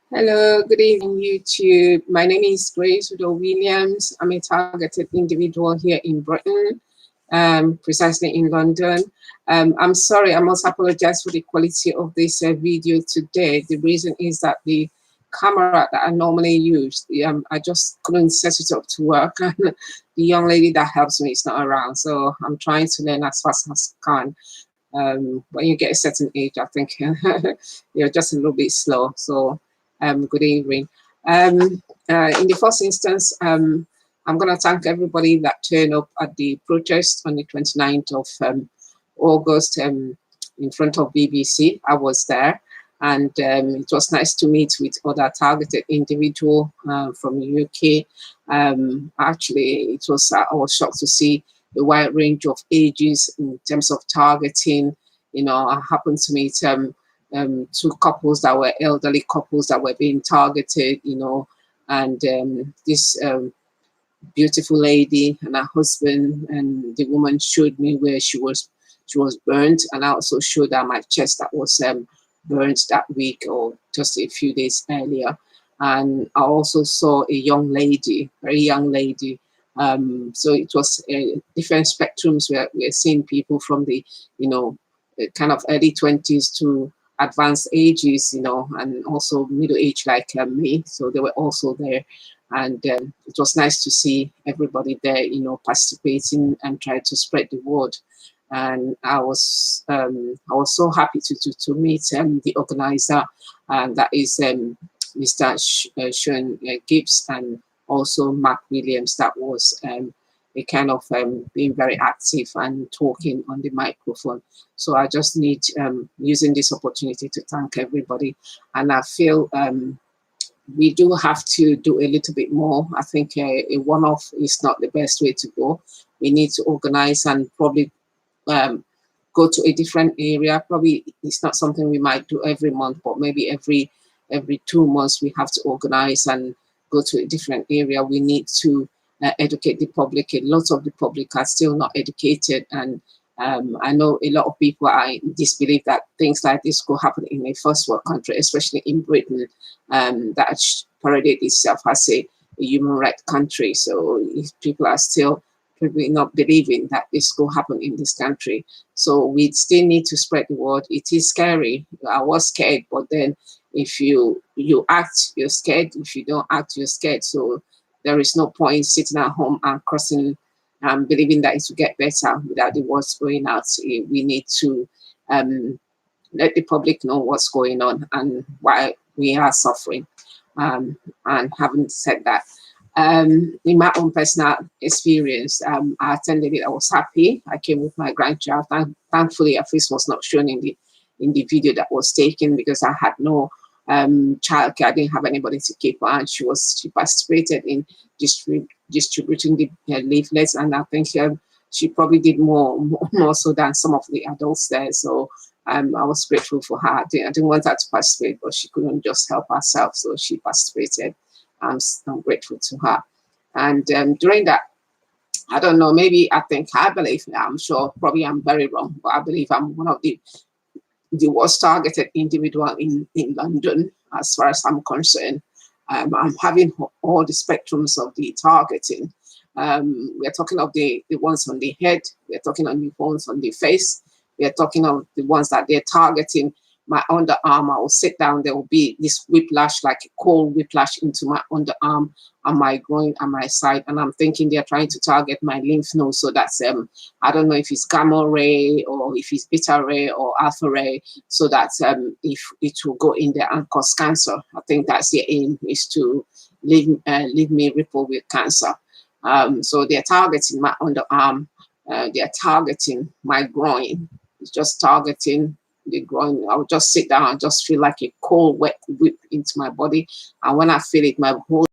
Hello, good evening, YouTube. My name is Grace Udoh-Williams. I'm a targeted individual here in Britain, precisely in London. I'm sorry, I must apologize for the quality of this video today. The reason is that the camera that I normally use, I just couldn't set it up to work. And the young lady that helps me is not around, so I'm trying to learn as fast as I can. When you get a certain age, I think you're just a little bit slow. So good evening. In the first instance, I'm going to thank everybody that turned up at the protest on the 29th of August in front of BBC. I was there, and it was nice to meet with other targeted individuals from the UK. Actually, I was shocked to see a wide range of ages in terms of targeting. You know, I happened to meet two couples that were elderly couples that were being targeted, you know, and this beautiful lady and her husband, and the woman showed me where she was burnt, and I also showed her my chest that was burnt that week or just a few days earlier. And I also saw a young lady, very young lady. So it was different spectrums. We're seeing people from the, you know, kind of early 20s to advanced ages, you know, and also middle age like me. So they were also there. And it was nice to see everybody there, you know, participating and trying to spread the word. And I was so happy to meet the organizer, and that is Mr. Sean Gibbs, and also Mark Williams. That was a kind of being very active and talking on the microphone. So I just need using this opportunity to thank everybody. And I feel we do have to do a little bit more. I think a one-off is not the best way to go. We need to organize and probably go to a different area. Probably it's not something we might do every month, but maybe every 2 months we have to organize and go to a different area. We need to educate the public. A lot of the public are still not educated, and I know a lot of people are in disbelief that things like this could happen in a first world country, especially in Britain, that paraded itself as a human rights country. So if people are still probably not believing that this could happen in this country. So we still need to spread the word. It is scary. I was scared, but then if you act, you're scared. If you don't act, you're scared. So there is no point sitting at home and crossing, believing that it will get better without the words going out. We need to let the public know what's going on and why we are suffering. And having said that, in my own personal experience, I attended it. I was happy. I came with my grandchild. Thankfully, her face was not shown in the video that was taken because I had no childcare. I didn't have anybody to keep her, and she participated in distributing the leaflets, and I think she probably did more so than some of the adults there. So I was grateful for her. I didn't want her to participate, but she couldn't just help herself, so she participated. I'm grateful to her. And during that, I don't know, maybe I believe, I'm sure, probably I'm very wrong, but I believe I'm one of the worst targeted individual in London, as far as I'm concerned. I'm having all the spectrums of the targeting. We're talking of the ones on the head, we're talking on the ones on the face, we're talking of the ones that they're targeting my underarm. I will sit down, there will be this whiplash, like a cold whiplash into my underarm and my groin and my side. And I'm thinking they're trying to target my lymph nodes. So that's, I don't know if it's gamma ray or if it's beta ray or alpha ray. So that if it will go in there and cause cancer. I think that's the aim, is to leave me ripple with cancer. So they're targeting my underarm. They're targeting my groin. It's just targeting the groin. I would just sit down and just feel like a cold, wet whip into my body. And when I feel it, my whole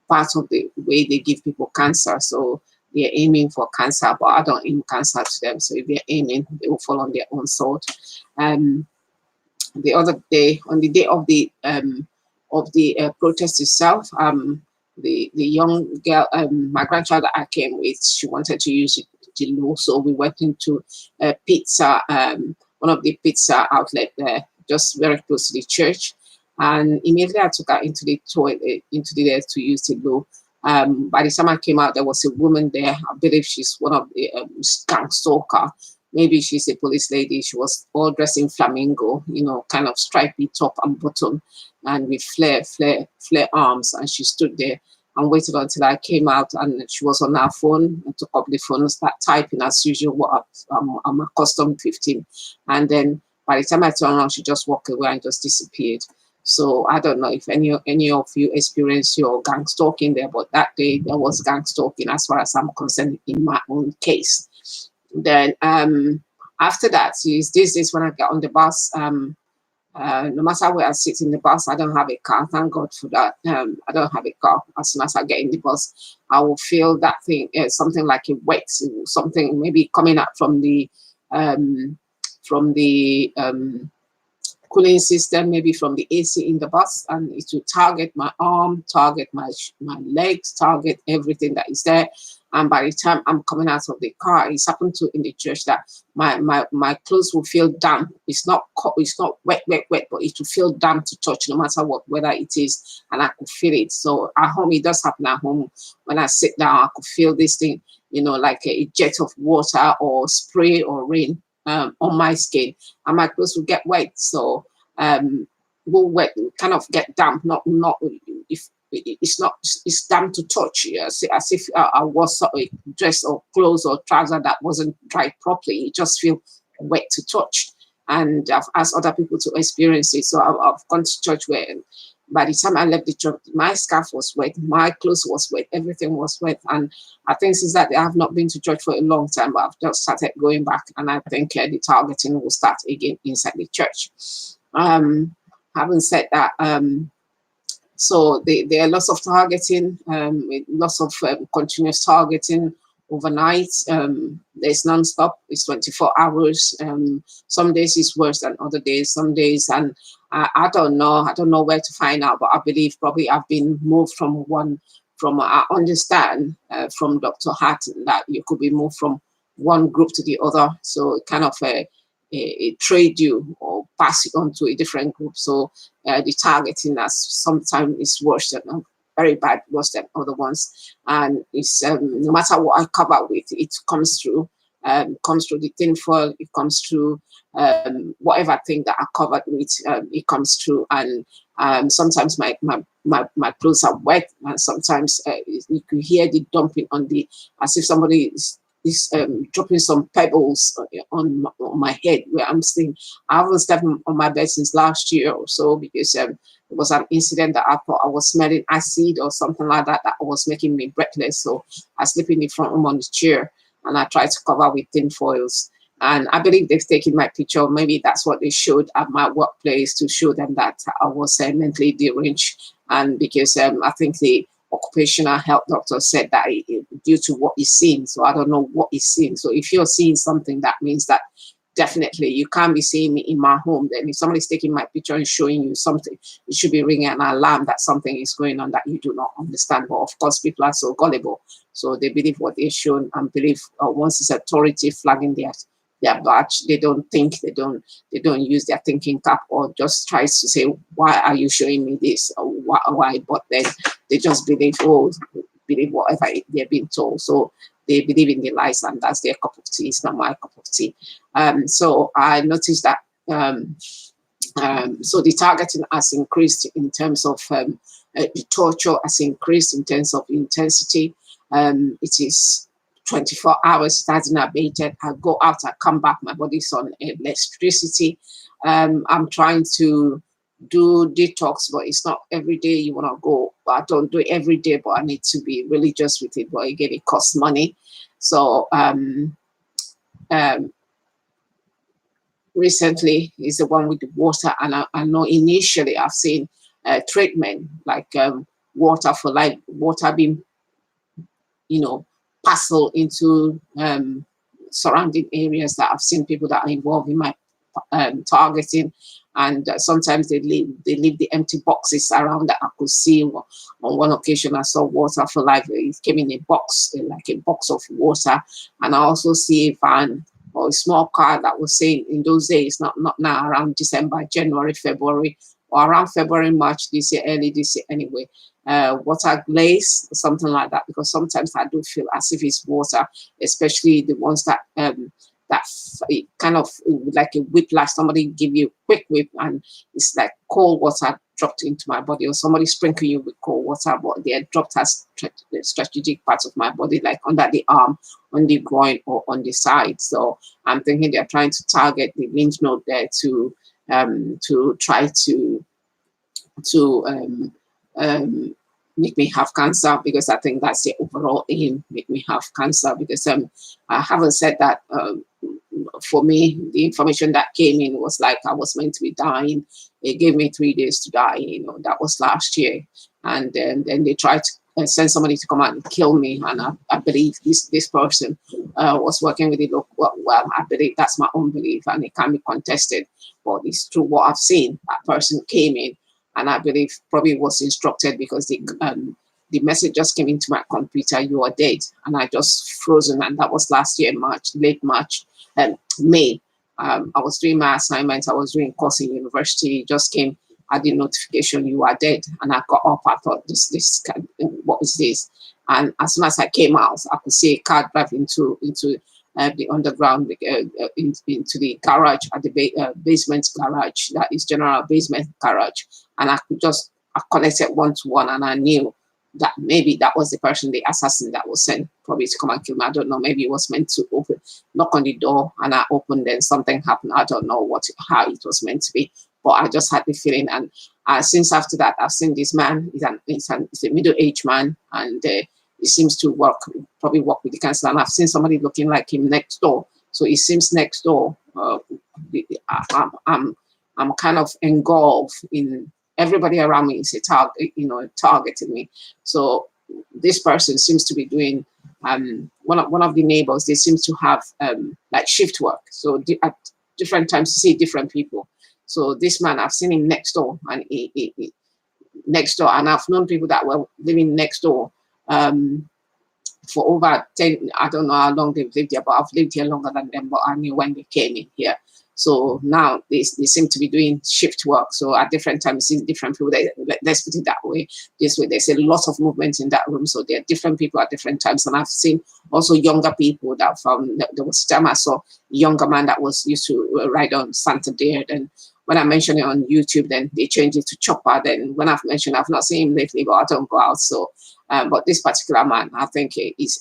part of the way they give people cancer. So they're aiming for cancer, but I don't aim cancer to them. So if they're aiming, they will fall on their own sword. The other day, on the day of the protest itself, the young girl, my grandchild that I came with, she wanted to use the loo, so we went into a pizza, one of the pizza outlet there, just very close to the church. And immediately I took her into the toilet, into the there to use the loo. By the time I came out, there was a woman there. I believe she's one of the gang stalker. Maybe she's a police lady. She was all dressed in flamingo, you know, kind of stripy top and bottom, and with flare arms. And she stood there and waited until I came out, and she was on her phone and took up the phone and started typing as usual what I'm accustomed 15. And then by the time I turned around, she just walked away and just disappeared. So I don't know if any of you experienced your gang stalking there, but that day there was gang stalking as far as I'm concerned in my own case. Then after that, is this is when I get on the bus. No matter where I sit in the bus, I don't have a car. Thank God for that. I don't have a car. As soon as I get in the bus, I will feel that thing, something like a wet, something maybe coming out from the cooling system, maybe from the AC in the bus, and it will target my arm, target my legs, target everything that is there. And by the time I'm coming out of the car, it's happened to in the church that my clothes will feel damp. It's not wet, but it will feel damp to touch, no matter what weather it is, and I could feel it. So at home, it does happen at home. When I sit down, I could feel this thing, you know, like a jet of water or spray or rain on my skin, and my clothes will get wet. So will wet, kind of get damp. Not if it's damp to touch. Yes, as if I was a dress or clothes or trouser that wasn't dried properly. It just feel wet to touch, and I've asked other people to experience it. So I've gone to church where, by the time I left the church, my scarf was wet, my clothes was wet, everything was wet. And I think since that I have not been to church for a long time, but I've just started going back, and I think the targeting will start again inside the church. Having said that, so there are lots of targeting, lots of continuous targeting overnight. There's non-stop. It's 24 hours. Some days it's worse than other days. Some days, and I don't know where to find out. But I believe probably I've been moved from I understand from Dr. Hatton that you could be moved from one group to the other. So kind of trade you or pass it on to a different group. So the targeting that sometimes is worse than very bad, worse than other ones. And it's no matter what I cover with, it comes through the tinfoil, it comes through whatever thing that I covered with, it comes through. And sometimes my clothes are wet, and sometimes you can hear the dumping on as if somebody is dropping some pebbles on my head where I'm staying. I haven't stepped on my bed since last year or so, because it was an incident that I thought I was smelling acid or something like that was making me breathless. So I sleep in the front room on the chair, and I try to cover with tin foils. And I believe they've taken my picture. Maybe that's what they showed at my workplace to show them that I was mentally deranged. And because I think the occupational health doctor said that due to what he's seen. So I don't know what he's seen. So if you're seeing something, that means that definitely you can't be seeing me in my home. Then if somebody's taking my picture and showing you something, it should be ringing an alarm that something is going on that you do not understand. But of course, people are so gullible. So they believe what they're shown, and believe once it's authority flagging their badge, they don't think, they don't use their thinking cap, or just tries to say, why are you showing me this, or why? But then they just believe whatever they're being told. So they believe in the lies, and that's their cup of tea. It's not my cup of tea. So I noticed that so the targeting has increased in terms of the torture has increased in terms of intensity. It is 24 hours, it hasn't abated. I go out, I come back, my body's on electricity. I'm trying to do detox, but it's not every day you want to go. I don't do it every day, but I need to be religious with it. But again, it costs money. So recently is the one with the water, and I know initially I've seen treatment like water for life, water being, parcel into surrounding areas that I've seen people that are involved in my targeting, and sometimes they leave the empty boxes around that I could see. On one occasion, I saw water for life. It came in a box, like a box of water, and I also see a van or a small car that was saying in those days, not now, around December, January, February, or around February, March this year, early this year anyway. Water glaze, something like that, because sometimes I do feel as if it's water, especially the ones that kind of like a whiplash. Somebody give you a quick whip and it's like cold water dropped into my body, or somebody sprinkle you with cold water, but they are dropped as strategic parts of my body, like under the arm, on the groin, or on the side. So I'm thinking they're trying to target the lymph node there to try to make me have cancer, because I think that's the overall aim, make me have cancer. Because I haven't said that for me, the information that came in was like I was meant to be dying. They gave me 3 days to die, you know, that was last year. And then they tried to send somebody to come out and kill me. And I believe this person was working with the local, well, I believe that's my own belief, and it can be contested, but it's true what I've seen. That person came in, and I believe probably was instructed, because the message just came into my computer, you are dead. And I just frozen. And that was last year, March, late March, May. I was doing my assignments. I was doing course in university. It just came at the notification, you are dead. And I got up. I thought, what is this? And as soon as I came out, I could see a car drive into the underground, into the garage, at the basement garage. That is general basement garage. And I connected one to one, and I knew that maybe that was the person, the assassin that was sent probably to come and kill me. I don't know. Maybe it was meant to knock on the door, and I opened, and something happened. I don't know how it was meant to be, but I just had the feeling. And since after that, I've seen this man. He's a middle-aged man, and he seems to probably work with the council. And I've seen somebody looking like him next door. So it seems next door. I'm kind of engulfed in. Everybody around me is targeting me. So this person seems to be doing one of the neighbors. They seem to have like shift work. So at different times you see different people. So this man, I've seen him next door, and he next door, and I've known people that were living next door for over 10. I don't know how long they've lived here, but I've lived here longer than them. But I knew when they came in here. So now they seem to be doing shift work. So at different times, see different people. Let's put it that way. This way, there's a lot of movement in that room. So there are different people at different times. And I've seen also younger people that found. There was a time I saw a younger man that was used to ride on Santander. And when I mentioned it on YouTube, then they changed it to Chopper. Then when I've mentioned, I've not seen him lately, but I don't go out. So, but this particular man, I think he's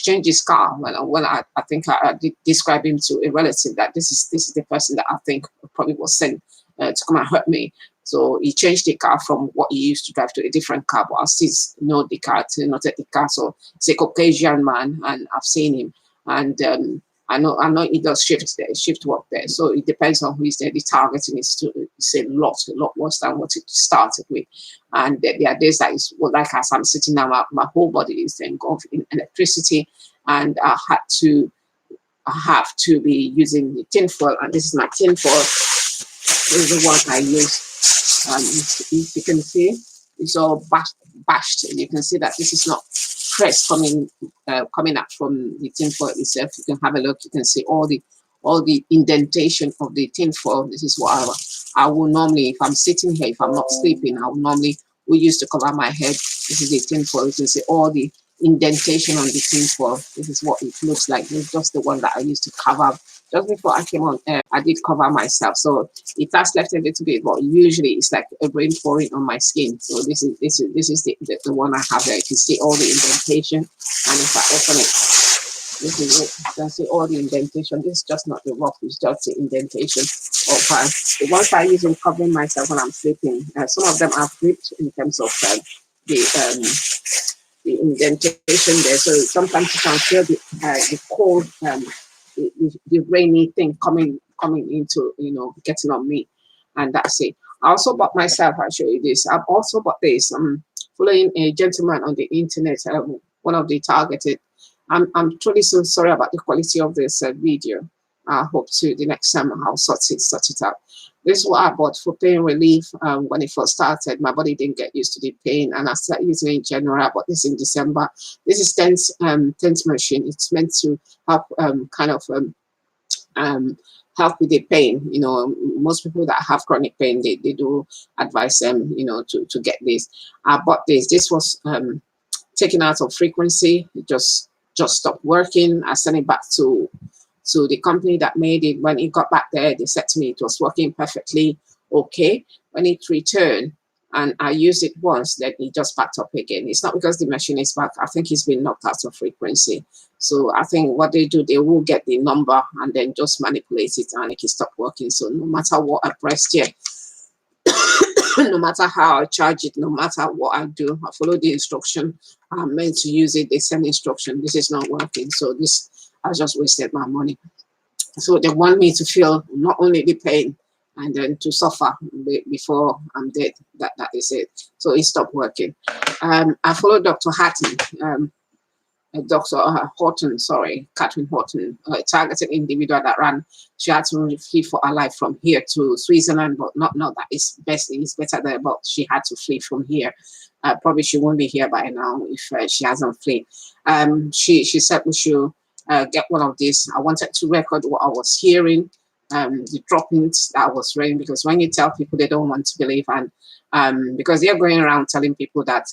changed his car. When I think I did describe him to a relative that this is the person that I think probably was sent to come and hurt me. So he changed the car from what he used to drive to a different car, but I still know the car, not the car. So it's a Caucasian man, and I've seen him, and I know he does shift work there. So it depends on who is there. The targeting is a lot worse than what it started with. And there are days that is like as I'm sitting now, my whole body is engulfed in electricity, and I have to be using the tinfoil. And this is my tinfoil. This is the one I use. If you can see, it's all bashed, and you can see that this is not press coming up from the tinfoil itself. You can have a look. You can see all the indentation of the tinfoil. This is what I will normally, if I'm sitting here, if I'm not sleeping, we used to cover my head. This is the tinfoil. You can see all the indentation on the tinfoil. This is what it looks like. This is just the one that I used to cover. Just before I came on air, I did cover myself, so it has left a little bit, but usually it's like a rain pouring on my skin. So this is the one I have there. You can see all the indentation, and if I open it, this is it. You can see all the indentation. This is just not the rough; it's just the indentation. The ones I use in covering myself when I'm sleeping, some of them are ripped in terms of the indentation there. So sometimes you can feel the cold. The rainy thing coming into, getting on me, and that's it. I also bought myself, I'll show you this. I've also bought this. I'm following a gentleman on the internet, one of the targeted. I'm truly so sorry about the quality of this video. I hope to the next time I'll sort it out. This is what I bought for pain relief. When it first started, my body didn't get used to the pain, and I started using it in January. I bought this in December. This is tense machine. It's meant to help help with the pain. You know, most people that have chronic pain, they do advise them, you know, to get this. I bought this. This was taken out of frequency. It just stopped working. I sent it back to the company that made it. When it got back there, they said to me it was working perfectly okay. When it returned and I used it once, then it just backed up again. It's not because the machine is back. I think it's been knocked out of frequency. So I think what they do, they will get the number and then just manipulate it and make it stop working. So no matter what I pressed here, no matter how I charge it, no matter what I do, I follow the instruction. I'm meant to use it. They send instruction. This is not working. So this, I just wasted my money. So they want me to feel not only the pain and then to suffer before I'm dead. That is it. So it stopped working. I followed Dr. Hatton. Dr. Horton, sorry, Catherine Horton, a targeted individual that ran. She had to flee for her life from here to Switzerland, but not that it's better there, but she had to flee from here. Probably she won't be here by now if she hasn't fled. She said we should get one of these. I wanted to record what I was hearing, the droppings that I was reading, because when you tell people, they don't want to believe, and because they're going around telling people that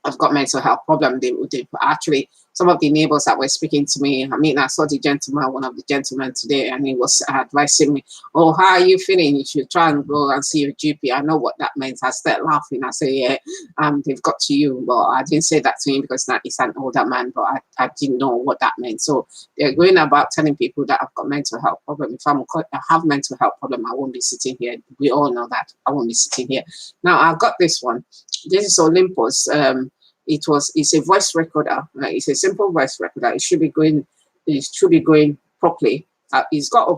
I've got mental health problem. They actually, some of the neighbors that were speaking to me, I mean, I saw one of the gentlemen today, and he was advising me, oh, how are you feeling? You should try and go and see your GP. I know what that means. I started laughing. I say, yeah, they've got to you. But I didn't say that to him because he's an older man, but I didn't know what that meant. So they're going about telling people that I've got mental health problem. If I have mental health problem, I won't be sitting here. We all know that. I won't be sitting here. Now, I've got this one. This is Olympus. It's a voice recorder. It's a simple voice recorder. It should be going properly. It's got a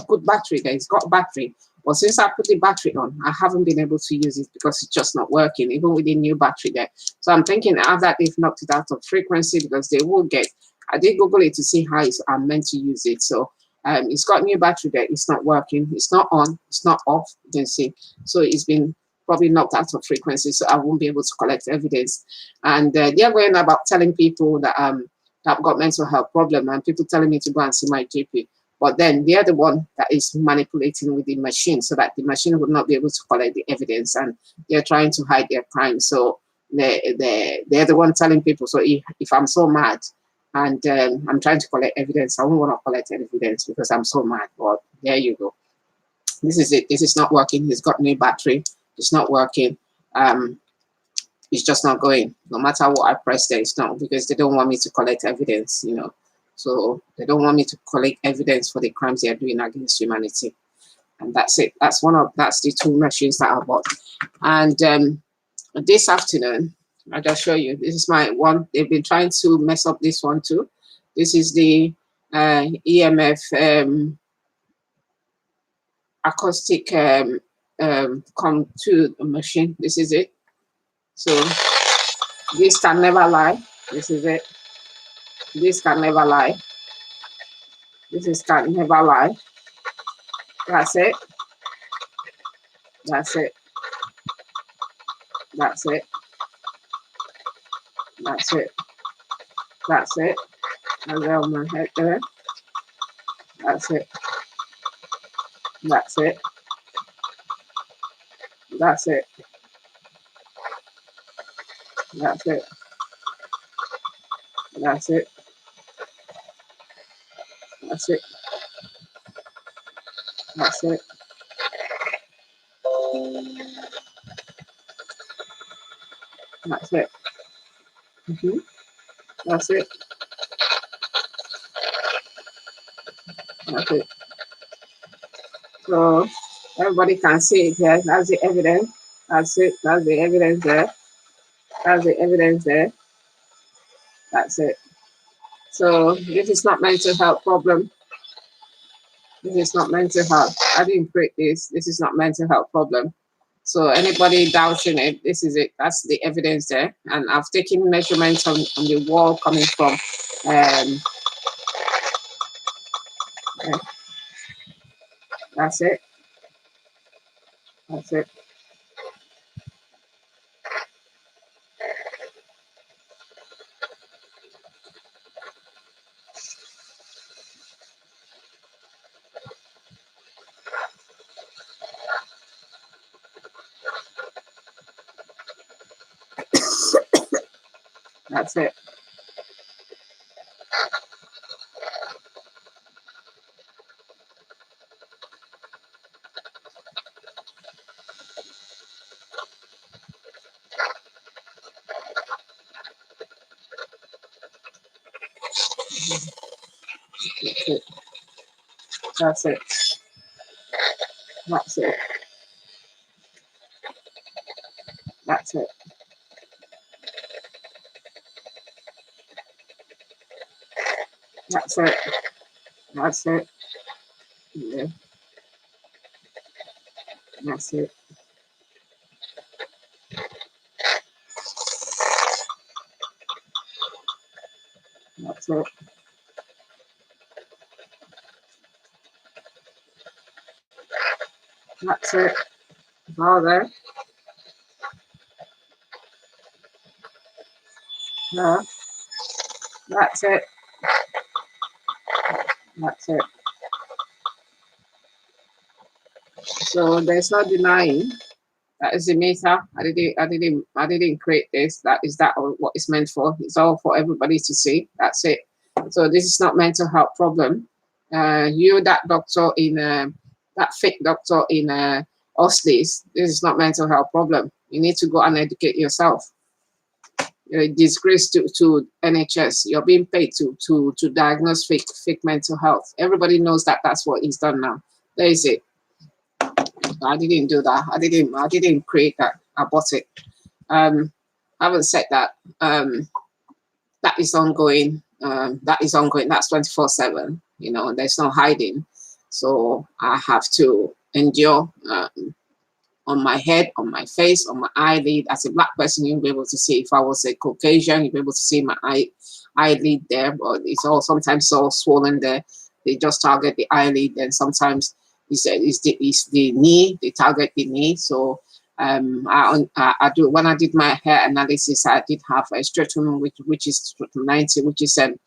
good battery there. It's got a battery. But since I put the battery on, I haven't been able to use it because it's just not working, even with the new battery there. So I'm thinking that they've knocked it out of frequency because they will get. I did Google it to see how I'm meant to use it. So it's got new battery there. It's not working. It's not on. It's not off. You can see. So it's been probably knocked out of frequency, so I won't be able to collect evidence. And they're going about telling people that I've got mental health problem, and people telling me to go and see my GP. But then they're the one that is manipulating with the machine, so that the machine would not be able to collect the evidence, and they're trying to hide their crime. So they're the one telling people. So if I'm so mad and I'm trying to collect evidence, I won't want to collect evidence because I'm so mad. Well, there you go. This is it. This is not working. He's got new battery. It's not working. It's just not going. No matter what I press there, it's not, because they don't want me to collect evidence, you know. So they don't want me to collect evidence for the crimes they are doing against humanity. And that's it. That's the two machines that I bought. And this afternoon, I'll just show you. This is my one. They've been trying to mess up this one too. This is the EMF acoustic come to the machine. This is it. So this can never lie. This is it. This can never lie. Can never lie. That's it. That's it. That's it. That's it. That's it. Around my head there. That's it. That's it. That's it. That's it. That's it. That's it. That's it. That's it. That's it. That's it. So everybody can see it here. That's the evidence. That's it. That's the evidence there. That's the evidence there. That's it. So this is not mental health problem. This is not mental health. I didn't create this. This is not mental health problem. So anybody doubting it, this is it. That's the evidence there. And I've taken measurements on the wall coming from that's it. That's it. That's it. That's it. That's it. That's it. That's it. That's it. Yeah. That's it. That's it. That's it. All there. Yeah. That's it. That's it. So there's no denying that is the meter. I didn't create this. That is that what it's meant for. It's all for everybody to see. That's it. So this is not mental health problem. You that doctor in that fake doctor in Osleys, this is not mental health problem. You need to go and educate yourself. You're a disgrace to NHS. You're being paid to diagnose fake mental health. Everybody knows that that's what he's done now. There is it. I didn't do that. I didn't create that. I bought it. I haven't said that. That is ongoing. That is ongoing. That's 24/7. You know, there's no hiding. So I have to endure on my head, on my face, on my eyelid. As a black person, you'll be able to see. If I was a Caucasian, you'll be able to see my eyelid there, but it's all sometimes all swollen there. They just target the eyelid, and sometimes it's the knee. They target the knee. So I do, when I did my hair analysis, I did have a stratum which is stratum 90, which is there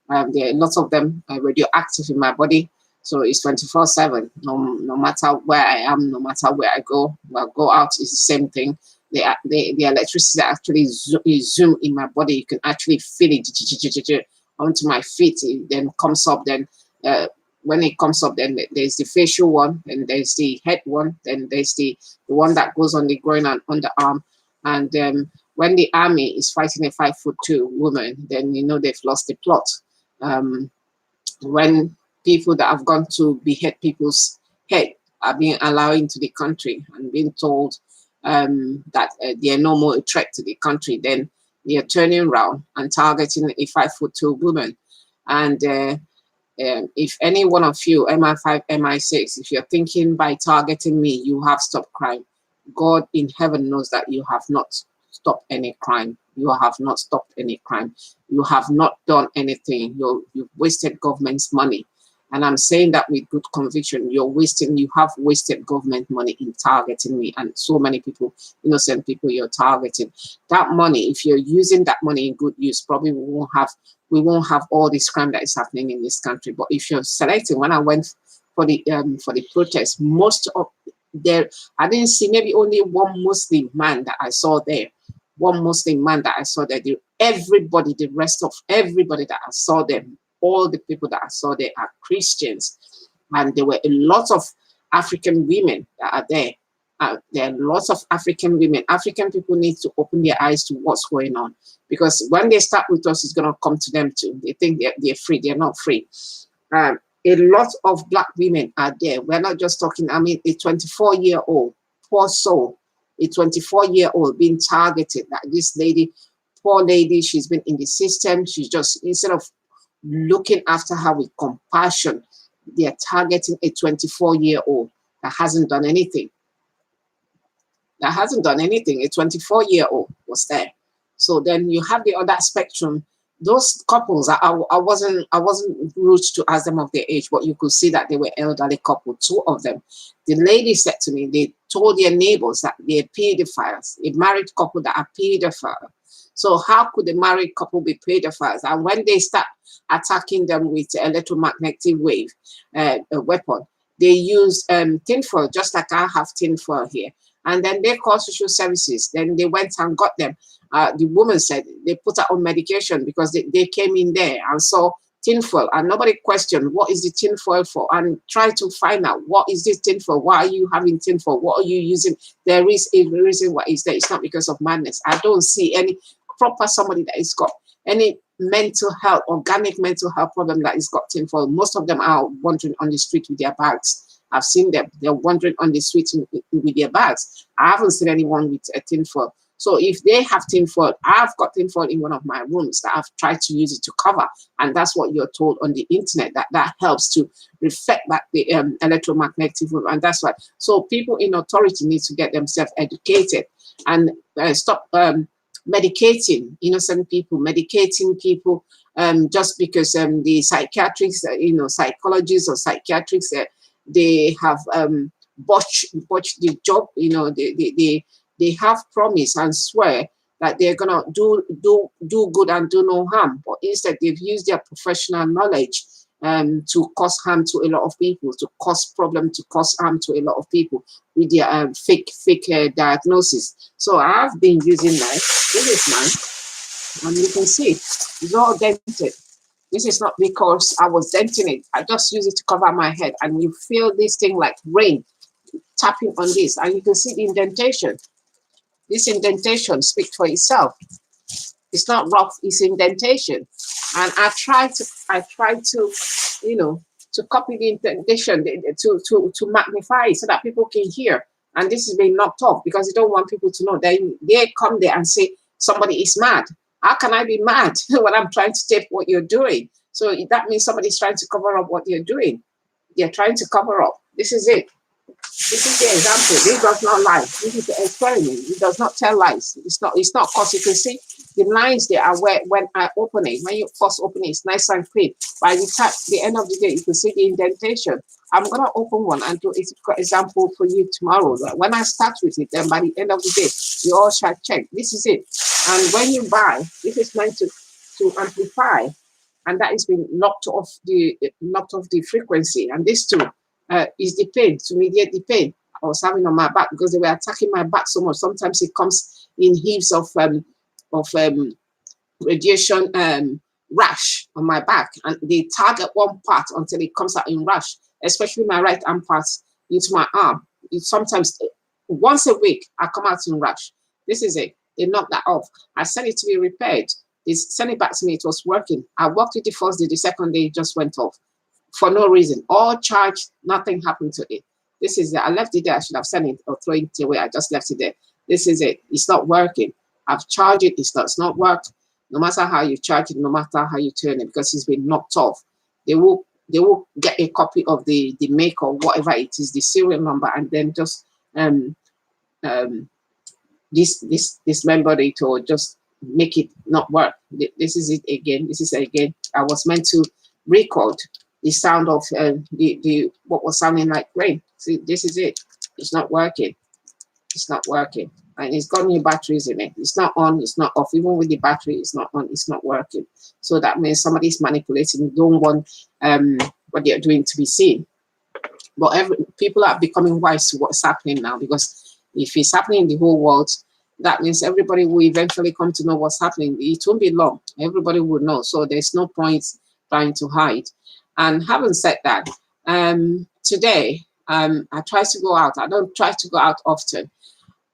are lots of them radioactive in my body. So it's 24/7. No matter where I am, no matter where I go out, it's the same thing. The electricity actually zoom in my body. You can actually feel it onto my feet. It then comes up. Then when it comes up, then there's the facial one, and there's the head one, then there's the one that goes on the groin and on the arm. And when the army is fighting a 5'2" woman, then you know they've lost the plot. When people that have gone to behead people's head are being allowed into the country and being told that they are no more a threat to the country, then they are turning around and targeting a 5'2" woman. And if any one of you, MI5, MI6, if you're thinking by targeting me, you have stopped crime, God in heaven knows that you have not stopped any crime. You have not stopped any crime. You have not done anything. You've wasted government's money. And I'm saying that with good conviction. You have wasted government money in targeting me and so many people, innocent people you're targeting. That money, if you're using that money in good use, probably we won't have all this crime that is happening in this country. But if you're selecting, when I went for the protest, most of there, I didn't see, maybe only one Muslim man that I saw there. One Muslim man that I saw there. Everybody, the rest of everybody that I saw them, all the people that I saw there are Christians. And there were a lot of African women that are there. There are lots of African women. African people need to open their eyes to what's going on. Because when they start with us, it's going to come to them too. They think they're free. They're not free. A lot of black women are there. We're not just talking, I mean, a 24-year-old, poor soul, a 24-year-old being targeted. Like this lady, poor lady, she's been in the system. She's just, instead of looking after her with compassion, they're targeting a 24-year-old that hasn't done anything. That hasn't done anything. A 24-year-old was there. So then you have the other spectrum. Those couples, I wasn't rude to ask them of their age, but you could see that they were elderly couple, two of them. The lady said to me, they told their neighbors that they're pedophiles, a married couple that are pedophiles. So how could a married couple be pedophiles? And when they start attacking them with electromagnetic wave, a weapon, they use tinfoil, just like I have tinfoil here. And then they called social services. Then they went and got them. The woman said they put her on medication because they came in there and saw tinfoil, and nobody questioned what is the tinfoil for, and try to find out what is this tinfoil, why are you having tinfoil, what are you using. There is a reason why it's there. It's not because of madness. I don't see any proper somebody that has got any mental health, organic mental health problem that has got tinfoil. Most of them are wandering on the street with their bags. I've seen them. They're wandering on the street with their bags. I haven't seen anyone with a tinfoil. So if they have tinfoil, I've got tinfoil in one of my rooms that I've tried to use it to cover. And that's what you're told on the internet, that helps to reflect back the electromagnetic wave. And that's why. So people in authority need to get themselves educated and stop medicating innocent people, medicating people just because the psychiatrists, psychologists or psychiatrists, they have botched the job. They have promise and swear that they're gonna do good and do no harm, but instead they've used their professional knowledge to cause harm to a lot of people, to cause problem, to cause harm to a lot of people with their fake diagnosis. So I've been using this, and you can see it's all dented. This is not because I was denting it. I just use it to cover my head, and you feel this thing like rain tapping on this, and you can see the indentation. This indentation speaks for itself. It's not rough, it's indentation. And I try to to copy the indentation to magnify it so that people can hear. And this is being knocked off because they don't want people to know. They come there and say somebody is mad. How can I be mad when I'm trying to tape what you're doing? So that means somebody's trying to cover up what you're doing. They're trying to cover up. This is it. This is the example. This does not lie. This is the experiment. It does not tell lies. It's not because you can see the lines there are where when I open it, when you first open it, it's nice and clean. By the end of the day, you can see the indentation. I'm gonna open one and do a example for you tomorrow. When I start with it, then by the end of the day, you all shall check. This is it. And when you buy, this is meant to amplify, and that has been knocked off the frequency. And this too is the pain, to mediate the pain I was having on my back because they were attacking my back so much. Sometimes it comes in heaves of radiation rash on my back, and they target one part until it comes out in rash, especially my right arm part into my arm. Sometimes once a week I come out in rash. This is it. They knocked that off. I sent it to be repaired. They sent it back to me. It was working. I worked it the first day. The second day it just went off for no reason. All charged, nothing happened to it. This is it. I left it there. I should have sent it or thrown it away. I just left it there. This is it. It's not working. I've charged it. It's not worked. No matter how you charge it, no matter how you turn it, because it's been knocked off. They will get a copy of the make or whatever it is, the serial number, and then just dismember it or just make it not work. This is it again. This is again. I was meant to record the sound of the what was sounding like rain. See, this is it. It's not working. It's not working. And it's got new batteries in it. It's not on, it's not off. Even with the battery, it's not on, it's not working. So that means somebody's manipulating. They don't want what they're doing to be seen. But people are becoming wise to what's happening now, because if it's happening in the whole world, that means everybody will eventually come to know what's happening. It won't be long. Everybody will know. So there's no point trying to hide. And having said that, today, I try to go out. I don't try to go out often.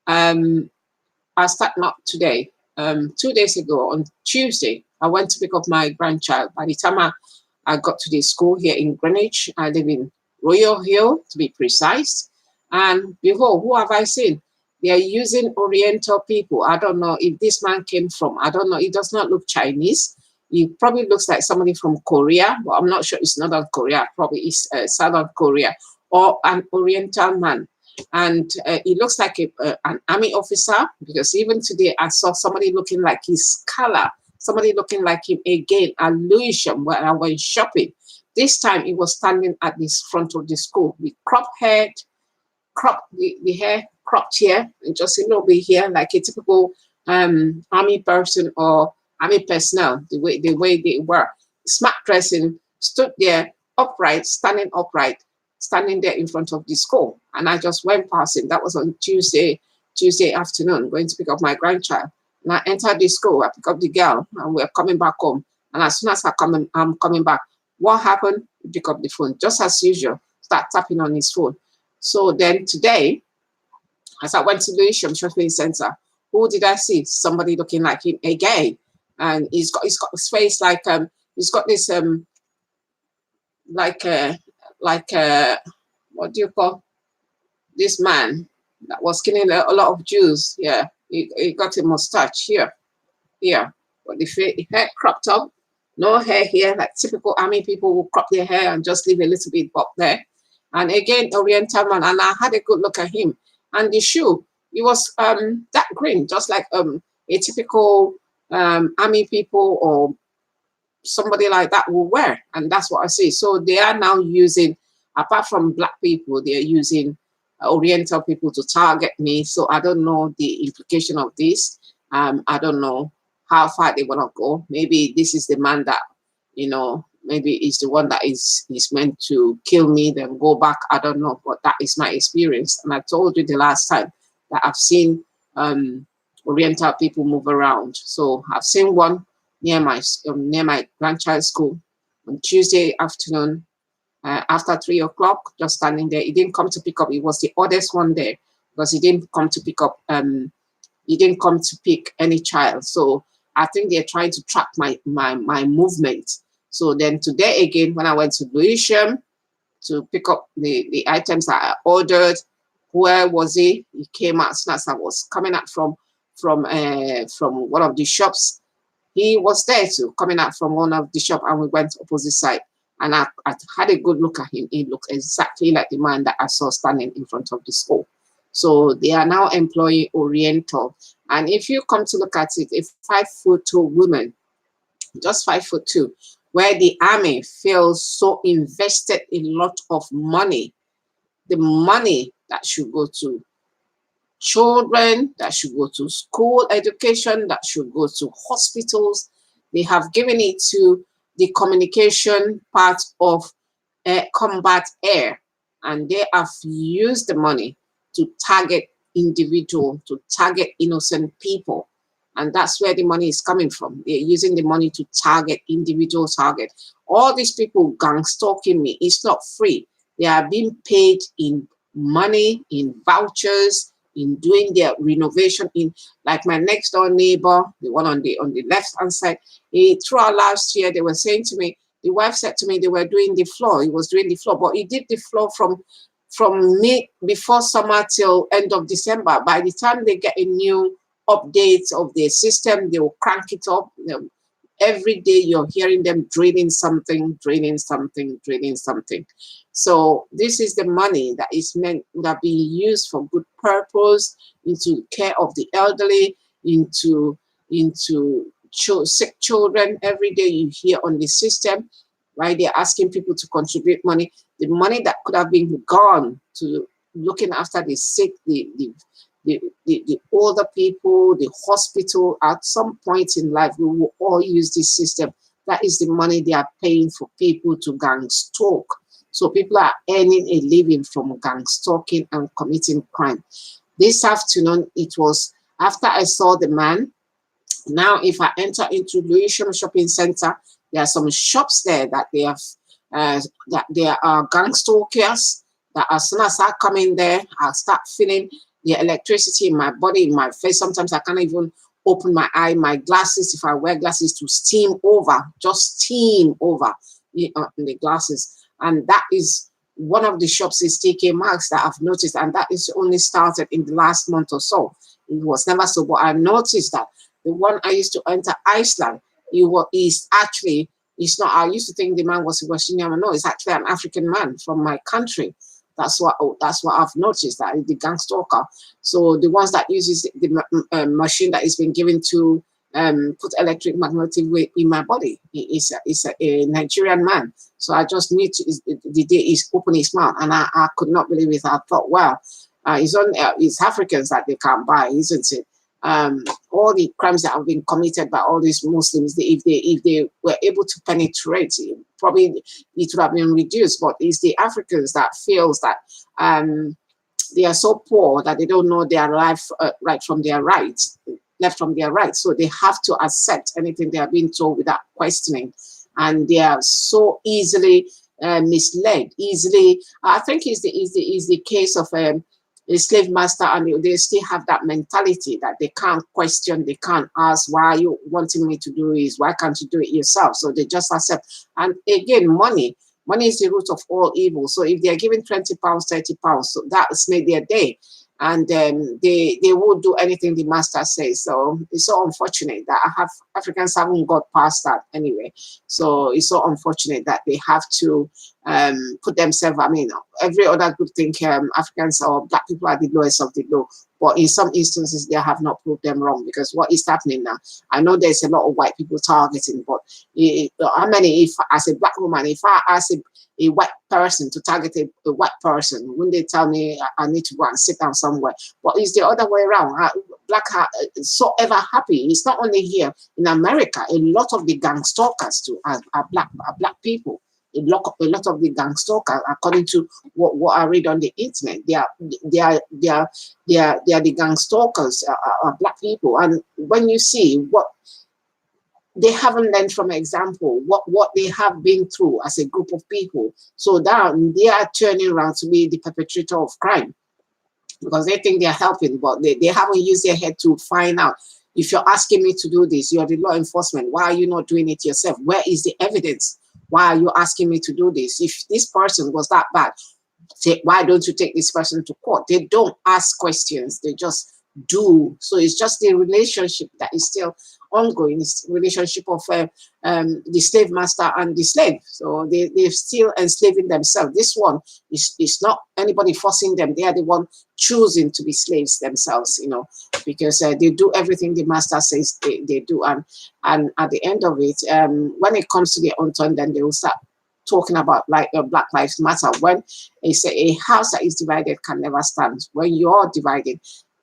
I start not today. 2 days ago, on Tuesday, I went to pick up my grandchild. By the time I got to the school here in Greenwich, I live in Royal Hill, to be precise. And behold, who have I seen? They are using Oriental people. I don't know if this man came from, I don't know. It does not look Chinese. It probably looks like somebody from Korea, but I'm not sure it's Northern Korea. Probably it's Southern Korea, or an Oriental man. And he looks like an army officer, because even today I saw somebody looking like his color, somebody looking like him again at Lewisham where I went shopping. This time he was standing at this front of the school with cropped hair, the hair cropped here, and just a little bit here, like a typical army person or army personnel, the way they were. Smart dressing, stood there upright, standing upright, standing there in front of the school. And I just went past him. That was on Tuesday afternoon, going to pick up my grandchild. And I entered the school, I picked up the girl, and we're coming back home. And as soon as I'm coming back, what happened? He pick up the phone, just as usual, start tapping on his phone. So then today, as I went to Lewisham Shopping Centre, who did I see? Somebody looking like him again. And he's got his face like he's got this what do you call this man that was killing a lot of Jews? Yeah, he got a mustache here, but the hair cropped up, no hair here, like typical army people will crop their hair and just leave a little bit up there. And again, Oriental man, and I had a good look at him. And the shoe, it was that green, just like a typical army people or somebody like that will wear. And that's what I see. So they are now using, apart from black people, they're using Oriental people to target me. So I don't know the implication of this. I don't know how far they want to go. Maybe this is the man that, maybe is the one that is meant to kill me, then go back. I don't know, but that is my experience. And I told you the last time that I've seen Oriental people move around. So I've seen one near my grandchild's school on Tuesday afternoon after 3 o'clock, just standing there. He didn't come to pick up. It was the oldest one there because he didn't come to pick up. He didn't come to pick any child. So I think they're trying to track my movement. So then today again, when I went to Lewisham to pick up the items that I ordered, where was he? He came out as soon as I was coming out from one of the shops. He was there too, coming out from one of the shop, and we went opposite side. And I had a good look at him. He looked exactly like the man that I saw standing in front of the school. So they are now employing Oriental. And if you come to look at it, a 5'2" woman, just 5'2", where the army feels so invested in a lot of money, the money that should go to children, that should go to school education, that should go to hospitals, they have given it to the communication part of combat air, and they have used the money to target individual, to target innocent people. And that's where the money is coming from. They're using the money to target individual target. All these people gangstalking me, it's not free. They are being paid in money, in vouchers, in doing their renovation. In like my next door neighbor, the one on the left hand side, throughout last year, they were saying to me, the wife said to me, they were doing the floor. He was doing the floor, but he did the floor from mid before summer till end of December. By the time they get a new update of their system, they will crank it up. Every day you're hearing them draining something. So this is the money that is meant that being used for good purpose, into care of the elderly, into sick children. Every day you hear on the system, right? They're asking people to contribute money. The money that could have been gone to looking after the sick, the older people, the hospital. At some point in life, we will all use this system. That is the money they are paying for people to gang stalk. So people are earning a living from gang stalking and committing crime. This afternoon, it was after I saw the man. Now, if I enter into Lewisham Shopping Centre, there are some shops there that they have, that there are gang stalkers, that as soon as I come in there, I start feeling the electricity in my body, in my face. Sometimes I can't even open my eye, my glasses, if I wear glasses, to steam over, just steam over in the glasses. And that is one of the shops is TK Maxx that I've noticed, and that is only started in the last month or so. It was never so, but I noticed that the one I used to enter, Iceland, it's not, I used to think the man was a West Indian man. No, it's actually an African man from my country. That's what I've noticed, that is the gang stalker. So the ones that uses the machine that has been given to put electric magnetic wave in my body, is a Nigerian man. So I just need to, the day he's opened his mouth, and I could not believe it. I thought, wow, it's Africans that they can't buy, isn't it? all the crimes that have been committed by all these Muslims, if they were able to penetrate, probably it would have been reduced. But it's the Africans that feels that they are so poor that they don't know their life right from their right, left from their right. So they have to accept anything they are being told without questioning, and they are so easily misled. Easily, I think is the case of a slave master, and they still have that mentality that they can't question, they can't ask, why are you wanting me to do this? Why can't you do it yourself? So they just accept. And again, money is the root of all evil. So if they're giving £20, £30, so that's made their day. And they will do anything the master says. So it's so unfortunate that Africans haven't got past that anyway. So it's so unfortunate that they have to put themselves, I mean, every other group think Africans or black people are the lowest of the low. But in some instances, they have not proved them wrong, because what is happening now, I know there's a lot of white people targeting, but how many, if as a black woman, if I ask a white person to target a white person, when they tell me I need to go and sit down somewhere, but it's the other way around. Black are so ever happy. It's not only here in America. A lot of the gang stalkers too are black people. A lot of the gang stalkers, according to what I read on the internet, they are the gang stalkers are black people. And when you see what they haven't learned from example, what they have been through as a group of people, so now they are turning around to be the perpetrator of crime, because they think they're helping, but they haven't used their head to find out. If you're asking me to do this, you're the law enforcement, why are you not doing it yourself? Where is the evidence? Why are you asking me to do this? If this person was that bad, say, why don't you take this person to court? They don't ask questions, they just do. So it's just the relationship that is still ongoing. It's the relationship of the slave master and the slave. So they're still enslaving themselves. This one is not anybody forcing them. They are the one choosing to be slaves themselves, because they do everything the master says they do. And at the end of it, when it comes to their own turn, then they will start talking about like Black Lives Matter. When they say a house that is divided can never stand. When you're divided,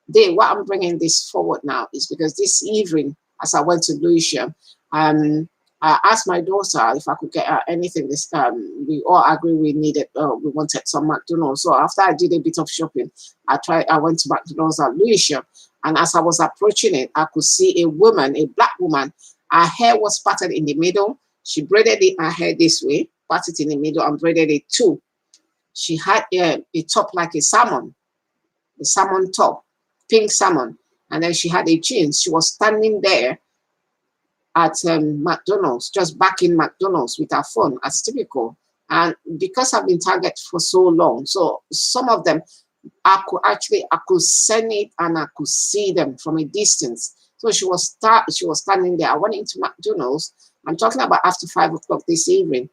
what I'm bringing this forward now is because this evening, as I went to Louisiana, I asked my daughter if I could get her anything. We all agree we needed, we wanted some McDonald's. So after I did a bit of shopping, I went to McDonald's at Louisiana, and as I was approaching it, I could see a woman, a black woman. Her hair was parted in the middle. She braided her hair this way, parted in the middle, and braided it too. She had a top like a salmon top, pink salmon, and then she had a jeans. She was standing there at McDonald's, just back in McDonald's with her phone, as typical. And because I've been targeted for so long, so some of them, I could send it and I could see them from a distance. So she was standing there. I went into McDonald's. I'm talking about after 5 o'clock this evening.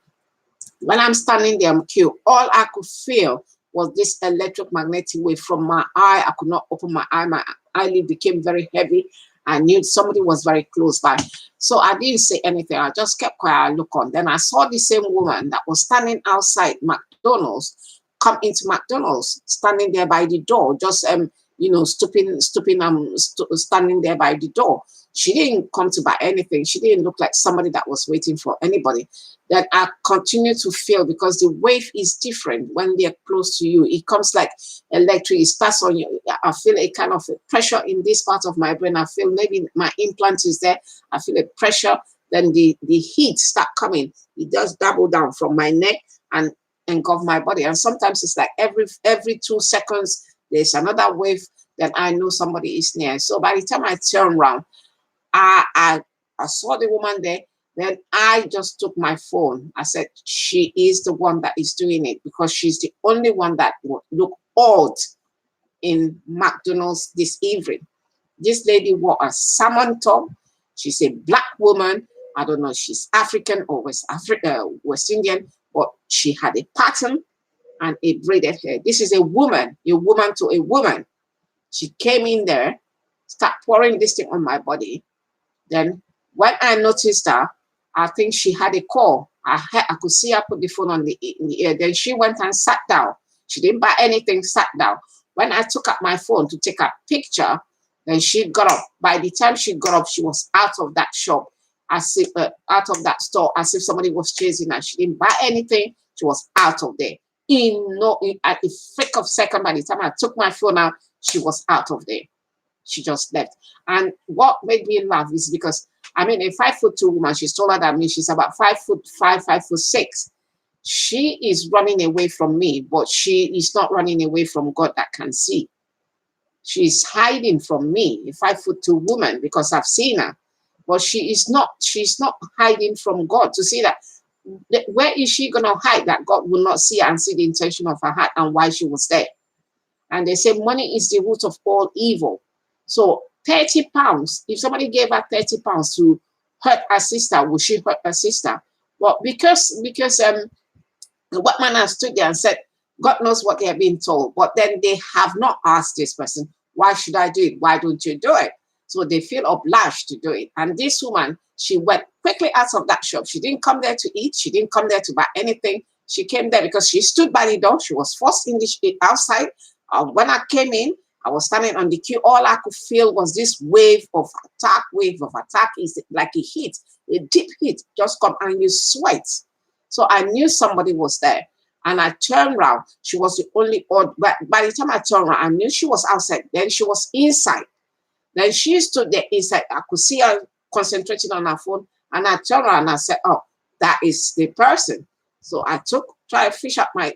When I'm standing there, I'm queue. All I could feel was this electromagnetic wave from my eye. I could not open my eye. My eyelid became very heavy. I knew somebody was very close by. So I didn't say anything. I just kept quiet. I looked on. Then I saw the same woman that was standing outside McDonald's come into McDonald's, standing there by the door, just standing there by the door. She didn't come to buy anything. She didn't look like somebody that was waiting for anybody. Then I continue to feel, because the wave is different when they're close to you. It comes like electric. It starts on you. I feel a kind of pressure in this part of my brain. I feel maybe my implant is there. I feel a pressure. Then the heat start coming. It does double down from my neck and engulf my body. And sometimes it's like every 2 seconds, there's another wave. Then I know somebody is near. So by the time I turn around, I saw the woman there. Then I just took my phone. I said, she is the one that is doing it, because she's the only one that would look odd in McDonald's this evening. This lady wore a salmon top. She's a black woman. I don't know if she's African or West Indian, but she had a pattern and a braided hair. This is a woman to a woman. She came in there, start pouring this thing on my body. Then when I noticed her, I think she had a call. I could see her put the phone in the air. Then she went and sat down. She didn't buy anything, sat down. When I took up my phone to take a picture, Then she got up. By the time she got up, she was out of that shop, as if out of that store, as if somebody was chasing her. She didn't buy anything. She was out of there. At the flick of second, by the time I took my phone out, she was out of there. She just left. And what made me laugh is because, I mean, a 5'2" woman, she's taller than me. She's about 5'5", 5'6". She is running away from me, but she is not running away from God that can see. She's hiding from me, a 5'2" woman, because I've seen her. But she's not hiding from God. To see that, where is she going to hide that God will not see her and see the intention of her heart and why she was there? And they say money is the root of all evil. So 30 pounds, if somebody gave her 30 pounds to hurt her sister, would she hurt her sister? Well, because the white man has stood there and said, God knows what they are being told, but then they have not asked this person, why should I do it? Why don't you do it? So they feel obliged to do it. And this woman, she went quickly out of that shop. She didn't come there to eat. She didn't come there to buy anything. She came there because she stood by the door. She was forced in the outside. When I came in, I was standing on the queue. All I could feel was this wave of attack. Is like a heat, a deep heat just come and you sweat. So I knew somebody was there. And I turned around. She was the only odd. But by the time I turned around, I knew she was outside. Then she was inside. Then she stood there inside. I could see her concentrating on her phone. And I turned around and I said, oh, that is the person. So I tried to fish up my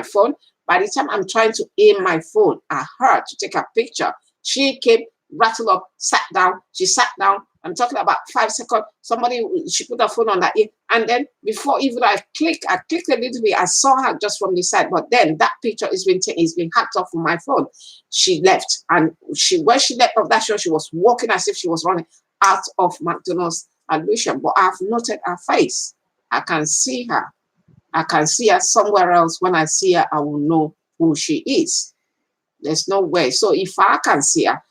phone. By the time I'm trying to aim my phone at her to take a picture, she came, rattled up, sat down. She sat down. I'm talking about 5 seconds. She put her phone on that ear. And then before even I clicked a little bit. I saw her just from the side. But then that picture is been hacked off from my phone. She left. And when she left off that show, she was walking as if she was running out of McDonald's admission. But I've noted her face. I can see her. I can see her somewhere else. When I see her, I will know who she is. There's no way. So if I can see her,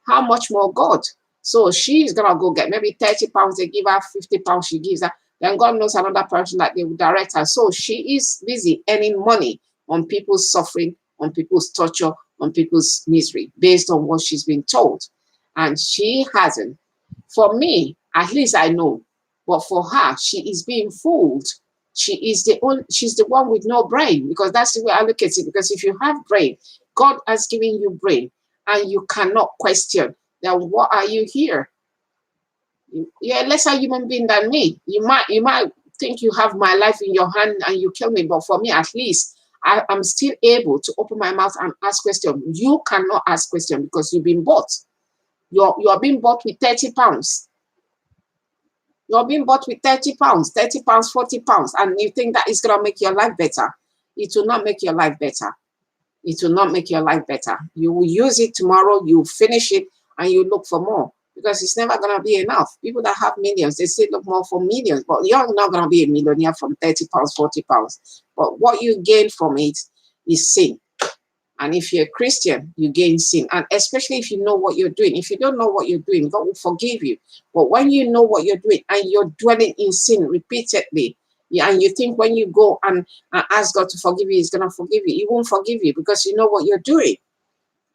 how much more God? So she's going to go get maybe 30 pounds. They give her 50 pounds. She gives her. Then God knows another person that they will direct her. So she is busy earning money on people's suffering, on people's torture, on people's misery, based on what she's been told. And she hasn't. For me, at least I know. But for her, she is being fooled. She's the one with no brain, because that's the way I look at it. Because if you have brain, God has given you brain, and you cannot question, then what are you here? You're a lesser human being than me. You might think you have my life in your hand and you kill me, but for me, at least, I'm still able to open my mouth and ask questions. You cannot ask questions because you've been bought. You're being bought with 30 pounds. You're being bought with 30 pounds, 30 pounds, 40 pounds, and you think that is going to make your life better. It will not make your life better. It will not make your life better. You will use it tomorrow, you finish it, and you look for more, because it's never going to be enough. People that have millions, they still look more for millions, but you're not going to be a millionaire from 30 pounds, 40 pounds. But what you gain from it is sin. And if you're a Christian, you gain sin. And especially if you know what you're doing. If you don't know what you're doing, God will forgive you. But when you know what you're doing and you're dwelling in sin repeatedly, and you think when you go and ask God to forgive you, He's going to forgive you. He won't forgive you because you know what you're doing.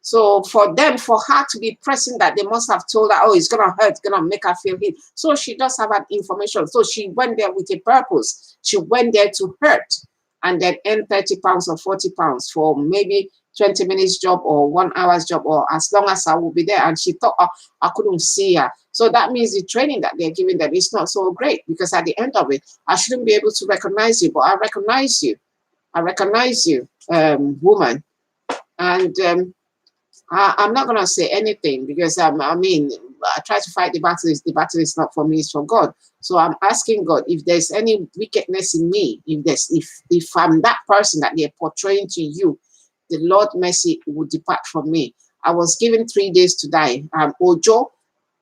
So for her to be pressing that, they must have told her, oh, it's going to hurt, it's going to make her feel hit. So she does have that information. So she went there with a purpose. She went there to hurt and then earn 30 pounds or 40 pounds for maybe 20 minutes job or 1 hour's job, or as long as I will be there. And she thought, oh, I couldn't see her. So that means the training that they're giving them is not so great, because at the end of it, I shouldn't be able to recognize you, but I recognize you. I recognize you, woman. And I'm not going to say anything because, I try to fight the battle. The battle is not for me, it's for God. So I'm asking God, if there's any wickedness in me, if I'm that person that they're portraying to you, the Lord mercy will depart from me. I was given 3 days to die. Udoh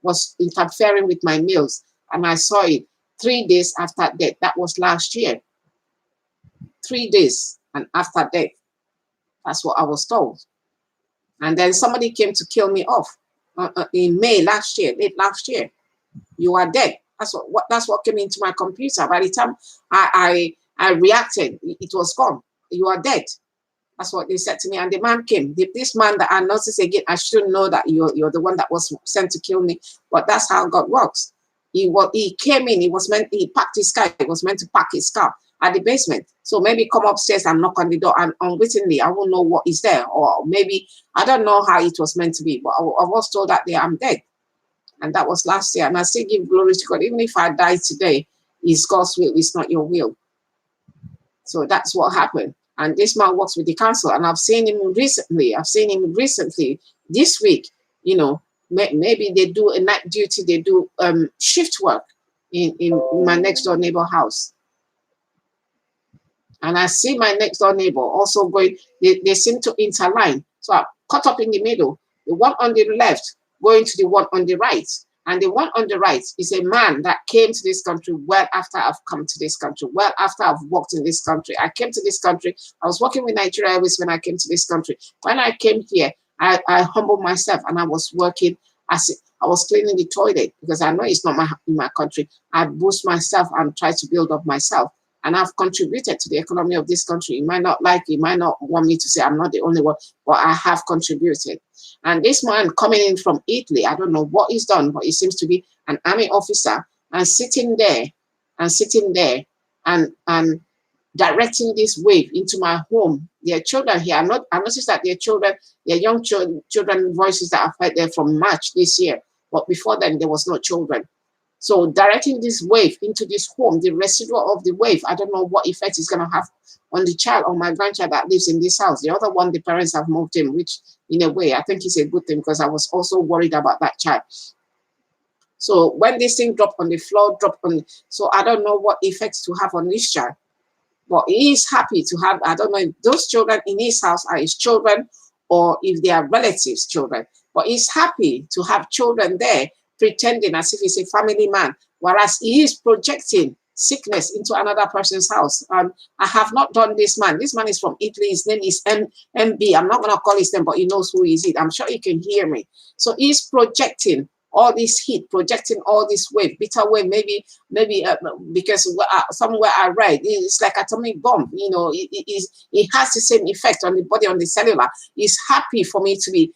was interfering with my meals, and I saw it 3 days after death. That was last year. 3 days and after death. That's what I was told. And then somebody came to kill me off in May last year, late last year. You are dead. That's what came into my computer. By the time I reacted, it was gone. You are dead. That's what they said to me. And the man came. This man that I noticed again, I shouldn't know that you're the one that was sent to kill me. But that's how God works. He came in, he packed his car, he was meant to park his car at the basement. So maybe come upstairs and knock on the door, and unwittingly, I won't know what is there. Or maybe, I don't know how it was meant to be, but I was told that day I'm dead. And that was last year. And I still give glory to God. Even if I die today, it's God's will, it's not your will. So that's what happened. And this man works with the council, and I've seen him recently. This week. You know, maybe they do a night duty, they do shift work in my next door neighbor house. And I see my next door neighbor also going, they seem to interline. So I cut up in the middle, the one on the left going to the one on the right. And the one on the right is a man that came to this country well after I've come to this country, well after I've worked in this country. I came to this country. I was working with Nigeria Airways when I came to this country. When I came here, I humbled myself, and I was working I was cleaning the toilet because I know it's not my country. I boost myself and try to build up myself. And I've contributed to the economy of this country. You might not like it, you might not want me to say I'm not the only one, but I have contributed. And this man coming in from Italy, I don't know what he's done, but he seems to be an army officer, and sitting there and directing this wave into my home. Their children here, I noticed that their children, their young children voices that I've heard there from March this year, but before then there was no children. So directing this wave into this home, the residual of the wave, I don't know what effect it's going to have on the child, on my grandchild that lives in this house. The other one, the parents have moved in, which in a way, I think is a good thing, because I was also worried about that child. So when this thing dropped on the floor, so I don't know what effects to have on this child. But he is happy to have, I don't know if those children in his house are his children or if they are relatives' children. But he's happy to have children there, pretending as if he's a family man, whereas he is projecting sickness into another person's house. I have not done this man. This man is from Italy. His name is MB. I'm not going to call his name, but he knows who he is. I'm sure he can hear me. So he's projecting all this heat, projecting all this wave, bitter wave, maybe because somewhere I read, it's like atomic bomb. You know, it has the same effect on the body, on the cellular. He's happy for me to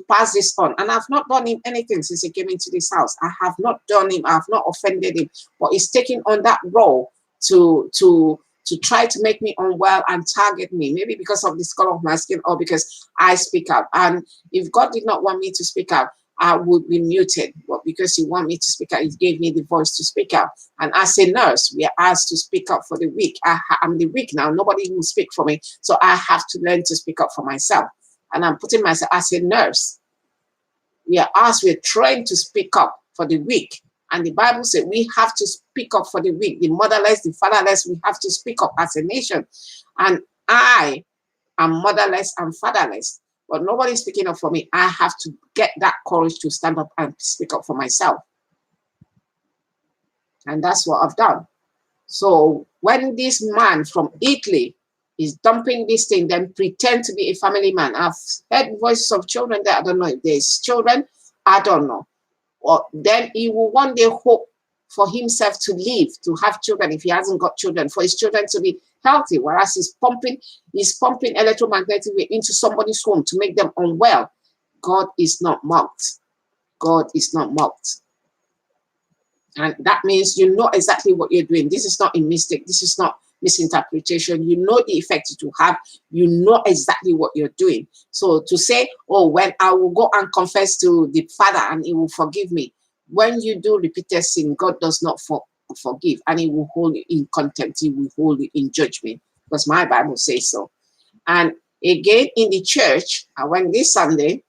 pass this on. And I've not done him anything since he came into this house. I have not done him. I have not offended him. But he's taking on that role to try to make me unwell and target me, maybe because of the color of my skin or because I speak out. And if God did not want me to speak out, I would be muted. But because he wanted me to speak out, he gave me the voice to speak out. And as a nurse, we are asked to speak up for the weak. I'm the weak now. Nobody will speak for me. So I have to learn to speak up for myself. And I'm putting myself as a nurse. We're trained to speak up for the weak. And the Bible says we have to speak up for the weak, the motherless, the fatherless. We have to speak up as a nation. And I am motherless and fatherless, but nobody's speaking up for me. I have to get that courage to stand up and speak up for myself. And that's what I've done. So when this man from Italy is dumping this thing, then pretend to be a family man. I've heard voices of children there. I don't know if there's children. I don't know. Or then he will one day hope for himself to live, to have children if he hasn't got children, for his children to be healthy, whereas he's pumping electromagnetic wave into somebody's home to make them unwell. God is not mocked. God is not mocked. And that means you know exactly what you're doing. This is not a mistake. This is not misinterpretation. You know the effect it will have. You know exactly what you're doing. So to say, oh, when I will go and confess to the Father and he will forgive me. When you do repeated sin, God does not forgive, and he will hold you in contempt. He will hold you in judgment, because my Bible says so. And again, in the church, I went this Sunday.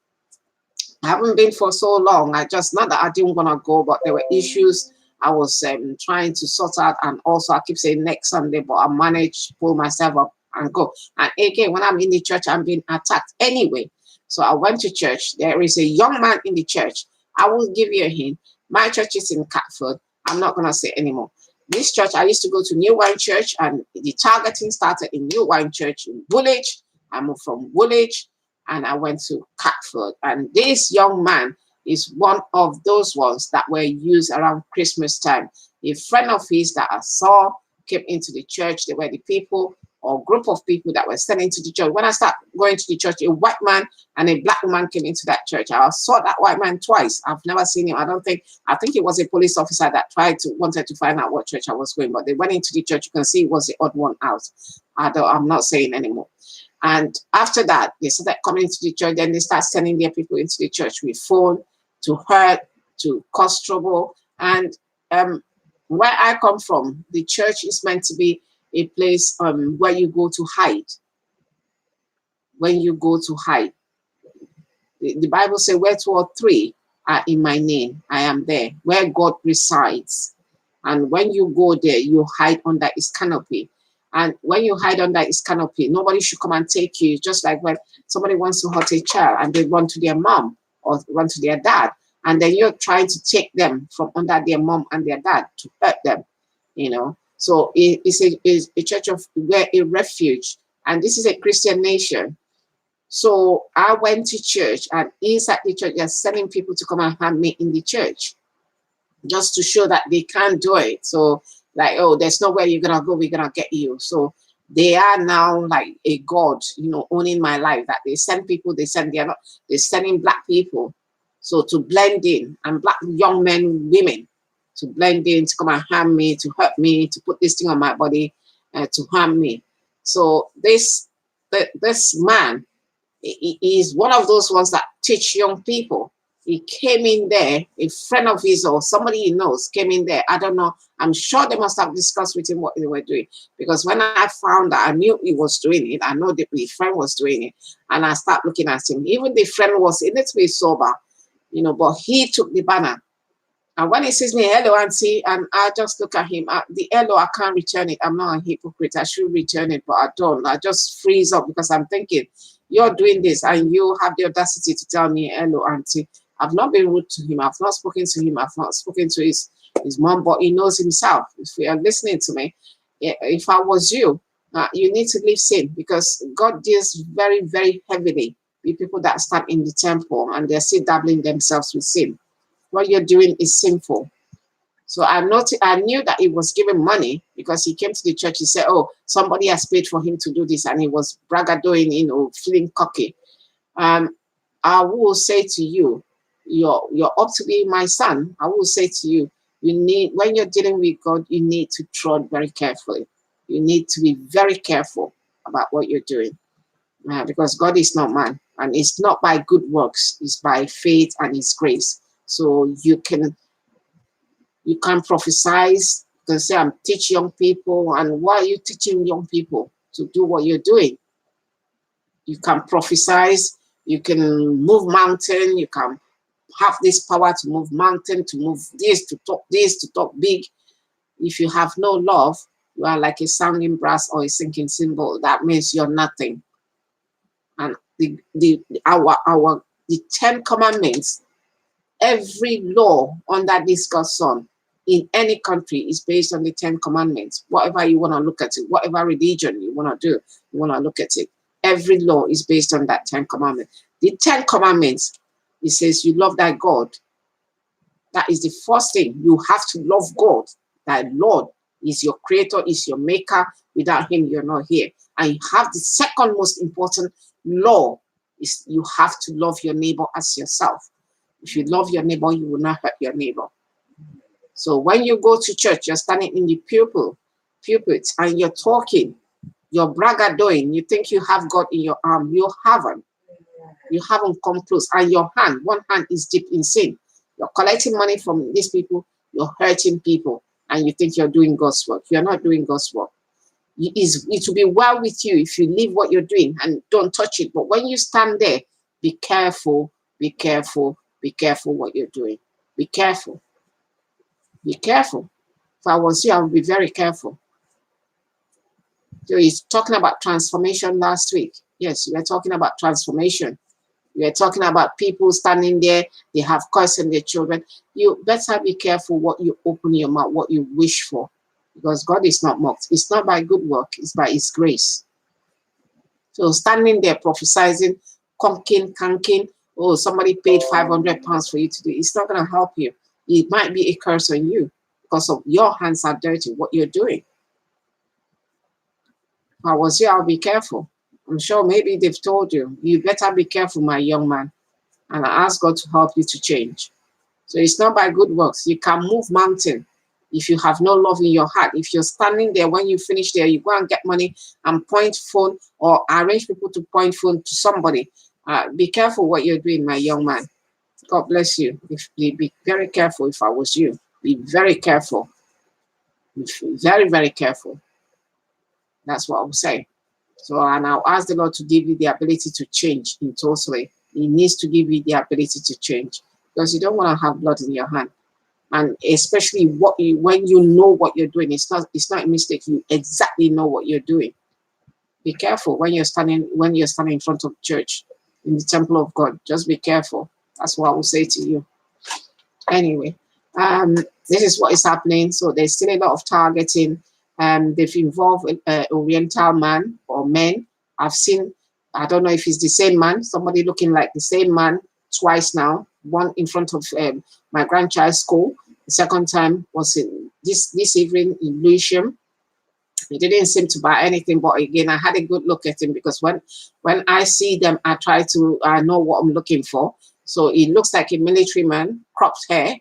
I haven't been for so long. Not that I didn't want to go, but there were issues I was trying to sort out. And also I keep saying next Sunday, but I managed to pull myself up and go. And again, when I'm in the church, I'm being attacked anyway. So I went to church. There is a young man in the church. I will give you a hint. My church is in Catford. I'm not going to say anymore. This church, I used to go to New Wine Church, and the targeting started in New Wine Church in Woolwich. I moved from Woolwich and I went to Catford. And this young man is one of those ones that were used around Christmas time. A friend of his that I saw came into the church. They were the people or group of people that were sent into the church. When I started going to the church, a white man and a black woman came into that church. I saw that white man twice. I've never seen him. I think it was a police officer that wanted to find out what church I was going, but they went into the church. You can see it was the odd one out. I'm not saying anymore. And after that, they started coming into the church. Then they start sending their people into the church with phone to hurt, to cause trouble. And where I come from, the church is meant to be a place where you go to hide. When you go to hide. The Bible says, where two or three are in my name, I am there, where God resides. And when you go there, you hide under his canopy. And when you hide under his canopy, nobody should come and take you. Just like when somebody wants to hurt a child and they run to their mom or run to their dad, and then you're trying to take them from under their mom and their dad to hurt them, you know. So it's a church of where a refuge, and this is a Christian nation. So I went to church, and inside the church, they're sending people to come and harm me in the church, just to show that they can't do it. So like, oh, there's nowhere you're gonna go, we're gonna get you. So they are now like a god, you know, owning my life. That they send people, they're sending black people, so to blend in, and black young men, women, to blend in, to come and harm me, to hurt me, to put this thing on my body, to harm me. So this man, he is one of those ones that teach young people. He came in there, a friend of his or somebody he knows came in there. I don't know. I'm sure they must have discussed with him what they were doing. Because when I found that, I knew he was doing it. I know that the friend was doing it. And I start looking at him. Even the friend was in it to be sober, you know, but he took the banner. And when he says me, hello, auntie, and I just look at him, the hello, I can't return it. I'm not a hypocrite. I should return it, but I don't. I just freeze up because I'm thinking, you're doing this and you have the audacity to tell me, hello, auntie. I've not been rude to him. I've not spoken to him. I've not spoken to his mom, but he knows himself. If you are listening to me, if I was you, you need to leave sin, because God deals very, very heavily with people that stand in the temple and they're still dabbling themselves with sin. What you're doing is sinful. So I knew that he was giving money, because he came to the church. He said, oh, somebody has paid for him to do this. And he was braggadooing, you know, feeling cocky. I will say to you, you're up to be my son. I will say to you, when you're dealing with God, you need to tread very carefully. You need to be very careful about what you're doing, because God is not man, and it's not by good works. It's by faith and his grace. So you can prophesy. You can say, I'm teaching young people. And why are you teaching young people to do what you're doing? You can prophesy. You can move mountain. You can have this power to move mountain, to move this, to talk big. If you have no love, you are like a sounding brass or a sinking cymbal. That means you're nothing. And the 10 commandments, every law under this God's sun in any country is based on the 10 commandments. Whatever you want to look at it, whatever religion you want to do, you want to look at it. Every law is based on that 10 commandments. The 10 commandments, it says you love thy God. That is the first thing. You have to love God. Thy Lord is your creator, is your maker. Without him, you're not here. And you have the second most important law, is you have to love your neighbor as yourself. If you love your neighbor, you will not hurt your neighbor. So when you go to church, you're standing in the pulpit, and you're talking, you're braggadooing, you think you have God in your arm. You haven't. You haven't come close. And your one hand is deep in sin. You're collecting money from these people, you're hurting people, and you think you're doing God's work. You're not doing God's work. It will be well with you if you leave what you're doing and don't touch it. But when you stand there, be careful, be careful, be careful what you're doing. Be careful. Be careful. If I was you, I would be very careful. So he's talking about transformation last week. Yes, we were talking about transformation. We are talking about people standing there, they have cursing their children. You better be careful what you open your mouth, what you wish for, because God is not mocked. It's not by good work, it's by his grace. So standing there prophesying, canking, oh, somebody paid £500 for you to do it. It's not going to help you. It might be a curse on you because of your hands are dirty, what you're doing. I was you, I'll be careful. I'm sure maybe they've told you, you better be careful, my young man. And I ask God to help you to change. So it's not by good works. You can move mountain if you have no love in your heart. If you're standing there, when you finish there, you go and get money and point phone or arrange people to point phone to somebody. Be careful what you're doing, my young man. God bless you. Be very careful if I was you. Be very careful. Be very, very careful. That's what I would say. So, and I'll ask the Lord to give you the ability to change in totally. He needs to give you the ability to change because you don't want to have blood in your hand. And especially when you know what you're doing, it's not a mistake. You exactly know what you're doing. Be careful when you're standing in front of church in the temple of God. Just be careful. That's what I will say to you. Anyway, this is what is happening. So there's still a lot of targeting. They've involved Oriental man or men. I've seen, I don't know if it's the same man, somebody looking like the same man twice now. One in front of my grandchild's school. The second time was in this evening in Lewisham. He didn't seem to buy anything, but again, I had a good look at him because when I see them, I try to know what I'm looking for. So he looks like a military man, cropped hair,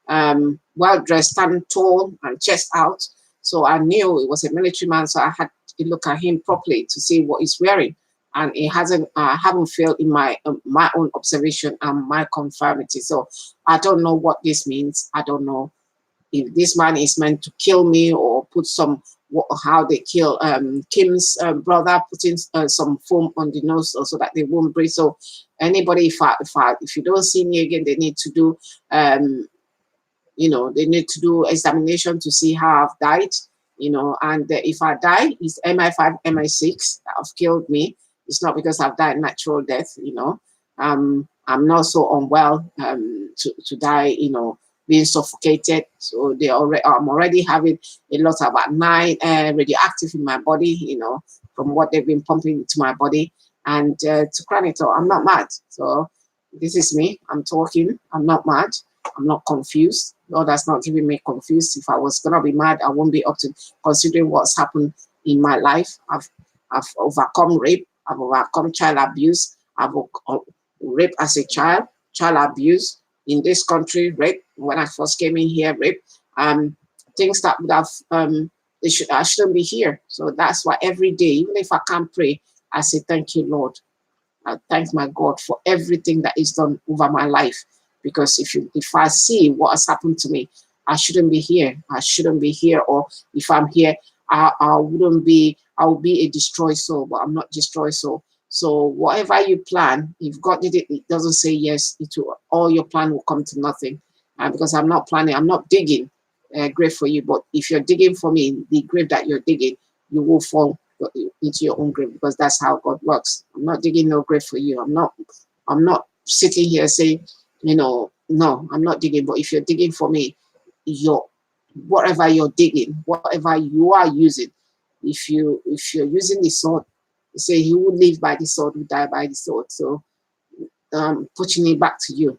well dressed, standing tall and chest out. So I knew it was a military man. So I had to look at him properly to see what he's wearing. And it haven't failed in my own observation and my conformity. So I don't know what this means. I don't know if this man is meant to kill me or put how they kill Kim's brother, putting some foam on the nose so that they won't breathe. So anybody, if you don't see me again, they need to do, they need to do examination to see how I've died, and if I die, it's MI5, MI6 that have killed me. It's not because I've died natural death, I'm not so unwell to die, being suffocated. So I'm already having a lot of at night radioactive in my body, from what they've been pumping into my body. And to crown it all, I'm not mad. So this is me. I'm talking. I'm not mad. I'm not confused. God has not given me confused. If I was gonna be mad, I won't be up to considering what's happened in my life. I've overcome rape. I've overcome child abuse. I've rape as a child abuse in this country, rape. When I first came in here, rape. Things that would have I shouldn't be here. So that's why every day, even if I can't pray, I say thank you, Lord. I thank my God for everything that is done over my life. Because if I see what has happened to me, I shouldn't be here. I shouldn't be here. Or if I'm here, I wouldn't be. I will be a destroyed soul, but I'm not destroyed soul. So whatever you plan, if God did it, it doesn't say yes. All your plan will come to nothing. Because I'm not planning. I'm not digging a grave for you. But if you're digging for me, the grave that you're digging, you will fall into your own grave, because that's how God works. I'm not digging no grave for you. I'm not sitting here saying, no, I'm not digging. But if you're digging for me, whatever you're digging, whatever you are using, if you're using the sword, you say he who live by the sword will die by the sword. So putting it back to you,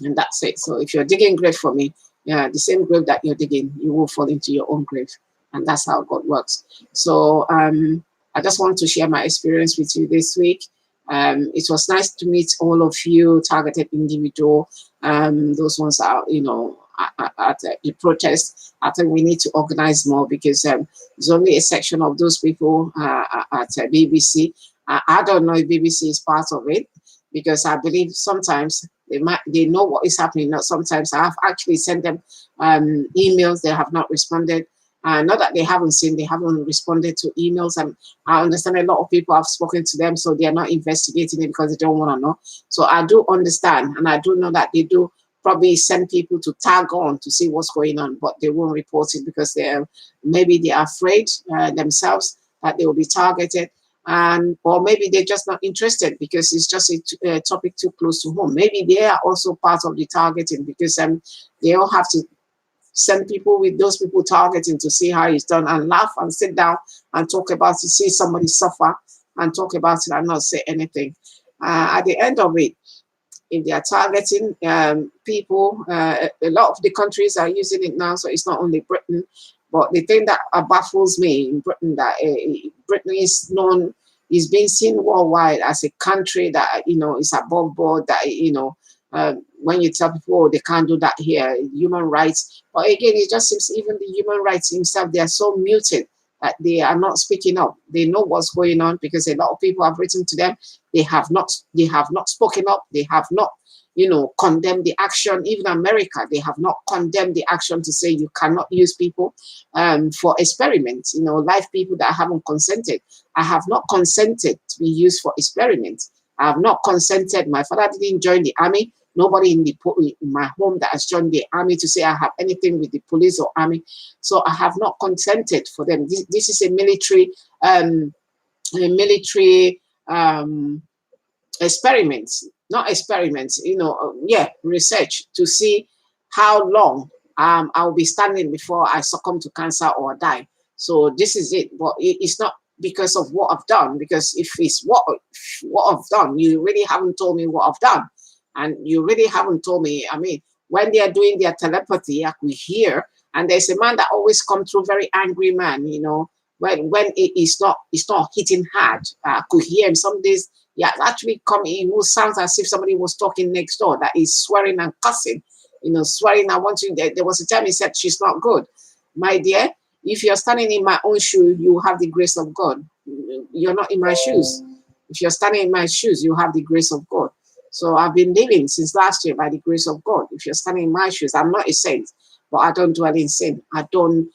and that's it. So if you're digging grave for me, the same grave that you're digging, you will fall into your own grave, and that's how God works. So I just want to share my experience with you this week. It was nice to meet all of you, targeted individual. Those ones are, at the protest. I think we need to organize more, because there's only a section of those people at BBC. I don't know if BBC is part of it, because I believe sometimes they know what is happening. Not sometimes. I have actually sent them emails. They have not responded. Not that they haven't seen, they haven't responded to emails. And I understand a lot of people have spoken to them, so they are not investigating it because they don't want to know. So I do understand, and I do know that they do probably send people to tag on to see what's going on, but they won't report it because maybe they're afraid themselves that they will be targeted, or maybe they're just not interested because it's just a topic too close to home. Maybe they are also part of the targeting, because they all have to send people with those people targeting to see how it's done, and laugh and sit down and talk about it, see somebody suffer and talk about it and not say anything. At the end of it, if they are targeting people, a lot of the countries are using it now, so it's not only Britain, But the thing that baffles me in Britain, that Britain is being seen worldwide as a country that, you know, is above board, that, you know, when you tell people, oh, they can't do that here, human rights. But again, it just seems even the human rights themselves, they are so muted that they are not speaking up. They know what's going on because a lot of people have written to them. They have not spoken up. They have not, you know, condemned the action. Even America, they have not condemned the action to say you cannot use people for experiments, you know, live people that haven't consented. I have not consented to be used for experiments. I have not consented. My father didn't join the army. Nobody in my home that has joined the army to say I have anything with the police or army. So I have not consented for them. This is a military experiments, not experiments, you know, yeah, research to see how long I'll be standing before I succumb to cancer or die. So this is it. But it's not because of what I've done, because if it's what I've done, you really haven't told me what I've done. And you really haven't told me, I mean, when they are doing their telepathy, I could hear, and there's a man that always comes through, very angry man, you know, when it's not hitting hard. I could hear him some days. Yeah, actually it will sound as if somebody was talking next door, that is swearing and cussing, you know, swearing. I want you. There was a time he said, she's not good. My dear, if you're standing in my own shoe, you have the grace of God. You're not in my shoes. If you're standing in my shoes, you have the grace of God. So I've been living since last year by the grace of God. If you're standing in my shoes, I'm not a saint, but I don't dwell in sin. I don't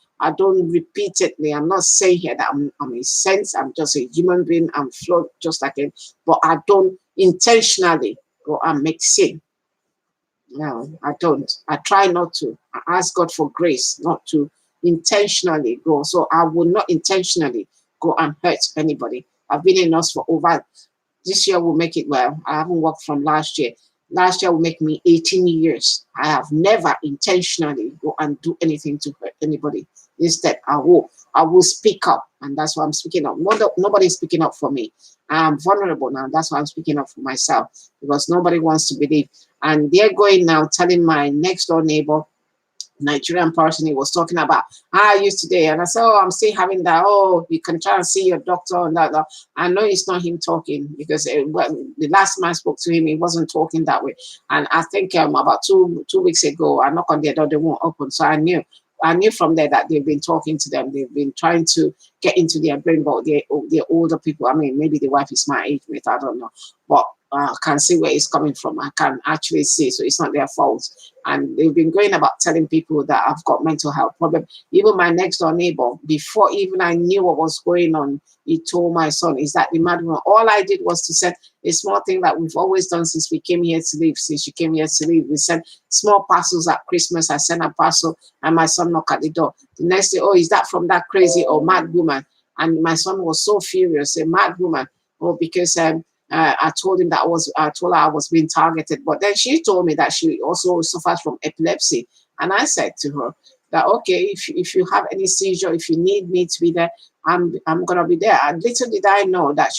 repeatedly, I'm not saying here that I'm a saint. I'm just a human being. I'm flawed just like him, but I don't intentionally go and make sin. No, I don't. I try not to. I ask God for grace not to intentionally go. So I will not intentionally go and hurt anybody. I've been in us for over, this year will make it, well, I haven't worked from last year. Last year will make me 18 years. I have never intentionally go and do anything to hurt anybody. Instead, I will speak up, and that's why I'm speaking up. Nobody's speaking up for me. I'm vulnerable now. That's why I'm speaking up for myself, because nobody wants to believe. And they're going now telling my next door neighbor, Nigerian person, he was talking about how are you today, and I said, oh, I'm still having that. Oh, you can try and see your doctor and that. I know it's not him talking, because the last time I spoke to him, he wasn't talking that way. And I think about two weeks ago, I knocked on their door, they won't open, so I knew from there that they've been talking to them. They've been trying to get into their brain, but they're older people. I mean, maybe the wife is my age mate, I don't know, but I can see where it's coming from. I can actually see, so it's not their fault. And they've been going about telling people that I've got mental health problem. Even my next door neighbor, before even I knew what was going on, he told my son, is that the mad one? All I did was to send a small thing that we've always done since we came here to live, since you came here to live. We sent small parcels at Christmas. I sent a parcel and my son knocked at the door. The next day, oh, is that from that crazy or mad woman? And my son was so furious, a mad woman. Oh, because I told him that I told her I was being targeted. But then she told me that she also suffers from epilepsy. And I said to her that, okay, if you have any seizure, if you need me to be there, I'm gonna be there. And little did I know that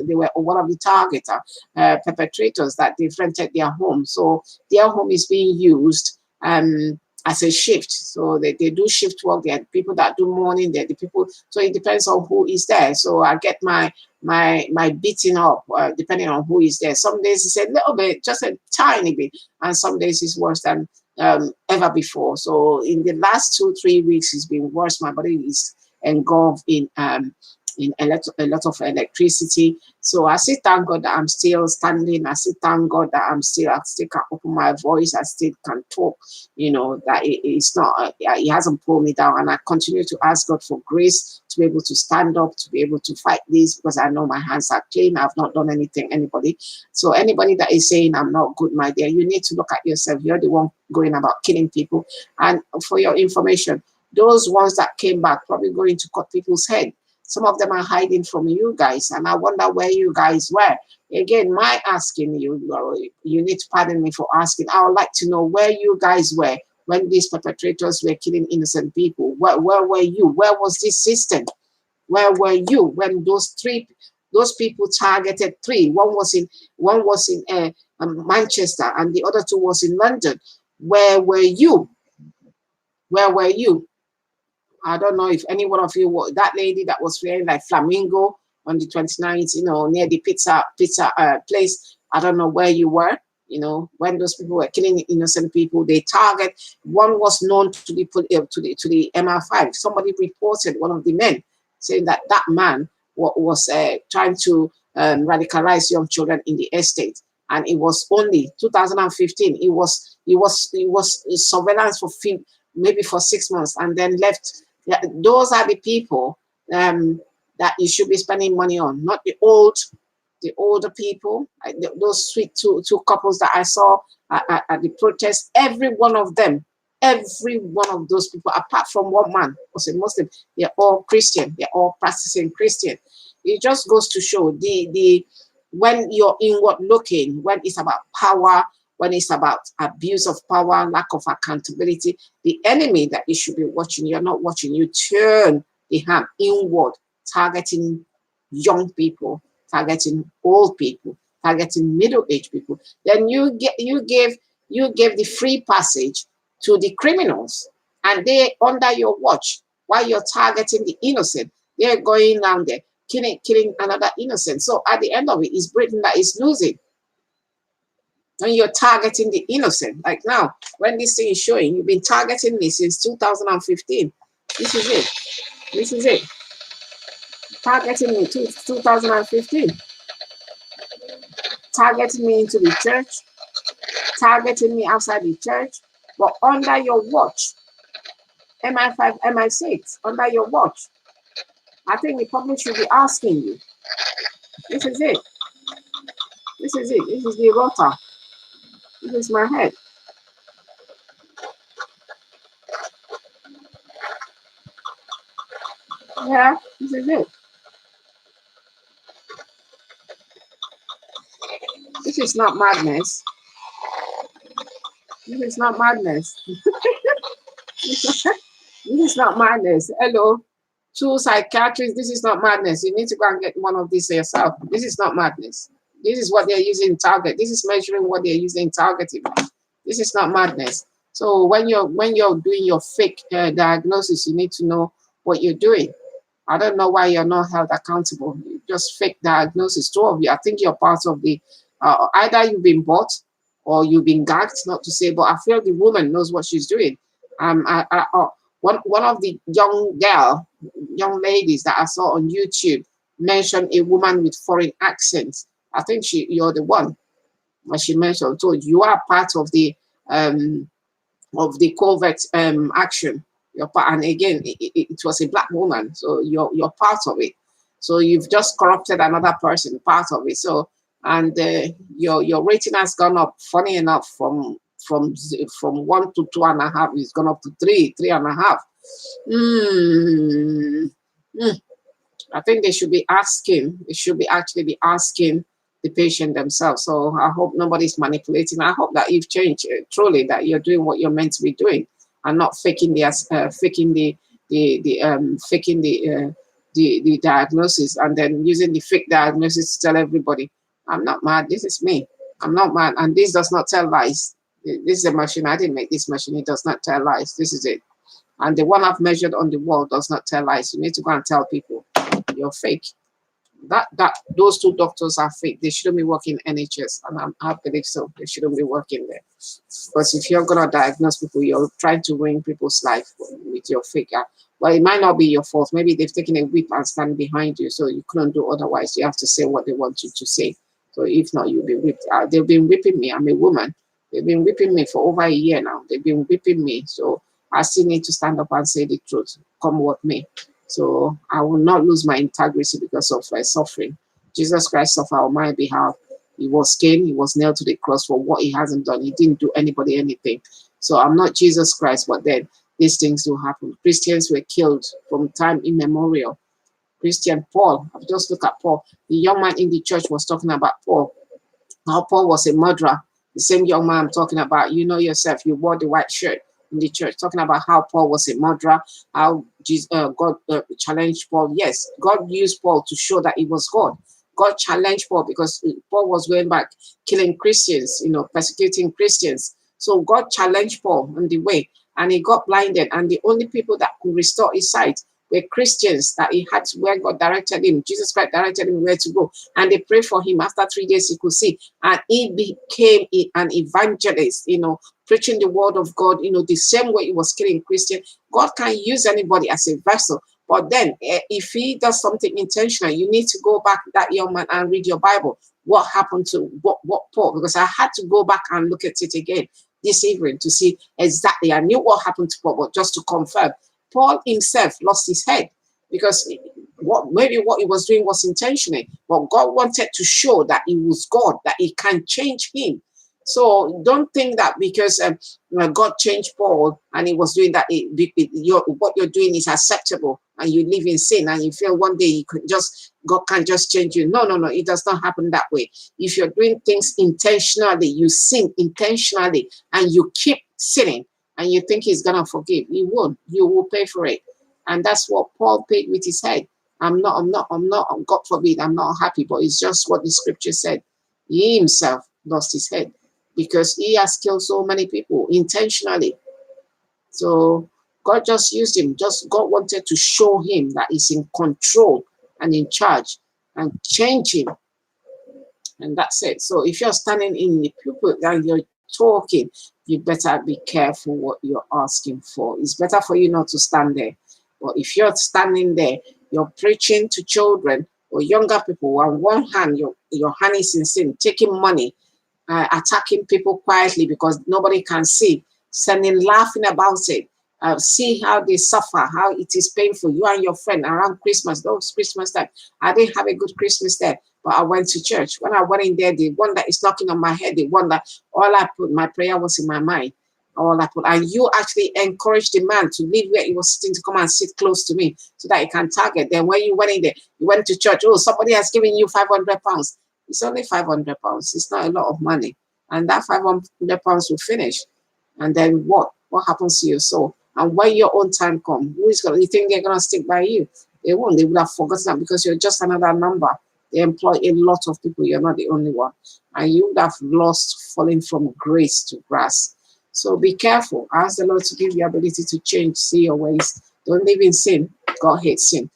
they were one of the target perpetrators, that they've rented their home. So their home is being used as a shift. So they do shift work. There are people that do morning, there are the people. So it depends on who is there. So I get my beating up depending on who is there. Some days it's a little bit, just a tiny bit, and some days it's worse than ever before. So in the last 2-3 weeks, it's been worse. My body is engulfed in a lot of electricity. So I still thank God that I'm still standing. I still thank God that I still can open my voice. I still can talk. You know, that it's not, it hasn't pulled me down. And I continue to ask God for grace to be able to stand up, to be able to fight this, because I know my hands are clean. I've not done anything, anybody. So anybody that is saying I'm not good, my dear, you need to look at yourself. You're the one going about killing people. And for your information, those ones that came back probably going to cut people's head. Some of them are hiding from you guys, and I wonder where you guys were. Again, my asking you need to pardon me for asking. I would like to know where you guys were when these perpetrators were killing innocent people. Where were you? Where was this system? Where were you when those people targeted 3? One was in Manchester, and the other 2 was in London. Where were you? Where were you? I don't know if any one of you, that lady that was wearing like flamingo on the 29th, you know, near the pizza place. I don't know where you were, you know, when those people were killing innocent people. They target, one was known to the to the MI5. Somebody reported, one of the men, saying that that man was trying to radicalize young children in the estate. And it was only 2015. It was surveillance for maybe for 6 months, and then left. Yeah, those are the people that you should be spending money on, not the older people. Those sweet two couples that I saw at the protest. Every one of them, every one of those people, apart from one man was a Muslim, they're all Christian. They're all practicing Christian. It just goes to show the when you're inward looking, when it's about power, when it's about abuse of power, lack of accountability, the enemy that you should be watching, you're not watching. You turn the hand inward, targeting young people, targeting old people, targeting middle-aged people. Then you gave the free passage to the criminals, and they under your watch while you're targeting the innocent. They're going down there killing another innocent. So at the end of it, it's Britain that is losing. When you're targeting the innocent, like now, when this thing is showing, you've been targeting me since 2015. This is it. This is it. Targeting me to 2015. Targeting me into the church. Targeting me outside the church. But under your watch, MI5, MI6, under your watch, I think the public should be asking you. This is it. This is it. This is the rota. This is my head. Yeah, this is it. This is not madness. This is not madness. This is not madness. Hello, two psychiatrists. This is not madness. You need to go and get one of these yourself. This is not madness. This is what they're using in target. This is measuring what they're using in targeting. This is not madness. So when you're doing your fake diagnosis, you need to know what you're doing. I don't know why you're not held accountable. You just fake diagnosis. Two of you, I think you're part of the either you've been bought or you've been gagged. Not to say, but I feel the woman knows what she's doing. One of the young ladies that I saw on YouTube mentioned a woman with foreign accents. I think you're the one. As she mentioned, so you are part of the covert action. You're part, and again, it was a black woman, so you're part of it. So you've just corrupted another person, part of it. So and your rating has gone up. Funny enough, from 1 to 2.5, it's gone up to 3.5. I think they should be asking. They should be actually be asking the patient themselves. So I hope nobody's manipulating. I hope that you've changed truly, that you're doing what you're meant to be doing, and not faking the diagnosis, and then using the fake diagnosis to tell everybody, I'm not mad. This is me. I'm not mad, and this does not tell lies. This is a machine. I didn't make this machine. It does not tell lies. This is it. And the one I've measured on the wall does not tell lies. You need to go and tell people you're fake. Those two doctors are fake. They shouldn't be working NHS, and I believe so. They shouldn't be working there. Because if you're gonna diagnose people, you're trying to ruin people's life with your fake. Well, it might not be your fault. Maybe they've taken a whip and stand behind you, so you couldn't do otherwise. You have to say what they want you to say. So if not, you'll be whipped. They've been whipping me. I'm a woman. They've been whipping me for over a year now. They've been whipping me. So I still need to stand up and say the truth, come what may. So I will not lose my integrity because of suffering. Jesus Christ suffered on my behalf. He was caned. He was nailed to the cross for what he hasn't done. He didn't do anybody anything. So I'm not Jesus Christ, but then these things do happen. Christians were killed from time immemorial. Christian Paul, I've just looked at Paul. The young man in the church was talking about Paul. How Paul was a murderer. The same young man I'm talking about, you know yourself, you wore the white shirt in the church, talking about how Paul was a murderer, how God challenged Paul. Yes, God used Paul to show that he was God. God challenged Paul because Paul was going back, killing Christians, persecuting Christians. So God challenged Paul in the way. and he got blinded. And the only people that could restore his sight were Christians, that he had to, where God directed him. Jesus Christ directed him where to go. And they prayed for him. After 3 days, he could see. And he became an evangelist, preaching the word of God, the same way he was killing Christians. God can use anybody as a vessel. But then if he does something intentional, you need to go back, that young man, and read your Bible. What happened to what Paul? Because I had to go back and look at it again this evening to see exactly. I knew what happened to Paul, but just to confirm, Paul himself lost his head because maybe what he was doing was intentional, but God wanted to show that he was God, that he can change him. So don't think that because God changed Paul and he was doing that, what you're doing is acceptable and you live in sin and you feel one day God can just change you. No, it does not happen that way. If you're doing things intentionally, you sin intentionally and you keep sinning and you think he's going to forgive, he won't. You will pay for it. And that's what Paul paid with his head. I'm not, God forbid, I'm not happy, but it's just what the scripture said. He himself lost his head because he has killed so many people intentionally. So God just used him. God wanted to show him that he's in control and in charge and change him. And that's it. So if you're standing in the pulpit and you're talking, you better be careful what you're asking for. It's better for you not to stand there. But if you're standing there, you're preaching to children or younger people, on one hand, your hand is in sin, taking money, attacking people quietly because nobody can see, laughing about it. See how they suffer, how it is painful. You and your friend around Christmas, those Christmas time, I didn't have a good Christmas there, but I went to church. When I went in there, the one that is knocking on my head, the one that all I put, my prayer was in my mind. All I put, and you actually encouraged the man to leave where he was sitting to come and sit close to me so that he can target. Then when you went in there, you went to church. Oh, somebody has given you £500. It's only £500. It's not a lot of money, and that £500 will finish. And then what? What happens to your soul? And when your own time comes, you think they're gonna stick by you? They won't. They would have forgotten that because you're just another number. They employ a lot of people. You're not the only one, and you would have lost, falling from grace to grass. So be careful. Ask the Lord to give you ability to change, see your ways. Don't live in sin. God hates sin.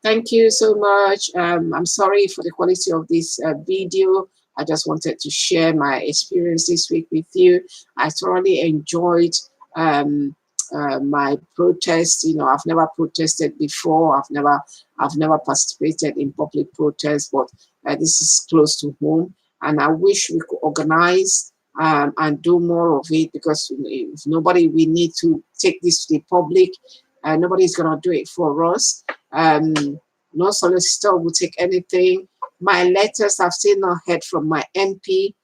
Thank you so much. I'm sorry for the quality of this video. I just wanted to share my experience this week with you. I thoroughly enjoyed my protest. I've never protested before. I've never participated in public protests, but this is close to home, and I wish we could organize and do more of it, because if we need to take this to the public. Nobody's gonna do it for us. No solicitor will take anything. My letters, I've still not heard from my MP.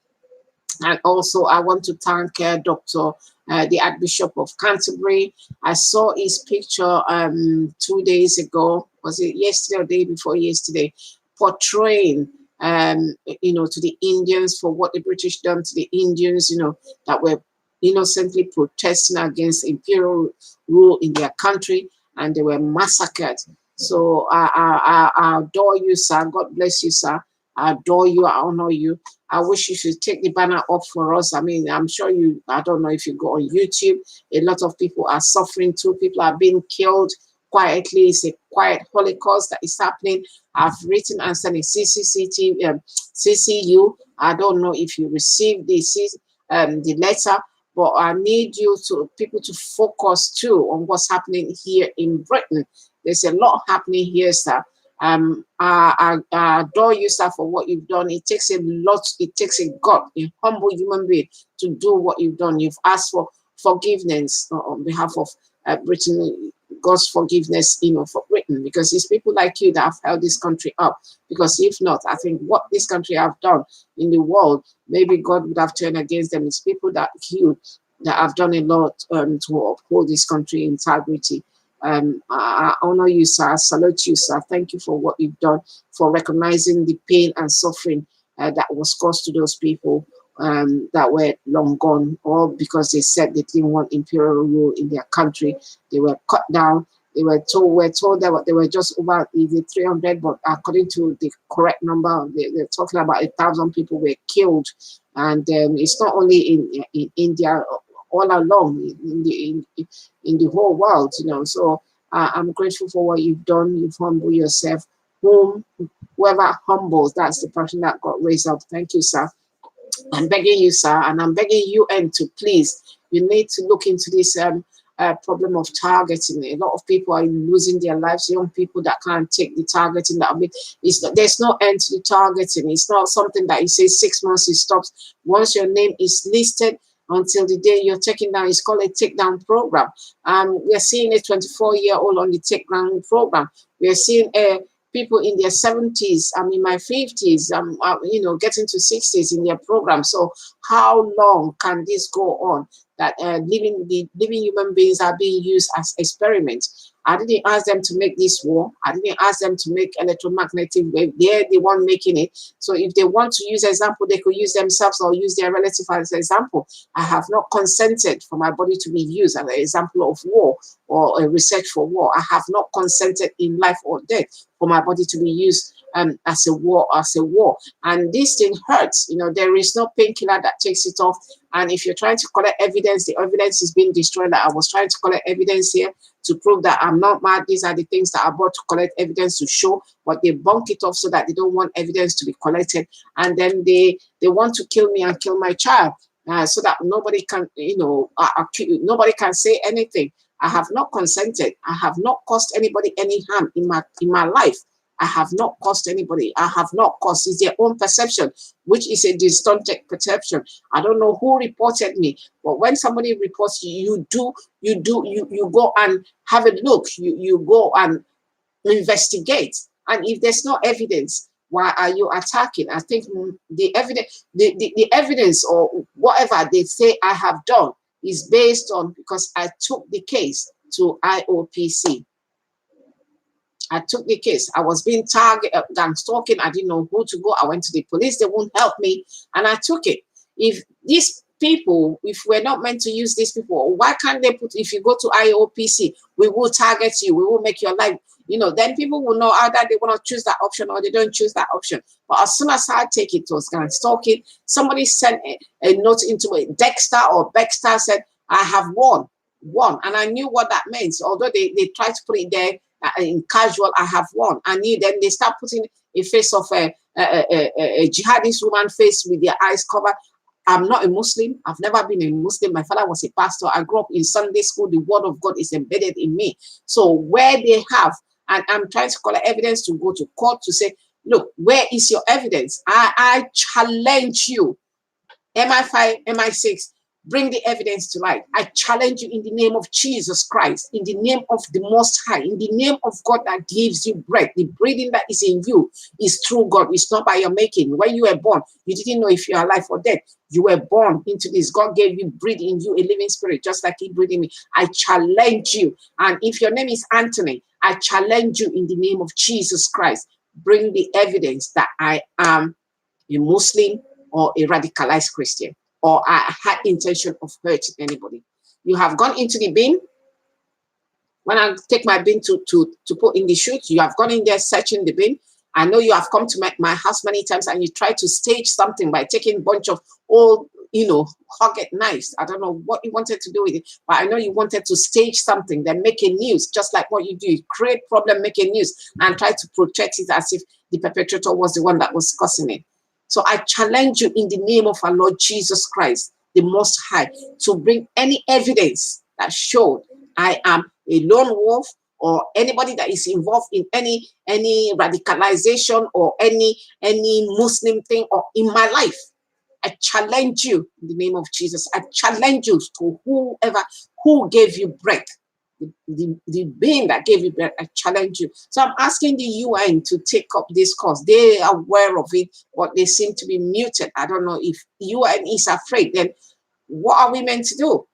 And also I want to thank the Archbishop of Canterbury. I saw his picture 2 days ago. Was it yesterday or the day before yesterday? Portraying to the Indians for what the British done to the Indians, that were innocently protesting against imperial rule in their country, and they were massacred. So I adore you, sir. God bless you, sir. I adore you. I honor you. I wish you should take the banner up for us. I mean, I'm sure I don't know if you go on YouTube, a lot of people are suffering too. People are being killed quietly. It's a quiet Holocaust that is happening. I've written and sent a CCU. I don't know if you received the letter, but I need people to focus too on what's happening here in Britain. There's a lot happening here, sir. I adore you, sir, for what you've done. It takes a lot. It takes a God, a humble human being, to do what you've done. You've asked for forgiveness on behalf of Britain, God's forgiveness, for Britain, because it's people like you that have held this country up. Because if not, I think what this country have done in the world, maybe God would have turned against them. It's people that have done a lot to uphold this country integrity. I honor you, sir. I salute you, sir. Thank you for what you've done, for recognizing the pain and suffering that was caused to those people that were long gone, all because they said they didn't want imperial rule in their country. They were cut down. We're told that they were just over 300, but according to the correct number, they're talking about 1,000 people were killed. And it's not only in India, all along in the whole world, you know. So I'm grateful for what you've done. You've humbled yourself. Whoever humbles, that's the person that got raised up. Thank you, sir. I'm begging you, sir, and I'm begging you, and to please, you need to look into this problem of targeting. A lot of people are losing their lives. Young people that can't take the targeting. There's no end to the targeting. It's not something that you say 6 months it stops. Once your name is listed, until the day you're taken down, it's called a takedown program. We're seeing a 24-year-old on the takedown program. We're seeing people in their 70s, I'm in my 50s, you know, getting to 60s in their program. So how long can this go on? That living human beings are being used as experiments. I didn't ask them to make this war. I didn't ask them to make electromagnetic wave. They're the one making it. So if they want to use example, they could use themselves or use their relative as an example. I have not consented for my body to be used as an example of war or a research for war. I have not consented in life or death for my body to be used as a war. And this thing hurts. You know, there is no painkiller that takes it off. And if you're trying to collect evidence, the evidence is being destroyed. Like I was trying to collect evidence here to prove that I'm not mad. These are the things that I brought to collect evidence to show, but they bunk it off so that they don't want evidence to be collected. And then they want to kill me and kill my child so that nobody can, you know, nobody can say anything. I have not consented. I have not caused anybody any harm in my life. I have not caused anybody. I have not caused. It's their own perception, which is a distorted perception. I don't know who reported me, but when somebody reports you, you go and have a look. You go and investigate. And if there's no evidence, why are you attacking? I think the evidence or whatever they say I have done is based on because I took the case to IOPC. I took the case. I was being targeted, gangstalking. I didn't know who to go. I went to the police. They won't help me. And I took it. If these people, if we're not meant to use these people, why can't they put, if you go to IOPC, we will target you. We will make your life, you know, then people will know either they want to choose that option or they don't choose that option. But as soon as I take it to gangstalking, somebody sent a note into it. Dexter or Baxter said, I have won. And I knew what that means. Although they tried to put it there, in casual, I have won. And then they start putting a face of a jihadist woman face with their eyes covered. I'm not a Muslim. I've never been a Muslim. My father was a pastor. I grew up in Sunday school. The word of God is embedded in me. So where they have, and I'm trying to collect evidence to go to court to say, look, where is your evidence? I challenge you. MI5, MI6, bring the evidence to light. I challenge you in the name of Jesus Christ, in the name of the Most High, in the name of God that gives you breath. The breathing that is in you is through God. It's not by your making. When you were born, you didn't know if you are alive or dead. You were born into this. God gave you, breathe in you, a living spirit, just like He breathed in me. I challenge you. And if your name is Anthony, I challenge you in the name of Jesus Christ. Bring the evidence that I am a Muslim or a radicalized Christian, or I had intention of hurting anybody. You have gone into the bin. When I take my bin to put in the chute, you have gone in there searching the bin. I know you have come to my house many times and you try to stage something by taking a bunch of old, you know, Hoggett knives. I don't know what you wanted to do with it, but I know you wanted to stage something, then make a news, just like what you do. You create problem, make a news, and try to project it as if the perpetrator was the one that was causing it. So I challenge you in the name of our Lord Jesus Christ, the Most High, to bring any evidence that showed I am a lone wolf or anybody that is involved in any radicalization or any Muslim thing or in my life. I challenge you in the name of Jesus. I challenge you to whoever who gave you breath. The being that gave you breath, I challenge you. So I'm asking the UN to take up this cause. They are aware of it, but they seem to be muted. I don't know if UN is afraid. Then what are we meant to do?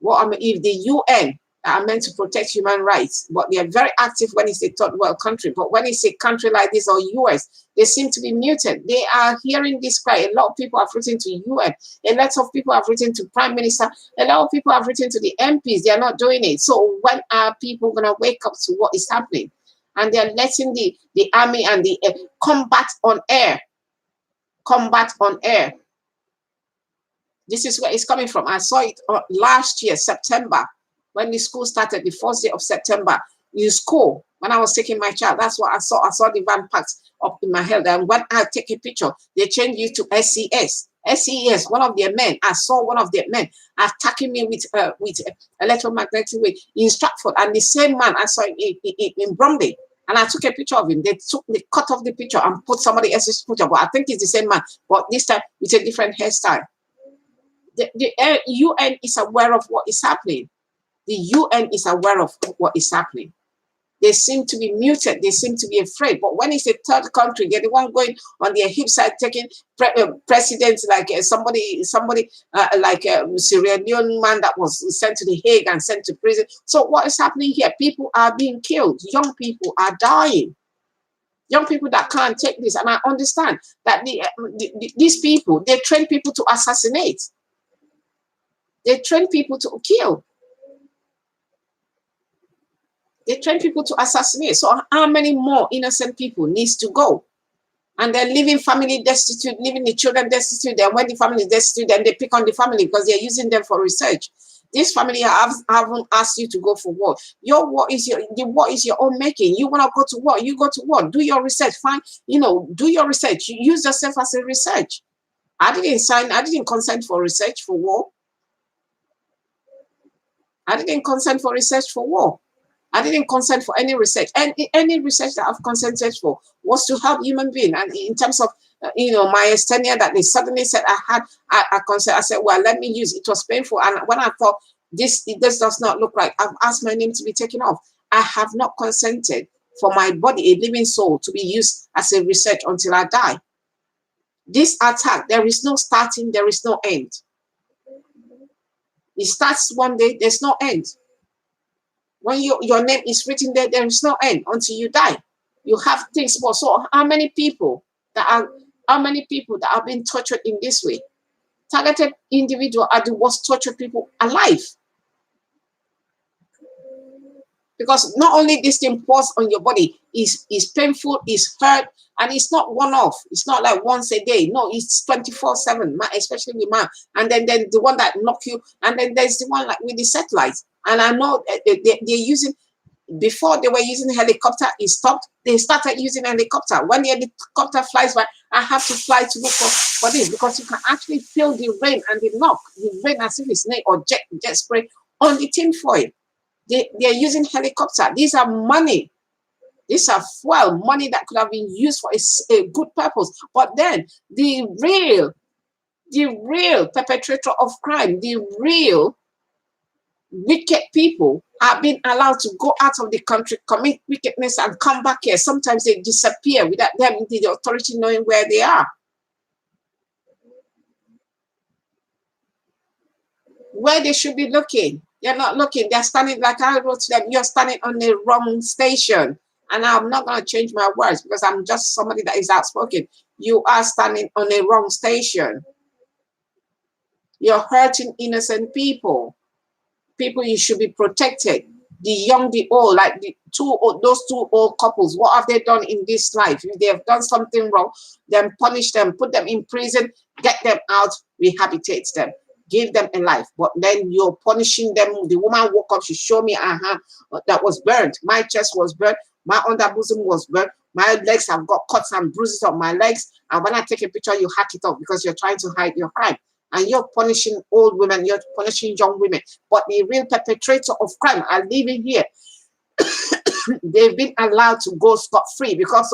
If the UN are meant to protect human rights, but they are very active when it's a third world country. But when it's a country like this or US, they seem to be muted. They are hearing this cry. A lot of people have written to UN. A lot of people have written to Prime Minister. A lot of people have written to the MPs. They are not doing it. So when are people going to wake up to what is happening? And they're letting the army and the combat on air. Combat on air. This is where it's coming from. I saw it last year, September, when the school started, the first day of September, in school, when I was taking my child. That's what I saw. I saw the van parked up in my head. And when I take a picture, they change it to SCS. SCS, one of their men, I saw one of their men attacking me with electromagnetic wave in Stratford. And the same man I saw in Bromley. And I took a picture of him. They cut off the picture and put somebody else's picture. But I think it's the same man, but this time with a different hairstyle. The UN is aware of what is happening. The UN is aware of what is happening. They seem to be muted. They seem to be afraid. But when it's a third country, they're the one going on their hip side, taking presidents like somebody like a Sierra Leone man that was sent to The Hague and sent to prison. So what is happening here? People are being killed. Young people are dying. Young people that can't take this. And I understand that these people, they train people to assassinate. They train people to kill. They train people to assassinate. So how many more innocent people needs to go? And they're leaving family destitute, leaving the children destitute. Then when the family is destitute, then they pick on the family because they're using them for research. This family haven't asked you to go for war. Your war is your own making. You want to go to war, you go to war. Do your research. Find, do your research. You use yourself as a research. I didn't consent for research for war. I didn't consent for research for war. I didn't consent for any research. And any research that I've consented for was to help human beings. And in terms of, my tenure that they suddenly said I consent, I said, well, let me use it. It was painful. And when I thought, this does not look right, I've asked my name to be taken off. I have not consented for my body, a living soul, to be used as a research until I die. This attack, there is no starting, there is no end. It starts one day, there's no end. When your name is written there, there is no end until you die. You have things more. So how many people that have been tortured in this way? Targeted individuals are the worst tortured people alive. Because not only this thing pours on your body, is painful, is hurt, and it's not one-off. It's not like once a day. No, it's 24/7, especially with man. And then the one that knock you, and then there's the one like with the satellites. And I know they're using, before they were using helicopter, it stopped. They started using helicopter. When the helicopter flies by, I have to fly to look for this, because you can actually feel the rain and the knock, the rain as if it's snake or jet spray on the tin foil. They're using helicopter. These are money. These are fuel, money that could have been used for a good purpose. But then the real perpetrator of crime, the real wicked people are being allowed to go out of the country, commit wickedness, and come back here. Sometimes they disappear without them, the authority knowing where they are. Where they should be looking, they're not looking. They're standing, like I wrote to them, you're standing on the wrong station. And I'm not going to change my words because I'm just somebody that is outspoken. You are standing on the wrong station. You're hurting innocent people. People you should be protected. The young, the old, like those two old couples. What have they done in this life? If they have done something wrong, then punish them, put them in prison, get them out, rehabilitate them, give them a life. But then you're punishing them. The woman woke up, she showed me her hand that was burned. My chest was burned. My under bosom was burned. My legs have got cuts and bruises on my legs. And when I take a picture, you hack it off because you're trying to hide your crime. And you're punishing old women, you're punishing young women. But the real perpetrator of crime are living here. They've been allowed to go scot-free because,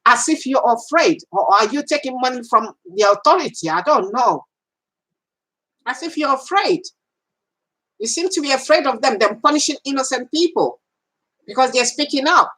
as if you're afraid. Or are you taking money from the authority? I don't know. As if you're afraid. You seem to be afraid of them punishing innocent people because they're speaking up.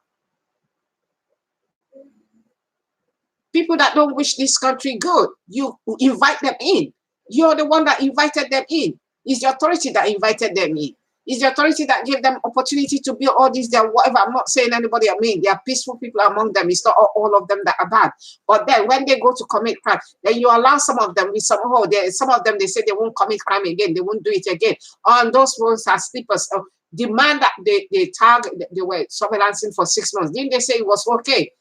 People that don't wish this country good, you invite them in. You're the one that invited them in. It's the authority that invited them in. It's the authority that gave them opportunity to build all this, whatever. I'm not saying anybody, there are peaceful people among them. It's not all of them that are bad. But then when they go to commit crime, then you allow some of them, some of them, they say they won't commit crime again. They won't do it again. And those ones are sleepers. The man that they target, they were surveillancing for 6 months. Didn't they say it was okay?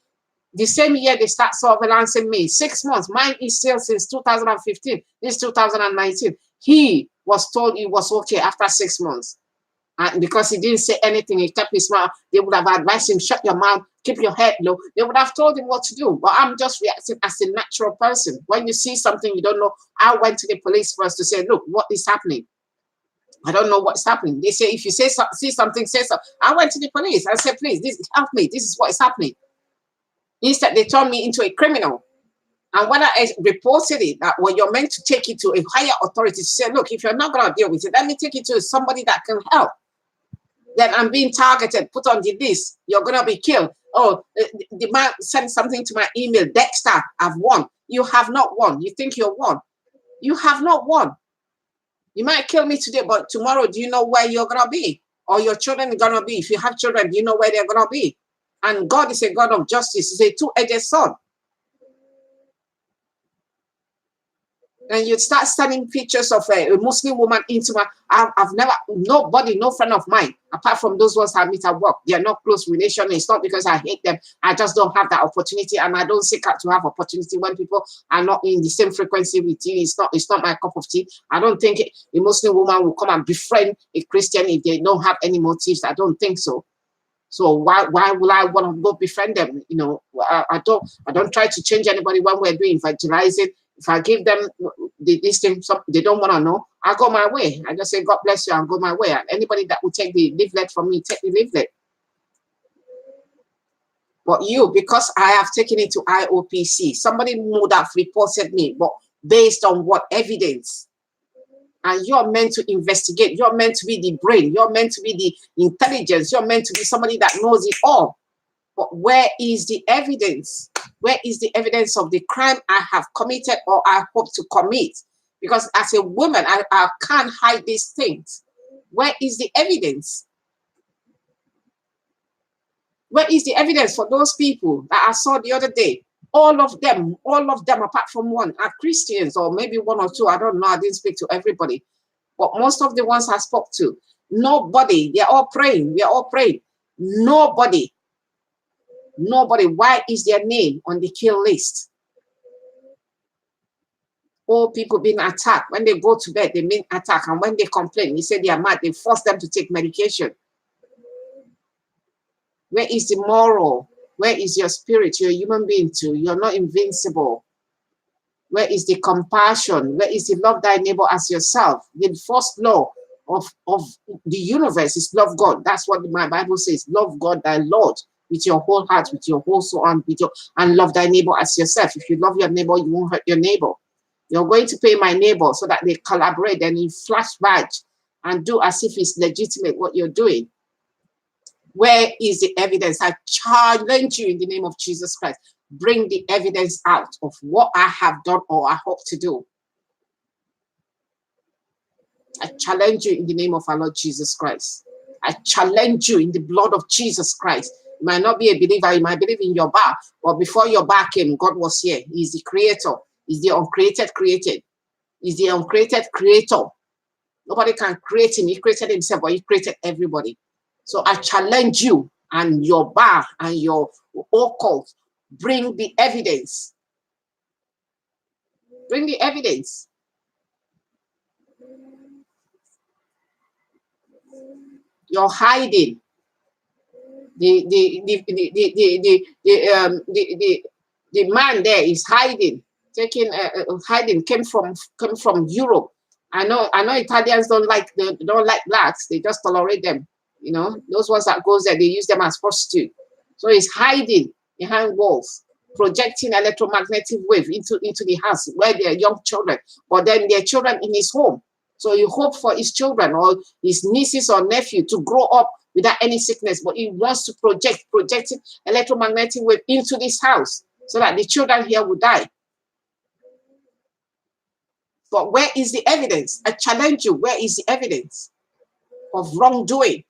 The same year they start surveillancing me. 6 months. Mine is still since 2015. This is 2019. He was told he was okay after 6 months. And because he didn't say anything, he kept his mouth. They would have advised him, shut your mouth, keep your head low. They would have told him what to do. But I'm just reacting as a natural person. When you see something you don't know, I went to the police first to say, look, what is happening? I don't know what's happening. They say, if you see something, say something. I went to the police. I said, please, help me. This is what is happening. Instead, they turned me into a criminal. And when I reported it, that well, you're meant to take it to a higher authority to say, look, if you're not going to deal with it, let me take it to somebody that can help. Then I'm being targeted, put on the list. You're going to be killed. Oh, the man sent something to my email. Dexter, I've won. You have not won. You think you're won. You have not won. You might kill me today, but tomorrow, do you know where you're going to be? Or your children are going to be? If you have children, do you know where they're going to be? And God is a God of justice. He's a two-edged sword. And you start sending pictures of a Muslim woman into my, I've never, nobody, no friend of mine, apart from those ones I meet at work, they are not close relation. It's not because I hate them. I just don't have that opportunity, and I don't seek out to have opportunity when people are not in the same frequency with you. It's not my cup of tea. I don't think a Muslim woman will come and befriend a Christian if they don't have any motives. I don't think so. So why will I want to go befriend them? You know, I don't try to change anybody when we're doing evangelizing. If I give them this thing, they don't want to know, I go my way. I just say, God bless you, and go my way. And anybody that will take the leaflet from me, take the leaflet. But you, because I have taken it to IOPC, somebody would have reported me, but based on what evidence? And you're meant to investigate. You're meant to be the brain. You're meant to be the intelligence. You're meant to be somebody that knows it all. But where is the evidence? Where is the evidence of the crime I have committed or I hope to commit? Because as a woman, I can't hide these things. Where is the evidence? Where is the evidence for those people that I saw the other day? All of them, apart from one, are Christians, or maybe one or two. I don't know. I didn't speak to everybody. But most of the ones I spoke to, nobody, they're all praying. We are all praying. Nobody. Why is their name on the kill list? All people being attacked. When they go to bed, they mean attack. And when they complain, they say they are mad. They force them to take medication. Where is the moral? Where is your spirit? You're a human being too. You're not invincible. Where is the compassion? Where is the love thy neighbor as yourself? The first law of the universe is love God. That's what my Bible says. Love God, thy Lord, with your whole heart, with your whole soul, and love thy neighbor as yourself. If you love your neighbor, you won't hurt your neighbor. You're going to pay my neighbor so that they collaborate and you flash badge and do as if it's legitimate what you're doing. Where is the evidence? I challenge you in the name of Jesus Christ. Bring the evidence out of what I have done or I hope to do. I challenge you in the name of our Lord Jesus Christ. I challenge you in the blood of Jesus Christ. You might not be a believer, you might believe in your bar, but before your bar came, God was here. He's the creator. He's the uncreated created. He's the uncreated creator. Nobody can create him. He created himself, but he created everybody. So I challenge you and your bar and your occult. Bring the evidence. Bring the evidence. You're hiding. The man there is hiding, hiding. Came from Europe. I know Italians don't like blacks. They just tolerate them. You know, those ones that goes there, they use them as prostitutes. So he's hiding behind walls, projecting electromagnetic wave into the house where there are young children, but then there are children in his home. So you hope for his children or his nieces or nephew to grow up without any sickness, but he wants to projecting electromagnetic wave into this house so that the children here will die. But where is the evidence? I challenge you, where is the evidence of wrongdoing?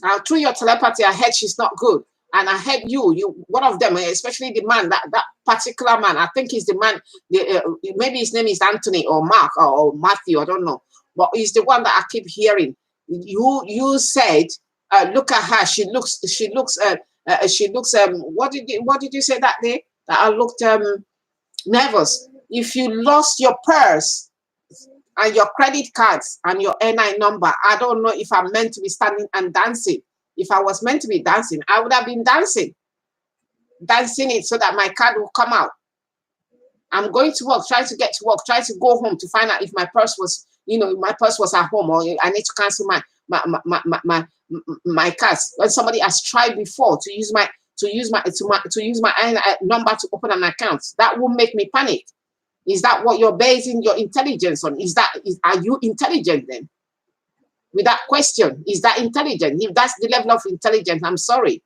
Now, through your telepathy, I heard she's not good. And I heard you, one of them, especially the man, that particular man, I think he's the man, maybe his name is Anthony or Mark or Matthew, I don't know. But he's the one that I keep hearing. You said, look at her, she looks, what did you say that day? That I looked nervous. If you lost your purse, And your credit cards and your NI number. I don't know if I'm meant to be standing and dancing. If I was meant to be dancing, I would have been dancing it so that my card will come out. I'm going to work, trying to get to work, trying to go home to find out if my purse was, my purse was at home, or I need to cancel my cards. When somebody has tried before to use my number to open an account, that will make me panic. Is that what you're basing your intelligence on? Are you intelligent then? With that question, is that intelligent? If that's the level of intelligence, I'm sorry.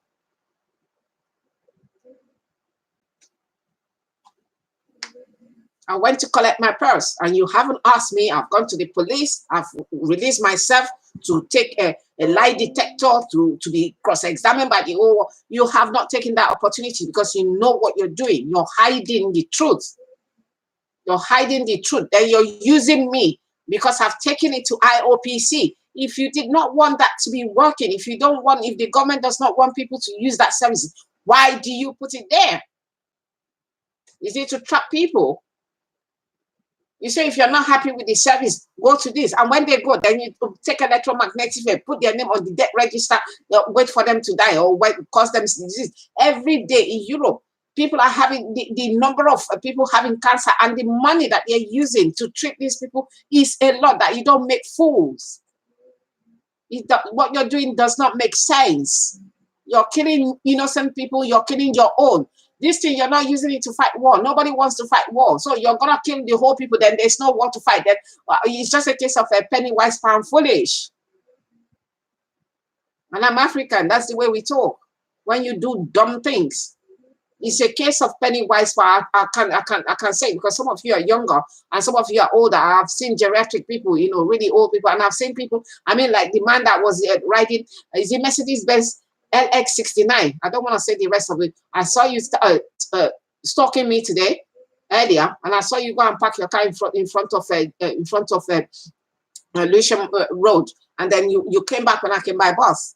I went to collect my purse and you haven't asked me. I've gone to the police. I've released myself to take a lie detector to be cross-examined by the OWO. You have not taken that opportunity because you know what you're doing. You're hiding the truth. You're hiding the truth. Then you're using me because I've taken it to IOPC. If you did not want that to be working, if the government does not want people to use that service, why do you put it there? Is it to trap people? You say, if you're not happy with the service, go to this. And when they go, then you take electromagnetic wave, put their name on the death register, wait for them to die or cause them disease. Every day in Europe, people are having the number of people having cancer, and the money that they're using to treat these people is a lot that you don't make fools. What you're doing does not make sense. You're killing innocent people. You're killing your own. This thing, you're not using it to fight war. Nobody wants to fight war. So you're going to kill the whole people. Then there's no war to fight. Then it's just a case of a penny wise, pound foolish. And I'm African. That's the way we talk. When you do dumb things, it's a case of penny wise, pound. I can say, because some of you are younger and some of you are older. I've seen geriatric people, really old people. And I've seen people, like the man that was riding, is it Mercedes-Benz LX69. I don't want to say the rest of it. I saw you stalking me today earlier, and I saw you go and park your car in front of Lewisham Road, and then you came back when I came by bus,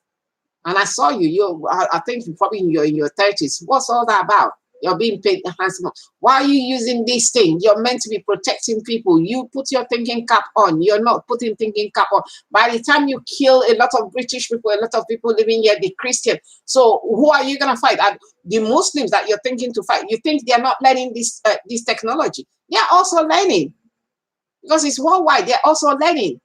and I saw you. I think you're probably in your 30s. What's all that about? You're being paid handsome. Why are you using this thing? You're meant to be protecting people. You put your thinking cap on. You're not putting thinking cap on. By the time you kill a lot of British people, a lot of people living here, the Christian. So who are you going to fight? The Muslims that you're thinking to fight, you think they're not learning this technology? They're also learning. Because it's worldwide. They're also learning.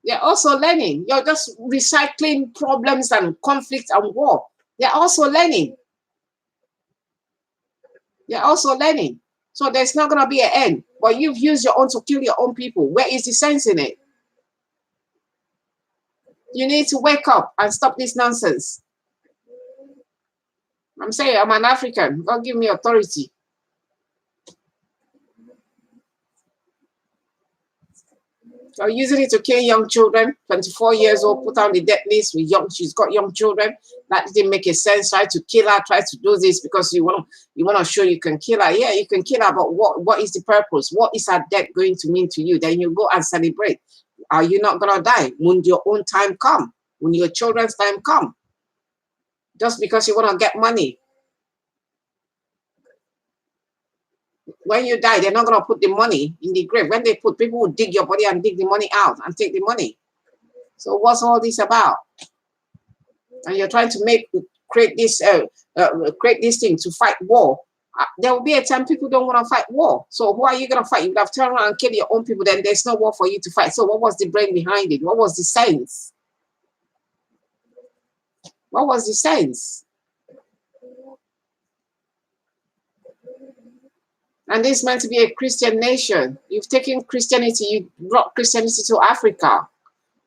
They're also learning. You're just recycling problems and conflict and war. They're also learning. They're also learning. So there's not going to be an end. But you've used your own to kill your own people. Where is the sense in it? You need to wake up and stop this nonsense. I'm saying I'm an African. Don't give me authority. You're using it to kill young children, 24 years old, put on the death list with she's got young children. That didn't make a sense. Try to kill her, try to do this because you want to show you can kill her. Yeah, you can kill her, but what is the purpose? What is her death going to mean to you? Then you go and celebrate. Are you not gonna die when your own time come? When your children's time come? Just because you want to get money. When you die, they're not going to put the money in the grave. When they put, people will dig your body and dig the money out and take the money. So what's all this about? And you're trying to create this thing to fight war. There will be a time people don't want to fight war. So who are you going to fight? You would have turned around and killed your own people. Then there's no war for you to fight. So what was the brain behind it? What was the sense? What was the sense? And this is meant to be a Christian nation. You've taken Christianity, you brought Christianity to Africa.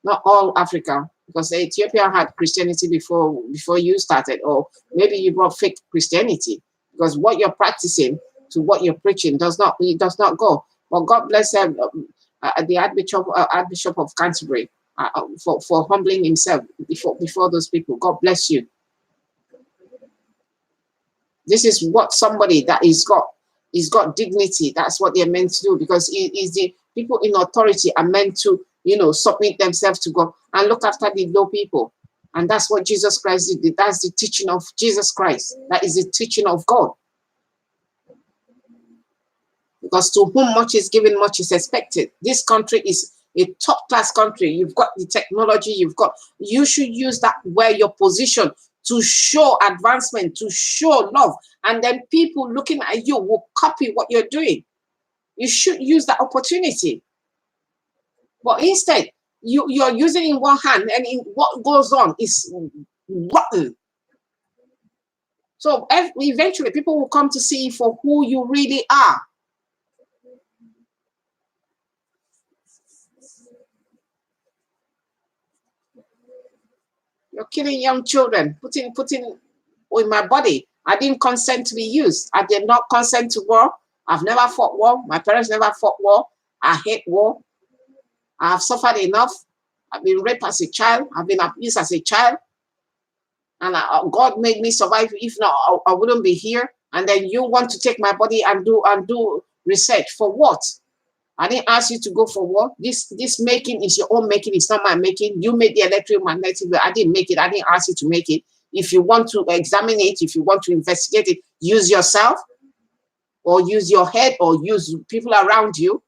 Not all Africa, because Ethiopia had Christianity before you started, or maybe you brought fake Christianity, because what you're practicing to what you're preaching does not go. Well, God bless the Archbishop of Canterbury for humbling himself before those people. God bless you. This is what somebody that he's got dignity. That's what they're meant to do, because the people in authority are meant to, submit themselves to God and look after the low people. And that's what Jesus Christ did. That's the teaching of Jesus Christ. That is the teaching of God. Because to whom much is given, much is expected. This country is a top-class country. You've got the technology, you should use that where your position to show advancement, to show love. And then people looking at you will copy what you're doing. You should use that opportunity. But instead, you're using in one hand, and in what goes on is rotten. So eventually people will come to see you for who you really are. You're killing young children, putting in my body. I didn't consent to be used. I did not consent to war. I've never fought war. My parents never fought war. I hate war. I have suffered enough. I've been raped as a child. I've been abused as a child. And God made me survive. If not, I wouldn't be here. And then you want to take my body and do research for what? I didn't ask you to go for war. This making is your own making. It's not my making. You made the electromagnetic. I didn't make it. I didn't ask you to make it. If you want to examine it, if you want to investigate it, use yourself, or use your head, or use people around you.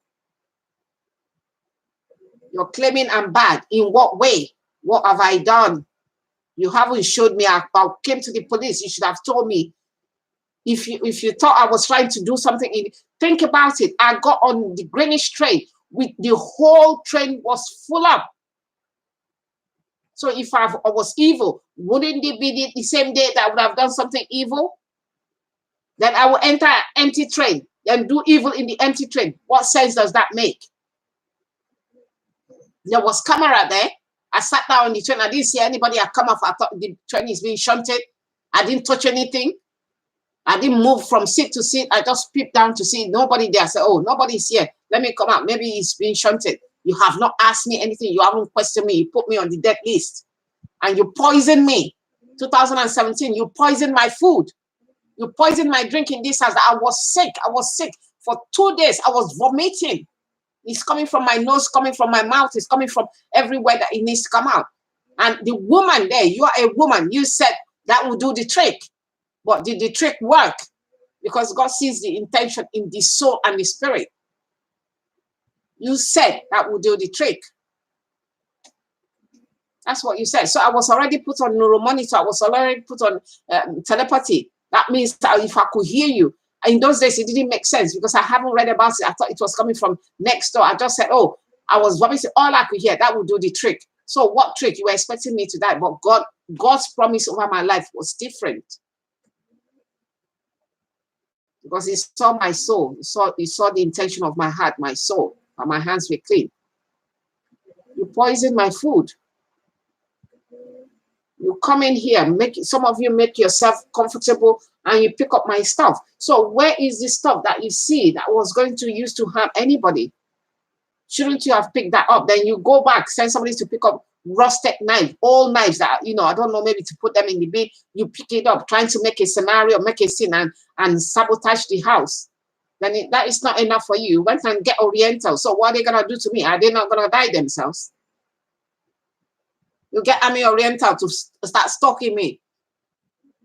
You're claiming I'm bad. In what way? What have I done? You haven't showed me. I came to the police. You should have told me. If you thought I was trying to do something, think about it. I got on the Greenwich train with the whole train was full up. So if I was evil, wouldn't it be the same day that I would have done something evil? Then I will enter an empty train and do evil in the empty train. What sense does that make? There was camera there. I sat down on the train. I didn't see anybody. I come off. I thought the train is being shunted. I didn't touch anything. I didn't move from seat to seat. I just peeped down to see nobody there. I said, oh, nobody's here. Let me come out. Maybe it's being shunted. You have not asked me anything. You haven't questioned me. You put me on the death list. And you poisoned me. 2017, you poisoned my food. You poisoned my drink in this house. I was sick. I was sick for 2 days. I was vomiting. It's coming from my nose, coming from my mouth. It's coming from everywhere that it needs to come out. And the woman there, you are a woman. You said that will do the trick. But did the trick work? Because God sees the intention in the soul and the spirit. You said that will do the trick. That's what you said. So I was already put on neuromonitor. I was already put on telepathy. That means that if I could hear you. In those days, it didn't make sense because I haven't read about it. I thought it was coming from next door. I just said, oh, I was vomiting. All I could hear, that would do the trick. So what trick? You were expecting me to die. But God's promise over my life was different. Because he saw my soul. He saw the intention of my heart, my soul. And my hands were clean. You poisoned my food. You come in here, some of you make yourself comfortable and you pick up my stuff. So where is the stuff that you see that was going to use to harm anybody? Shouldn't you have picked that up? Then you go back, send somebody to pick up rusted knife, old knives that, I don't know, maybe to put them in the bin. You pick it up, trying to make a scenario, make a scene and sabotage the house. Then that is not enough for you. You went and get Oriental. So what are they going to do to me? Are they not going to die themselves? You get Army Oriental to start stalking me.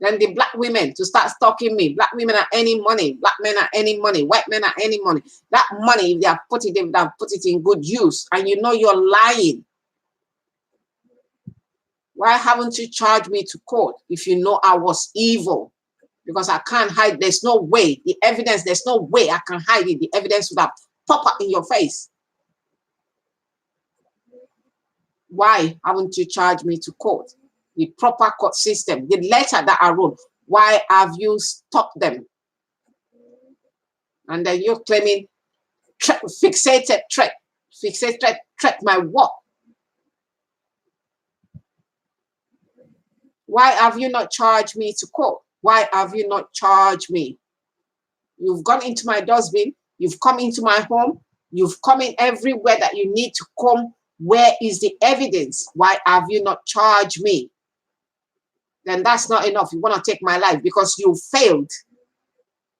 Then the black women to start stalking me. Black women are earning money. Black men are earning money. White men are earning money. That money, if they have put it in good use. And you know you're lying. Why haven't you charged me to court if you know I was evil? Because I can't hide. There's no way. The evidence, there's no way I can hide it. The evidence would have popped up in your face. Why haven't you charged me to court? The proper court system, the letter that I wrote, why have you stopped them? And then you're claiming fixated threat. Fixated threat, my what? Why have you not charged me to court? Why have you not charged me? You've gone into my dustbin. You've come into my home. You've come in everywhere that you need to come. Where is the evidence? Why have you not charged me? Then that's not enough. You want to take my life because you failed.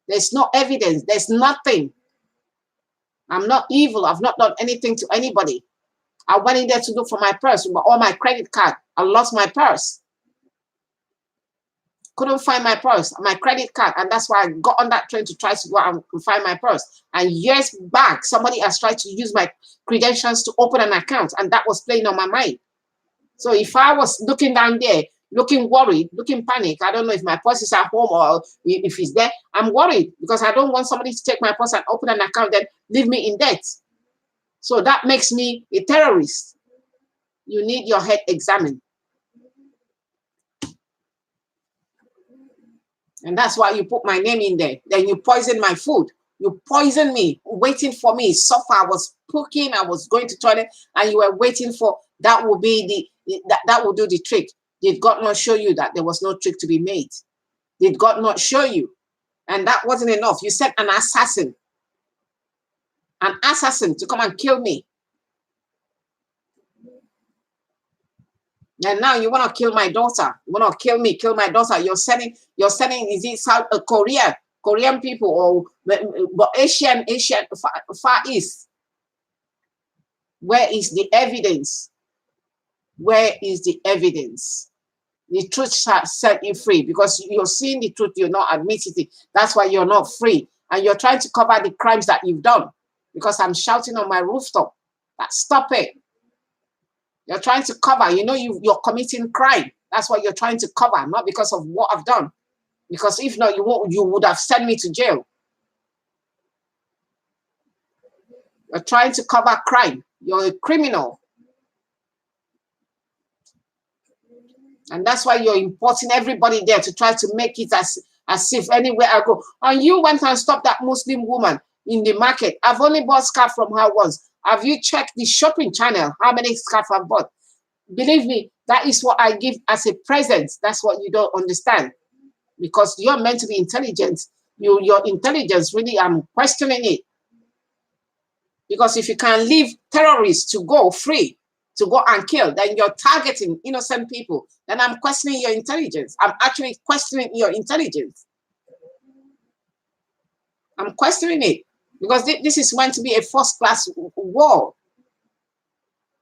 There's no evidence. There's nothing. I'm not evil. I've not done anything to anybody. I went in there to look for my purse, or my credit card. I lost my purse. couldn't find my purse, my credit card, and that's why I got on that train to try to go and find my purse. And years back, somebody has tried to use my credentials to open an account, and that was playing on my mind. So if I was looking down there, looking worried, looking panic, I don't know if my purse is at home or if it's there, I'm worried because I don't want somebody to take my purse and open an account and leave me in debt. So that makes me a terrorist. You need your head examined. And that's why you put my name in there. Then you poison my food. You poison me, waiting for me. Suffer. I was cooking, I was going to toilet, and you were waiting for that will be that will do the trick. Did God not show you that there was no trick to be made? Did God not show you? And that wasn't enough. You sent an assassin to come and kill me. And now you want to kill my daughter. You want to kill me, kill my daughter. You're sending, is it South Korea, Korean people, or Asian, Far East? Where is the evidence? Where is the evidence? The truth shall set you free, because you're seeing the truth, you're not admitting it. That's why you're not free. And you're trying to cover the crimes that you've done, because I'm shouting on my rooftop. Stop it. You're trying to cover, you know, you're committing crime. That's what you're trying to cover, not because of what I've done. Because if not, you would have sent me to jail. You're trying to cover crime. You're a criminal. And that's why you're importing everybody there to try to make it as if anywhere I go. And you went and stopped that Muslim woman in the market. I've only bought scarf from her once. Have you checked the shopping channel? How many scarves I've bought? Believe me, that is what I give as a present. That's what you don't understand. Because you're meant to be intelligent. Your intelligence, really, I'm questioning it. Because if you can leave terrorists to go free, to go and kill, then you're targeting innocent people. Then I'm questioning your intelligence. I'm actually questioning your intelligence. I'm questioning it. Because this is meant to be a first-class war.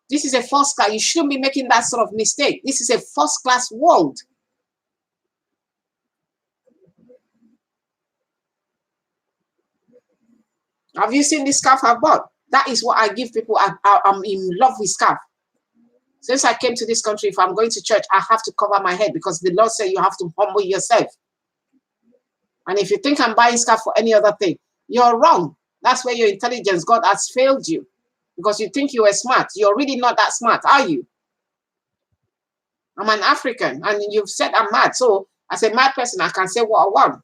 This is a first-class. You shouldn't be making that sort of mistake. This is a first-class world. Have you seen this scarf I bought? That is what I give people. I'm in love with scarf. Since I came to this country, if I'm going to church, I have to cover my head, because the Lord said you have to humble yourself. And if you think I'm buying scarf for any other thing, you're wrong. That's where your intelligence, God has failed you, because you think you are smart. You're really not that smart, are you? I'm an African, and you've said I'm mad. So as a mad person, I can say what I want.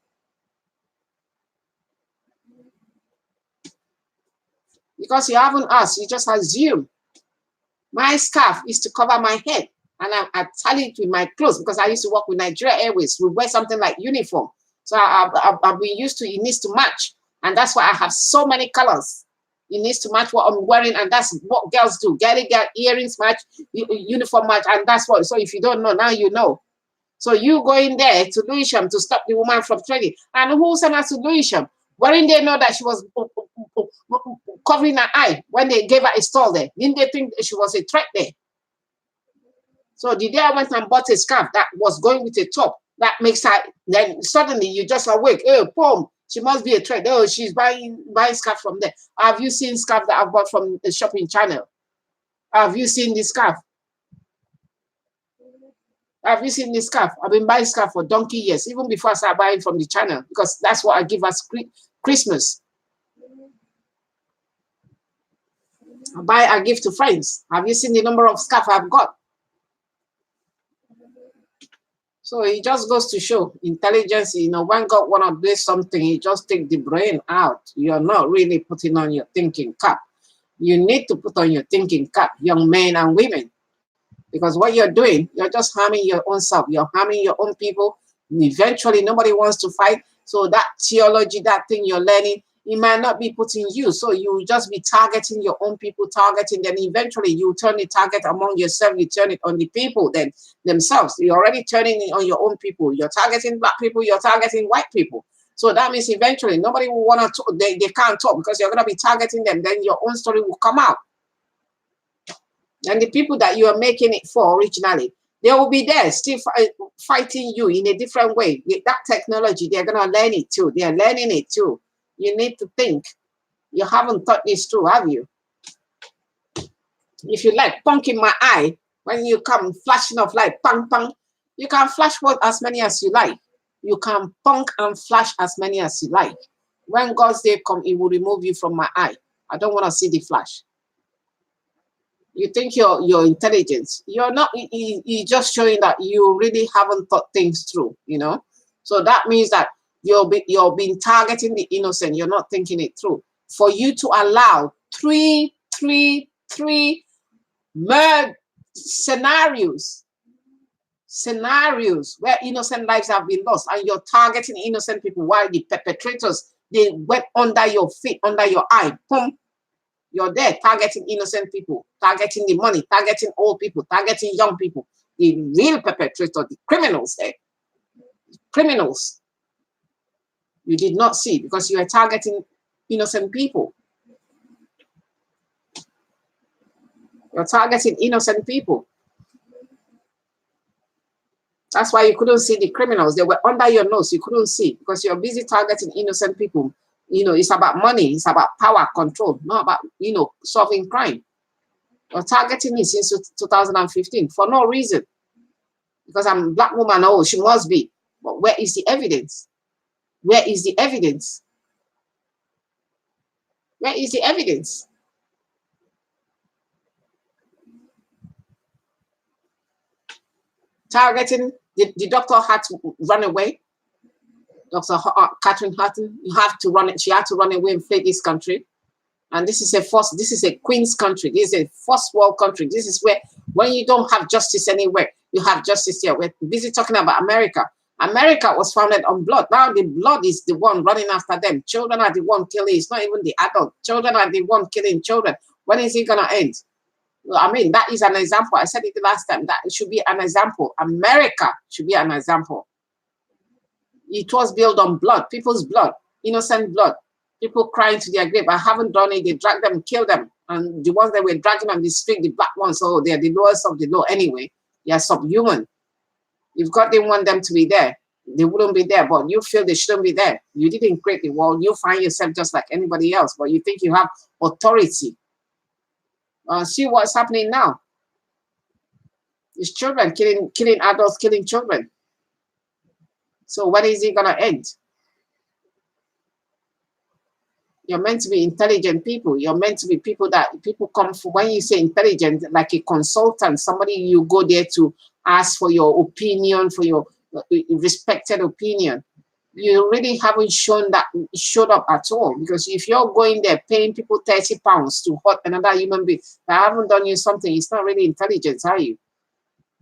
Because you haven't asked, you just assume. My scarf is to cover my head, and I tally it with my clothes, because I used to work with Nigeria Airways. We wear something like uniform. So I've been used to, it needs to match. And that's why I have so many colors. It needs to match what I'm wearing, and that's what girls do. Girly girl, earrings match, uniform match, and that's what. So if you don't know, now you know. So you go in there to Lewisham to stop the woman from trading. And who sent us to Lewisham? Wherein they know that she was covering her eye when they gave her a stall there? Didn't they think she was a threat there? So the day I went and bought a scarf that was going with a top, that makes her, then suddenly you just awake, oh, boom, she must be a threat. Oh, she's buying scarf from there. Have you seen scarf that I bought from the shopping channel? Have you seen this scarf? Have you seen this scarf? I've been buying scarf for donkey years, even before I started buying from the channel, because that's what I give us Christmas. I give to friends. Have you seen the number of scarf I've got? So it just goes to show intelligence. When God want to do something, he just take the brain out. You're not really putting on your thinking cap. You need to put on your thinking cap, young men and women. Because what you're doing, you're just harming your own self. You're harming your own people. Eventually, nobody wants to fight. So that theology, that thing you're learning, it might not be put in you. So you will just be targeting your own people, then eventually you turn the target among yourself, you turn it on the people themselves. You're already turning it on your own people. You're targeting black people, you're targeting white people. So that means eventually nobody will want to talk. They can't talk, because you're going to be targeting them. Then your own story will come out. And the people that you are making it for originally, They will be there still fighting you in a different way. With that technology, they're going to learn it too. They're learning it too. You need to think. You haven't thought this through, have you? If you like punk in my eye, when you come flashing off like punk, punk, you can flash what as many as you like. You can punk and flash as many as you like. When God's day come, He will remove you from my eye. I don't want to see the flash. You think you're intelligent. You're not. You're just showing that you really haven't thought things through. You know. So that means that you're being targeting the innocent. You're not thinking it through. For you to allow three murder scenarios where innocent lives have been lost, and you're targeting innocent people while the perpetrators, they went under your feet, under your eye. Boom. You're there targeting innocent people, targeting the money, targeting old people, targeting young people. The real perpetrator, the criminals there. Criminals. You did not see because you are targeting innocent people. You're targeting innocent people. That's why you couldn't see the criminals. They were under your nose. You couldn't see because you're busy targeting innocent people. You know, it's about money. It's about power, control, not about, you know, solving crime. You're targeting me since 2015 for no reason. Because I'm a black woman, oh, she must be. But where is the evidence? Where is the evidence? Where is the evidence? Targeting, the doctor had to run away. Dr. Catherine Hutton, you have to run it. She had to run away and flee this country. And this is a queen's country. This is a first world country. This is where, when you don't have justice anywhere, you have justice here. We're busy talking about America. America was founded on blood. Now the blood is the one running after them. Children are the one killing. It's not even the adult. Children are the one killing children. When is it going to end? I mean, that is an example. I said it the last time. That should be an example. America should be an example. It was built on blood, people's blood, innocent blood, people crying to their grave. I haven't done it. They drag them, kill them. And the ones that were dragging on the street, the black ones, oh, they're the lowest of the low anyway. They are subhuman. If God didn't want them to be there, they wouldn't be there. But you feel they shouldn't be there. You didn't create the world. You find yourself just like anybody else, but you think you have authority. See what's happening now. It's children killing adults, killing children. So when is it gonna end? You're meant to be intelligent people. You're meant to be people that people come for. When you say intelligent, like a consultant, somebody you go there to ask for your opinion, for your respected opinion. You really haven't showed up at all, because if you're going there paying people £30 to hurt another human being that haven't done you something, it's not really intelligence, are you?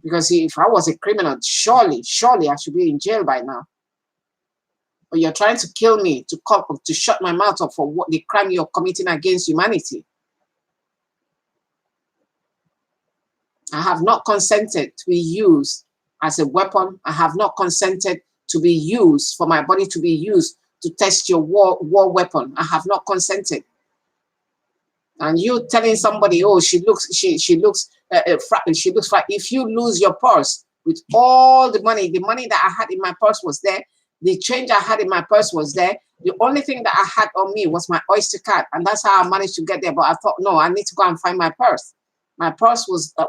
Because if I was a criminal, surely I should be in jail by now. But you're trying to kill me, to shut my mouth up for what the crime you're committing against humanity. I have not consented to be used as a weapon. I have not consented to be used, for my body to be used to test your war weapon. I have not consented. And you telling somebody, oh, she looks fat. If you lose your purse with all the money that I had in my purse was there, the change I had in my purse was there. The only thing that I had on me was my Oyster card, and that's how I managed to get there. But I thought, no, I need to go and find my purse. My purse I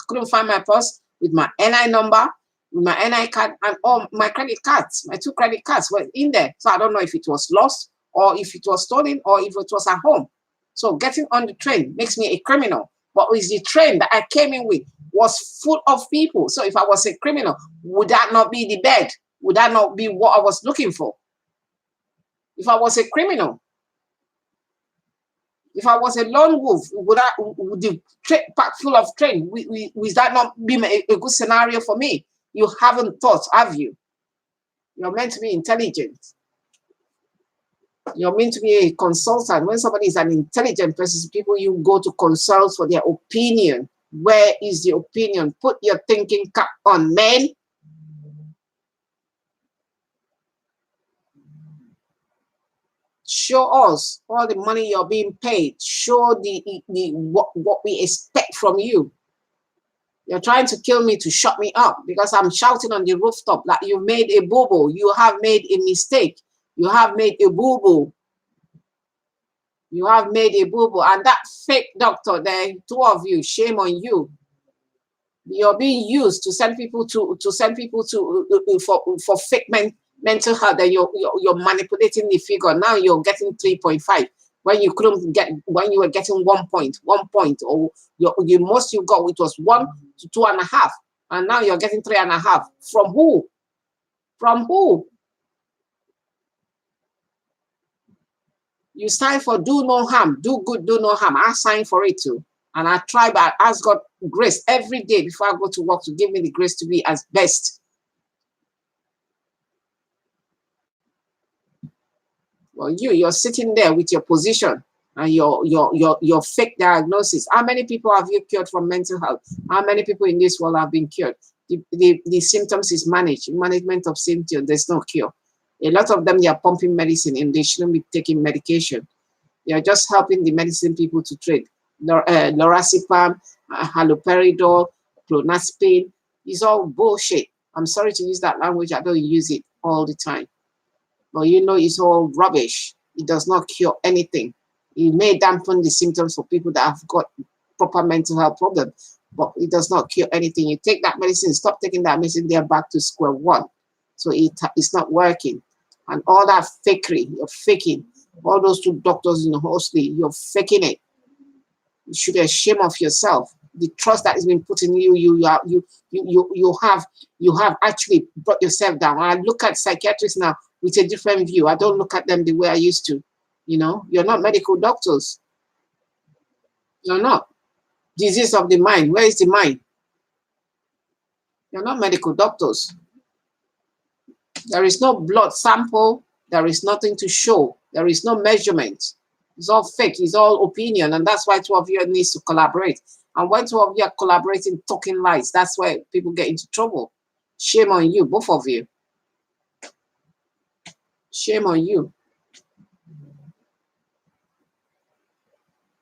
couldn't find my purse with my NI number, with my NI card, and all my credit cards. My 2 credit cards were in there. So I don't know if it was lost, or if it was stolen, or if it was at home. So getting on the train makes me a criminal. But with the train that I came in with was full of people. So if I was a criminal, would that not be the bed? Would that not be what I was looking for? If I was a criminal, if I was a lone wolf, would the pack full of train, would that not be a good scenario for me? You haven't thought, have you? You're meant to be intelligent. You're meant to be a consultant. When somebody is an intelligent person, people you go to consult for their opinion. Where is the opinion? Put your thinking cap on, man. Show us all the money you're being paid. Show what we expect from you. You're trying to kill me to shut me up because I'm shouting on the rooftop that you made a boo-boo. You have made a mistake. You have made a boo-boo. You have made a boo-boo. And that fake doctor there, two of you, shame on you. You're being used to send people to for fake mental health. That you're manipulating the figure. Now you're getting 3.5 when you couldn't get, when you were getting 1 point, or the most you got, which was 1 to 2.5, and now you're getting 3.5. From who? From who? You sign for do no harm, do good, do no harm. I sign for it too. And I try, but I ask God grace every day before I go to work to give me the grace to be as best. Well, you're sitting there with your position and your fake diagnosis. How many people have you cured from mental health? How many people in this world have been cured? The symptoms is management of symptoms. There's no cure. A lot of them, they are pumping medicine and they shouldn't be taking medication. They are just helping the medicine people to trade. Lorazepam, haloperidol, clonazepam, it's all bullshit. I'm sorry to use that language. I don't use it all the time. But you know, it's all rubbish. It does not cure anything. It may dampen the symptoms for people that have got proper mental health problems, but it does not cure anything. You take that medicine, stop taking that medicine, they're back to square one. So it's not working. And all that fakery, you're faking. All those 2 doctors in the hospital, you're faking it. You should be ashamed of yourself. The trust that has been put in you, you have actually brought yourself down. I look at psychiatrists now with a different view. I don't look at them the way I used to. You know, you're not medical doctors. You're not. Disease of the mind. Where is the mind? You're not medical doctors. There is no blood sample. There is nothing to show. There is no measurement. It's all fake. It's all opinion. And that's why 2 of you needs to collaborate. And when 2 of you are collaborating, talking lies, that's why people get into trouble. Shame on you, both of you. Shame on you.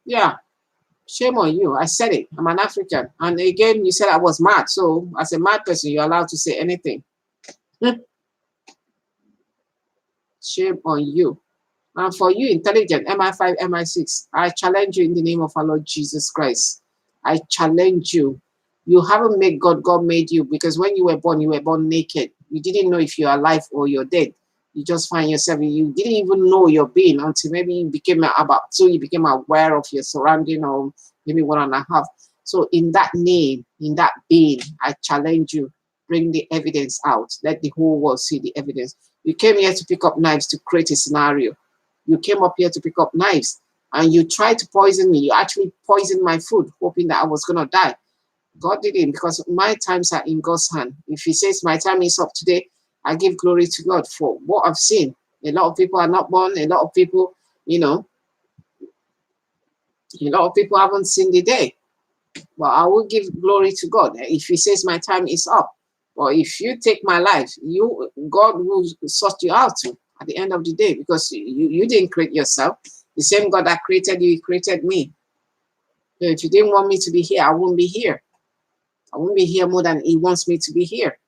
Yeah, shame on you. I said it. I'm an African. And again, you said I was mad. So as a mad person, you're allowed to say anything. Shame on you. And for you, intelligent, MI5, MI6, I challenge you in the name of our Lord Jesus Christ. I challenge you. You haven't made God. God made you, because when you were born naked. You didn't know if you're alive or you're dead. You just find yourself, you didn't even know your being until maybe you became you became aware of your surrounding, or maybe 1.5. So in that name, in that being, I challenge you, bring the evidence out. Let the whole world see the evidence. You came here to pick up knives to create a scenario. You came up here to pick up knives and you tried to poison me. You actually poisoned my food, hoping that I was going to die. God didn't, because my times are in God's hand. If he says my time is up today, I give glory to God for what I've seen. A lot of people are not born. A lot of people, you know, a lot of people haven't seen the day. But I will give glory to God if he says my time is up. Or if you take my life, God will sort you out too at the end of the day, because you didn't create yourself. The same God that created you, he created me. So if you didn't want me to be here, I wouldn't be here. I won't be here more than he wants me to be here.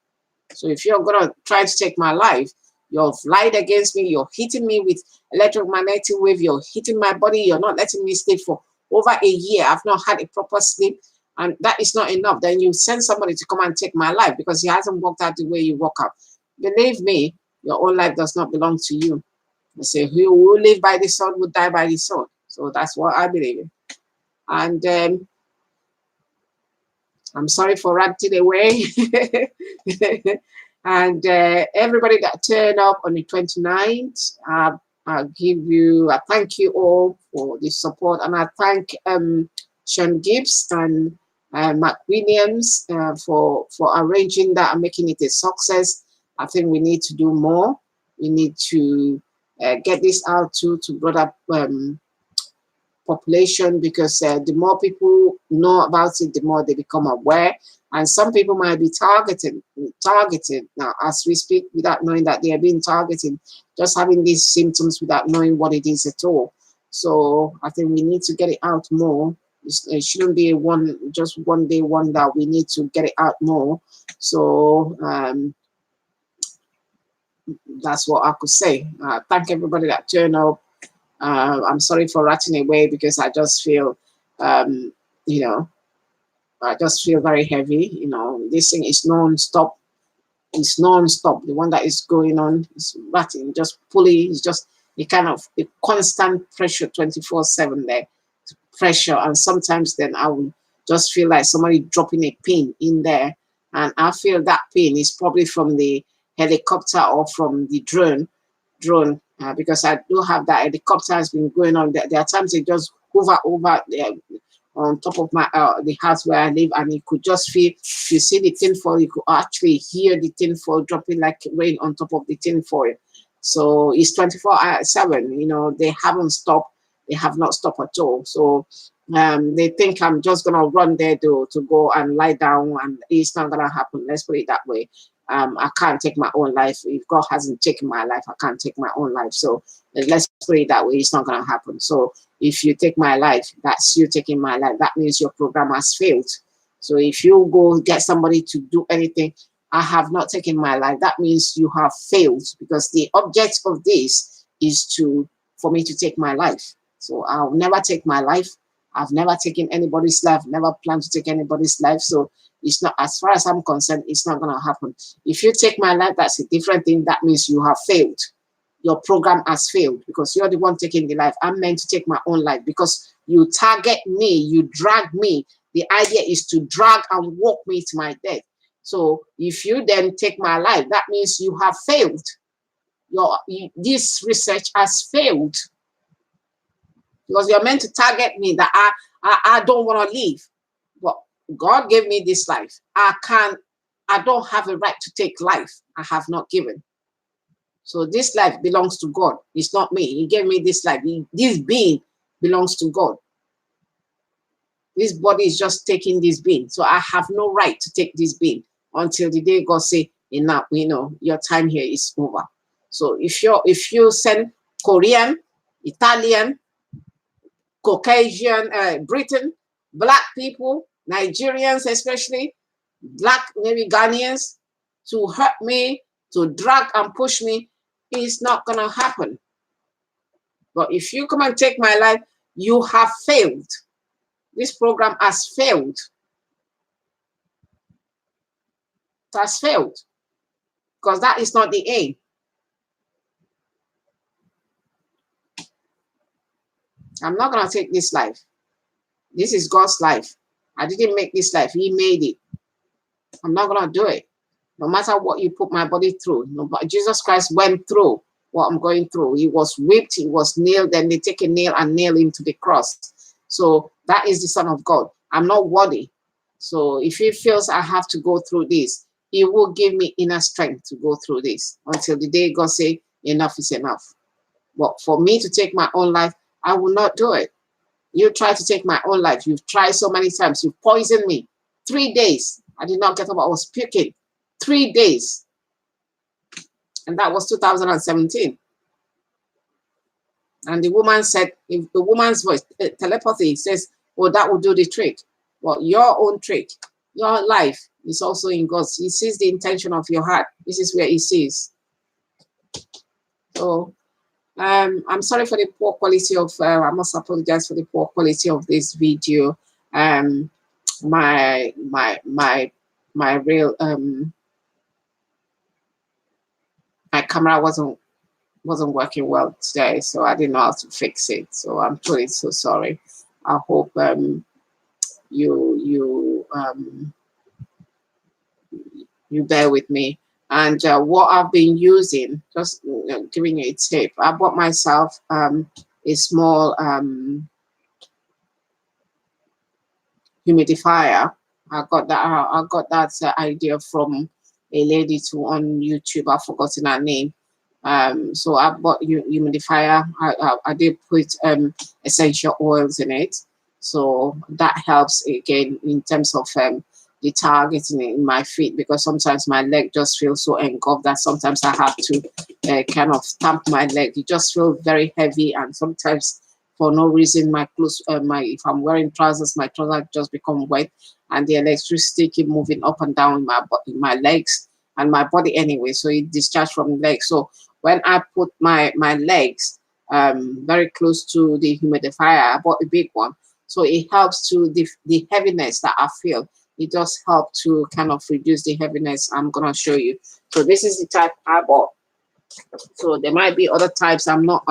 So if you're going to try to take my life, you've lied against me, you're hitting me with electromagnetic wave, you're hitting my body, you're not letting me sleep for over a year. I've not had a proper sleep, and that is not enough. Then you send somebody to come and take my life because he hasn't worked out the way you work out. Believe me, your own life does not belong to you. They say, who will live by the sword will die by the sword. So that's what I believe in. And I'm sorry for ranting away. And everybody that turned up on the 29th, I thank you all for the support. And I thank Sean Gibbs and Mark Williams for arranging that and making it a success. I think we need to do more. We need to get this out to broader population, because the more people know about it, the more they become aware. And some people might be targeted now as we speak, without knowing that they are being targeted, just having these symptoms without knowing what it is at all. So I think we need to get it out more It shouldn't be just one day wonder. We need to get it out more. So that's what I could say. Thank everybody that turned up. I'm sorry for ratting away because I just feel, you know, I just feel very heavy. You know, this thing is non-stop. It's non-stop. The one that is going on is ratting, just pulling. It's just a kind of a constant pressure 24/7 there. Pressure. And sometimes then I will just feel like somebody dropping a pin in there. And I feel that pin is probably from the helicopter or from the drone, because I do have that helicopter has been going on. There are times they just hover over there on top of my the house where I live, and you could just feel, if you see the tin foil, you could actually hear the tin foil dropping like rain on top of the tin foil. So it's 24/7. You know, they haven't stopped. They have not stopped at all. So they think I'm just gonna run there to go and lie down, and it's not gonna happen. Let's put it that way. I can't take my own life. If God hasn't taken my life, I can't take my own life. So let's put it that way. It's not gonna happen. So if you take my life, that's you taking my life. That means your program has failed. So if you go get somebody to do anything, I have not taken my life. That means you have failed, because the object of this is for me to take my life. So I'll never take my life. I've never taken anybody's life, never planned to take anybody's life. So it's not, as far as I'm concerned, it's not going to happen. If you take my life, that's a different thing. That means you have failed. Your program has failed, because you're the one taking the life. I'm meant to take my own life because you target me, you drag me. The idea is to drag and walk me to my death. So if you then take my life, that means you have failed. This research has failed, because you're meant to target me that I don't want to live. But God gave me this life. I don't have a right to take life I have not given. So this life belongs to God. It's not me. He gave me this life. This being belongs to God. This body is just taking this being. So I have no right to take this being until the day God say, enough, your time here is over. So if you send Korean, Italian, Caucasian, Britain, black people, Nigerians especially, black, maybe Ghanaians, to hurt me, to drag and push me, it's not going to happen. But if you come and take my life, you have failed. This program has failed. It has failed, because that is not the aim. I'm not going to take this life. This is God's life. I didn't make this life. He made it. I'm not going to do it. No matter what you put my body through. Jesus Christ went through what I'm going through. He was whipped. He was nailed. Then they take a nail and nail him to the cross. So that is the Son of God. I'm not worthy. So if he feels I have to go through this, he will give me inner strength to go through this until the day God say enough is enough. But for me to take my own life, I will not do it. You try to take my own life. You've tried so many times. You've poisoned me. 3 days. I did not get up. I was puking. 3 days. And that was 2017. And the woman said, if the woman's voice, telepathy says, oh, that will do the trick. Well, your own trick, your life is also in God's. He sees the intention of your heart. This is where he sees. So I'm sorry for the poor quality of, I must apologize for the poor quality of this video. My real, my camera wasn't working well today, so I didn't know how to fix it. So I'm truly so sorry. I hope you bear with me. And what I've been using, just giving you a tip, I bought myself a small humidifier. I got that idea from a lady on YouTube. I've forgotten her name. So I bought humidifier. I did put essential oils in it, so that helps again in terms of the targeting in my feet, because sometimes my leg just feels so engulfed that sometimes I have to kind of stamp my leg. It just feels very heavy, and sometimes for no reason. My clothes, if I'm wearing trousers, my trousers just become wet, and the electricity keep moving up and down in my legs and my body anyway. So it discharged from the legs. So when I put my legs very close to the humidifier, I bought a big one. So it helps to the heaviness that I feel. It does help to kind of reduce the heaviness. I'm gonna show you. So this is the type I bought. So there might be other types. I'm not.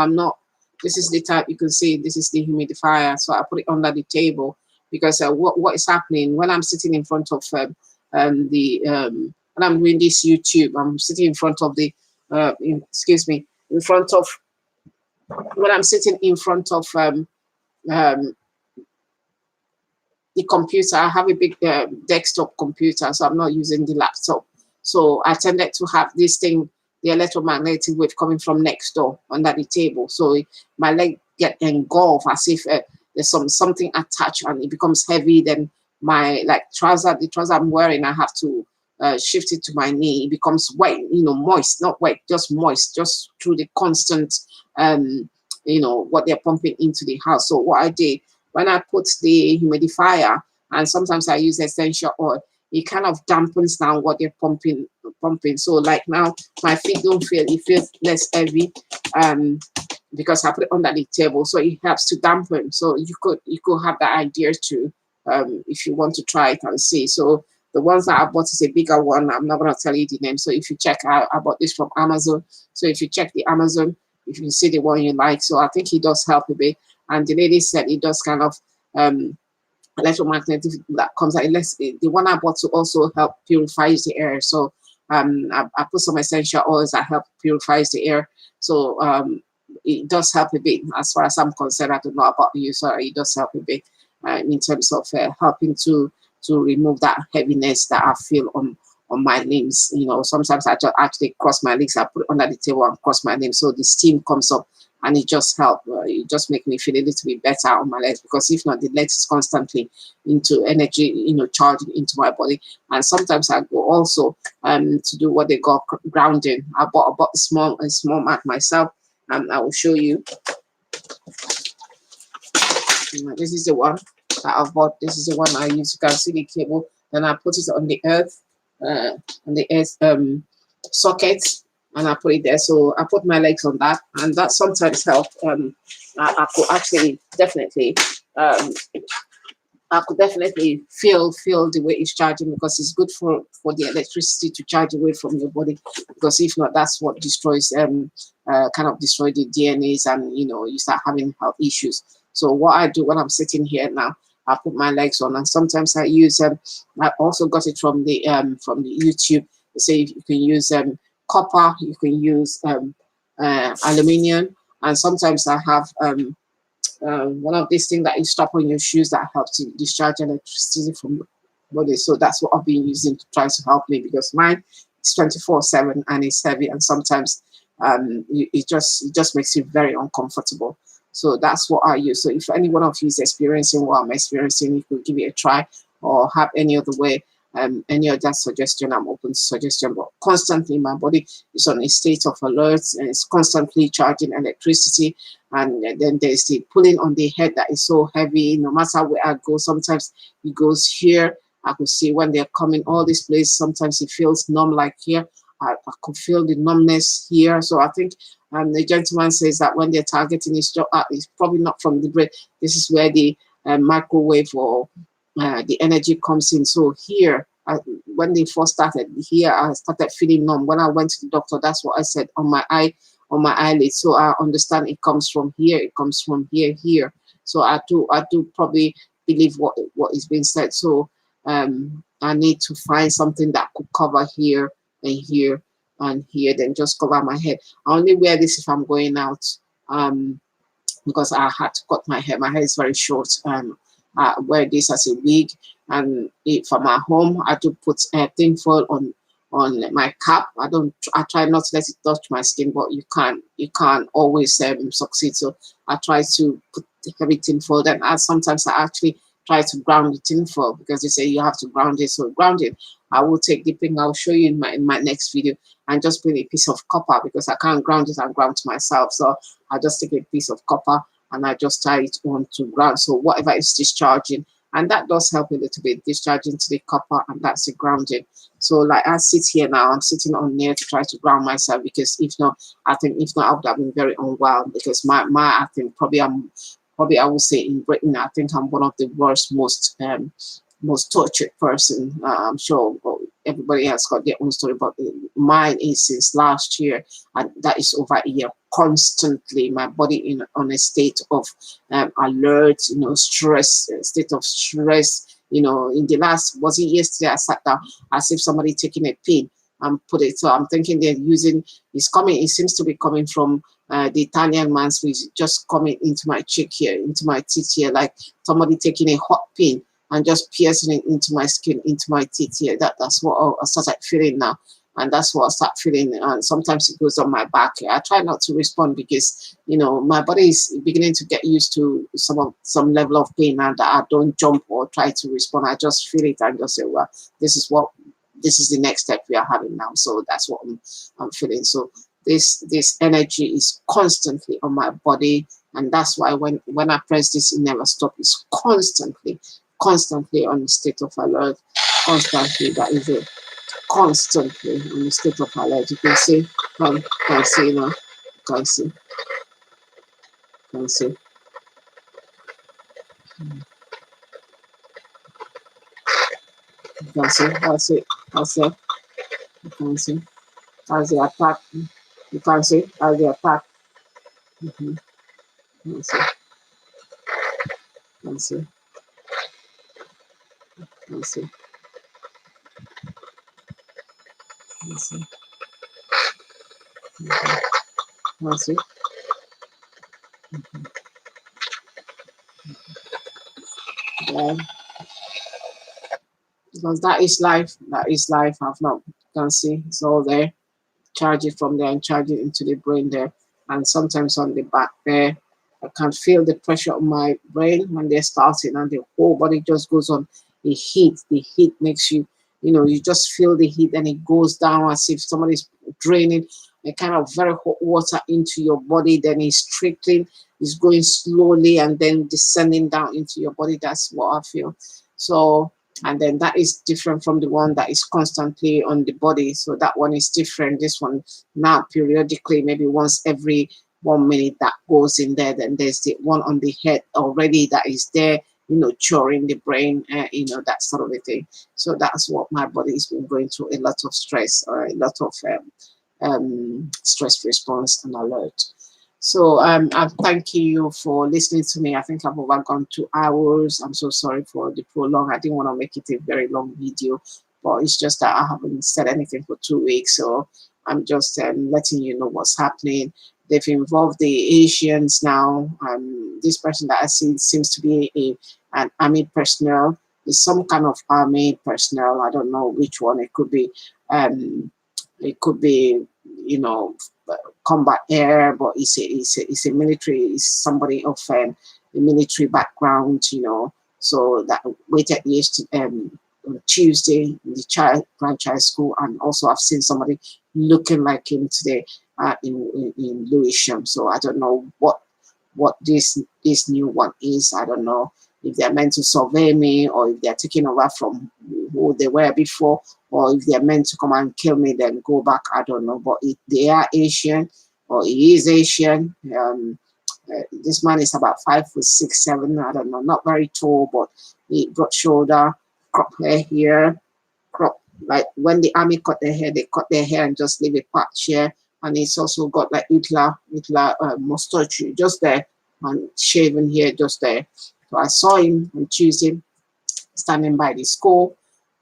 This is the type you can see. This is the humidifier. So I put it under the table because what is happening when I'm sitting in front of when I'm doing this YouTube, I'm sitting in front of the excuse me, in front of when I'm sitting in front of um, the computer. I have a big desktop computer, so I'm not using the laptop. So I tended to have this thing, the electromagnetic wave coming from next door under the table. So my leg get engulfed as if there's something attached, and it becomes heavy. Then my the trouser I'm wearing, I have to shift it to my knee. It becomes wet, moist, not wet, just moist, just through the constant, what they're pumping into the house. So what I did, when I put the humidifier, and sometimes I use essential oil, it kind of dampens down what they're pumping. So like now, my feet don't feel, it feels less heavy because I put it under the table, so it helps to dampen. So you could have that idea too if you want to try it and see. So the ones that I bought is a bigger one. I'm not going to tell you the name. So if you check, I bought this from Amazon. So if you check the Amazon, if you see the one you like, so I think it does help a bit. And the lady said it does kind of electromagnetic that comes out. The one I bought to also help purifies the air. So I put some essential oils that help purifies the air. So it does help a bit as far as I'm concerned. I don't know about you, so it does help a bit in terms of helping to remove that heaviness that I feel on my limbs. Sometimes I just actually cross my legs. I put it under the table and cross my limbs, so the steam comes up, and it just helps. It just makes me feel a little bit better on my legs, because if not, the legs is constantly into energy, charging into my body. And sometimes I go also to do what they call grounding. I bought a small mat myself, and I will show you. This is the one that I've bought. This is the one I use. You can see the cable. Then I put it on the earth, socket, and I put it there. So I put my legs on that, and that sometimes helps. I could actually definitely, I could definitely feel the way it's charging, because it's good for the electricity to charge away from your body. Because if not, that's what destroys kind of destroy the DNAs, and you start having health issues. So what I do when I'm sitting here now, I put my legs on, and sometimes I use I also got it from the YouTube. They say you can use copper, you can use aluminium, and sometimes I have one of these things that you strap on your shoes that helps to discharge electricity from your body. So that's what I've been using to try to help me, because mine is 24/7 and it's heavy, and sometimes it just makes you very uncomfortable. So that's what I use. So if any one of you is experiencing what I'm experiencing, you could give it a try, or have any other way, any other suggestion. I'm open to suggestion. But constantly my body is on a state of alert, and it's constantly charging electricity. And then there's the pulling on the head that is so heavy. No matter where I go, sometimes it goes here. I could see when they're coming all this place. Sometimes it feels numb, like here. I could feel the numbness here. So I think the gentleman says that when they're targeting, it's probably not from the brain. This is where the microwave or the energy comes in. So here, when they first started here, I started feeling numb. When I went to the doctor, that's what I said on my eyelid. So I understand it comes from here. It comes from here. So I do probably believe what is being said. So I need to find something that could cover here and here and here, then just cover my head. I only wear this if I'm going out, because I had to cut my hair. My hair is very short. I wear this as a wig, and if I'm at home, I do put a thin foil on my cap. I try not to let it touch my skin, but you can't always succeed. So I try to put heavy tin foil. Then sometimes I actually try to ground the tin foil, because they say you have to ground it. So grounding, I will take the thing. I'll show you in my next video, and just put a piece of copper, because I can't ground it and ground to myself. So I just take a piece of copper and I just tie it on to ground. So whatever is discharging, and that does help a little bit, discharging to the copper, and that's the grounding. So like I sit here now, I'm sitting on there to try to ground myself, because if not, I would have been very unwell, because I think probably I would say in Britain, I think I'm one of the worst, most tortured person. I'm sure everybody has got their own story, but mine is since last year, and that is over a year. Constantly, my body on a state of alert, stress, state of stress. In the last, was it yesterday? I sat down as if somebody taking a pin and put it. So I'm thinking they're using. It's coming. It seems to be coming from the Italian man's, which is just coming into my cheek here, into my teeth here, like somebody taking a hot pin and just piercing it into my skin, into my teeth here. That's what I started feeling now. And that's what I start feeling. And sometimes it goes on my back. I try not to respond, because, my body is beginning to get used to some level of pain, and I don't jump or try to respond. I just feel it and just say, well, this is the next step we are having now. So that's what I'm feeling. So this energy is constantly on my body. And that's why when I press this, it never stops. It's constantly on the state of alert, constantly. That is it. Constantly in the state of alert. You can see, can see now, can see, can see. You can see, that's it, that's it. You can see, that's the attack. You can see, that's the attack. Mm-hmm. You can see, you can see, you can see, you can see. Yeah, because that is life. That is life. I've not, you can see, it's all there. Charge it from there and charge it into the brain there. And sometimes on the back there, I can feel the pressure on my brain when they're starting, and the whole body just goes on. The heat makes you, you just feel the heat, and it goes down as if somebody's draining a kind of very hot water into your body. Then it's trickling, it's going slowly and then descending down into your body. That's what I feel. So, and then that is different from the one that is constantly on the body. So that one is different. This one now periodically, maybe once every 1 minute, that goes in there. Then there's the one on the head already that is there, curing the brain, that sort of a thing. So that's what my body has been going through, a lot of stress, or a lot of stress response and alert. So I thank you for listening to me. I think I've overgone 2 hours. I'm so sorry for the prolong. I didn't want to make it a very long video, but it's just that I haven't said anything for 2 weeks. So I'm just letting you know what's happening. They've involved the Asians now. This person that I see seems to be an army personnel. It's some kind of army personnel. I don't know which one. It could be, combat air, but it's a military. It's somebody of a military background. So that waited on Tuesday in the franchise school, and also I've seen somebody looking like him today in Lewisham. So I don't know what this new one is. I don't know if they're meant to survey me, or if they're taking over from who they were before, or if they're meant to come and kill me then go back. I don't know. But if they are Asian, or he is Asian, this man is about 5'6'7". I don't know, not very tall, but he broad shoulder, crop hair here, crop, like when the army cut their hair, they cut their hair and just leave a patch here. And it's also got like Hitler mustache just there, and shaven here just there. So I saw him on Tuesday standing by the school.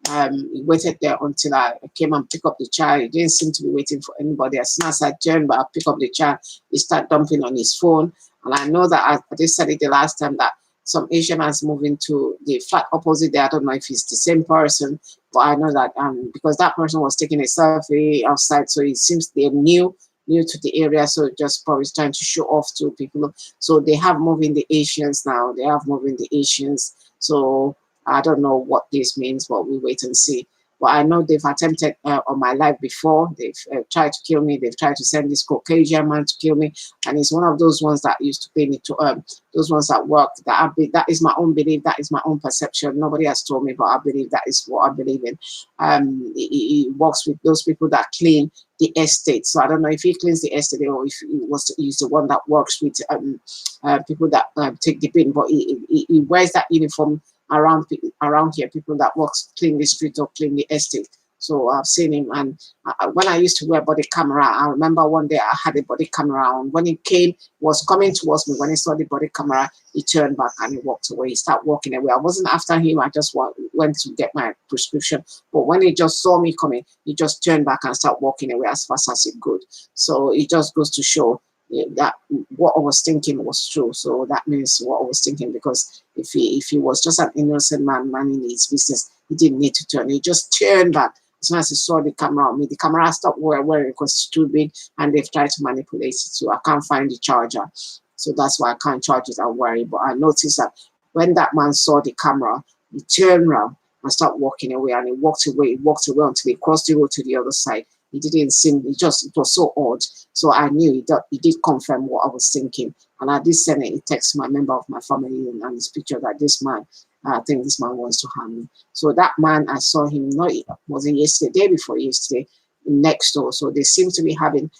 He waited there until I came and picked up the child. He didn't seem to be waiting for anybody. As soon as I turned, but I pick up the child, he started dumping on his phone. And I know that I just said it the last time, that some Asian man's moving to the flat opposite there. I don't know if it's the same person, but I know that because that person was taking a selfie outside, so it seems they're new to the area, so just probably trying to show off to people. So they have moving the Asians now. They have moving the Asians. So I don't know what this means, but we wait and see. But I know they've attempted on my life before. They've tried to kill me. They've tried to send this Caucasian man to kill me, and it's one of those ones that used to pay me to those ones that work. That is my own belief. That is my own perception. Nobody has told me, but I believe that is what I believe in. He works with those people that clean the estate. So I don't know if he cleans the estate or if he's the one that works with people that take the bin. But he wears that uniform around here, people that works clean the street or clean the estate. So I've seen him, and when I used to wear body camera, I remember one day I had a body camera on. When he came, was coming towards me. When he saw the body camera, he turned back and he walked away. He started walking away. I wasn't after him. I just went to get my prescription. But when he just saw me coming, he just turned back and started walking away as fast as he could. So it just goes to show that what I was thinking was true. So that means what I was thinking, because if he was just an innocent man minding his business, he didn't need to turn. He just turned back. As soon as he saw the camera on me, the camera stopped where it was too big, and they've tried to manipulate it. So I can't find the charger. So that's why I can't charge it. I'm worried. But I noticed that when that man saw the camera, he turned around and started walking away, and he walked away until he crossed the road to the other side. He didn't seem, it was so odd. So I knew he did confirm what I was thinking. And I did send a text to my member of my family and his picture that this man, I think this man wants to harm me. So that man, I saw him, it wasn't yesterday, day before yesterday, next door. So they seem to be having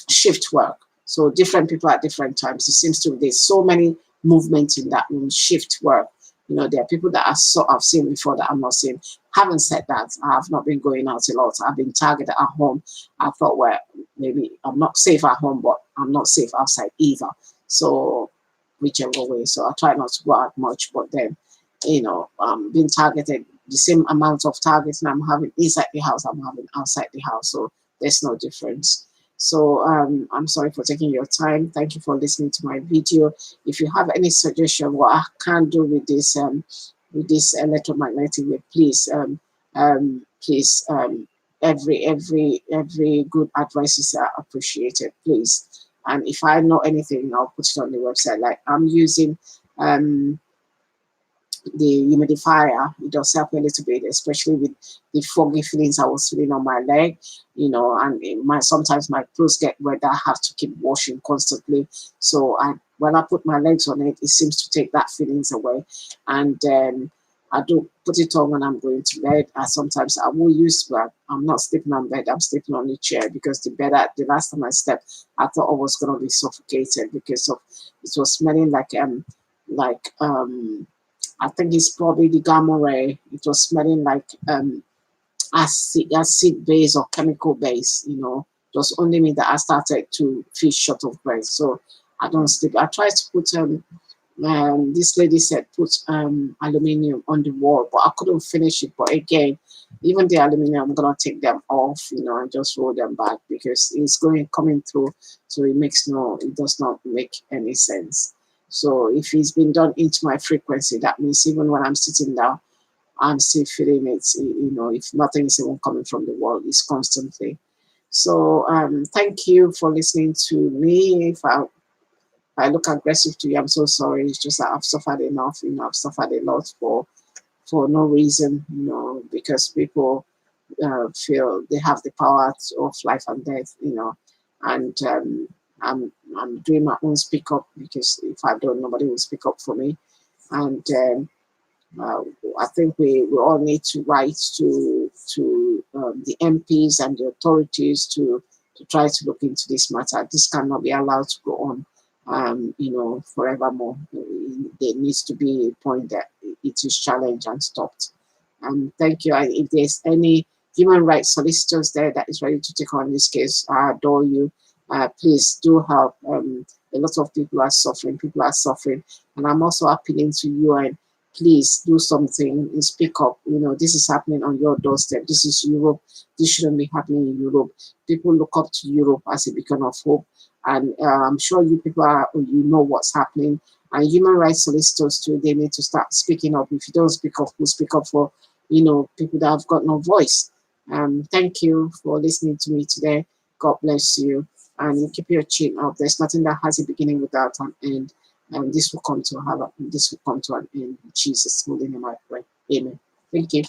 shift work. So different people at different times. It seems to be, there's so many movements in that room, shift work. You know, there are people that I've seen before that I'm not seeing. Having said that, I have not been going out a lot. I've been targeted at home. I thought, well, maybe I'm not safe at home, but I'm not safe outside either. So whichever way. So I try not to go out much, but then, you know, being targeted, the same amount of targeting I'm having inside the house, I'm having outside the house. So there's no difference. So I'm sorry for taking your time. Thank you for listening to my video. If you have any suggestion what I can do with this electromagnetic wave, please, every good advice is appreciated, please. And if I know anything, I'll put it on the website. Like I'm using the humidifier. It does help a little bit, especially with the foggy feelings I was feeling on my leg, you know, and sometimes my clothes get wet. I have to keep washing constantly. So when I put my legs on it, it seems to take that feelings away. And I do put it on when I'm going to bed. Sometimes I will use, but I'm not sleeping on bed. I'm sleeping on the chair, because the last time I slept, I thought I was going to be suffocated because it was smelling like I think it's probably the gamma ray. It was smelling like acid base or chemical base, you know. It was only me that I started to feel short of breath. So I don't sleep. I tried to put this lady said put aluminium on the wall, but I couldn't finish it. But again, even the aluminium, I'm gonna take them off, you know, and just roll them back, because it's coming through. So it does not make any sense. So if it's been done into my frequency, that means even when I'm sitting down, I'm still feeling it, you know, if nothing is even coming from the wall, it's constantly. So thank you for listening to me. If I look aggressive to you, I'm so sorry. It's just that I've suffered enough, you know, I've suffered a lot for no reason, you know, because people feel they have the power of life and death, you know, and I'm doing my own speak up, because if I don't, nobody will speak up for me. And I think we all need to write to the MPs and the authorities to try to look into this matter. This cannot be allowed to go on, you know, forevermore. There needs to be a point that it is challenged and stopped. Thank you. And if there's any human rights solicitors there that is ready to take on this case, I adore you. Please do help. A lot of people are suffering. And I'm also appealing to you, and please do something and speak up. You know, this is happening on your doorstep. This is Europe. This shouldn't be happening in Europe. People look up to Europe as a beacon of hope. And I'm sure you people you know what's happening. And human rights solicitors too, they need to start speaking up. If you don't speak up, we'll speak up for, you know, people that have got no voice. Thank you for listening to me today. God bless you. And you keep your chin up. There's nothing that has a beginning without an end. And this will come to an end. In Jesus' holy name I pray. Amen. Thank you.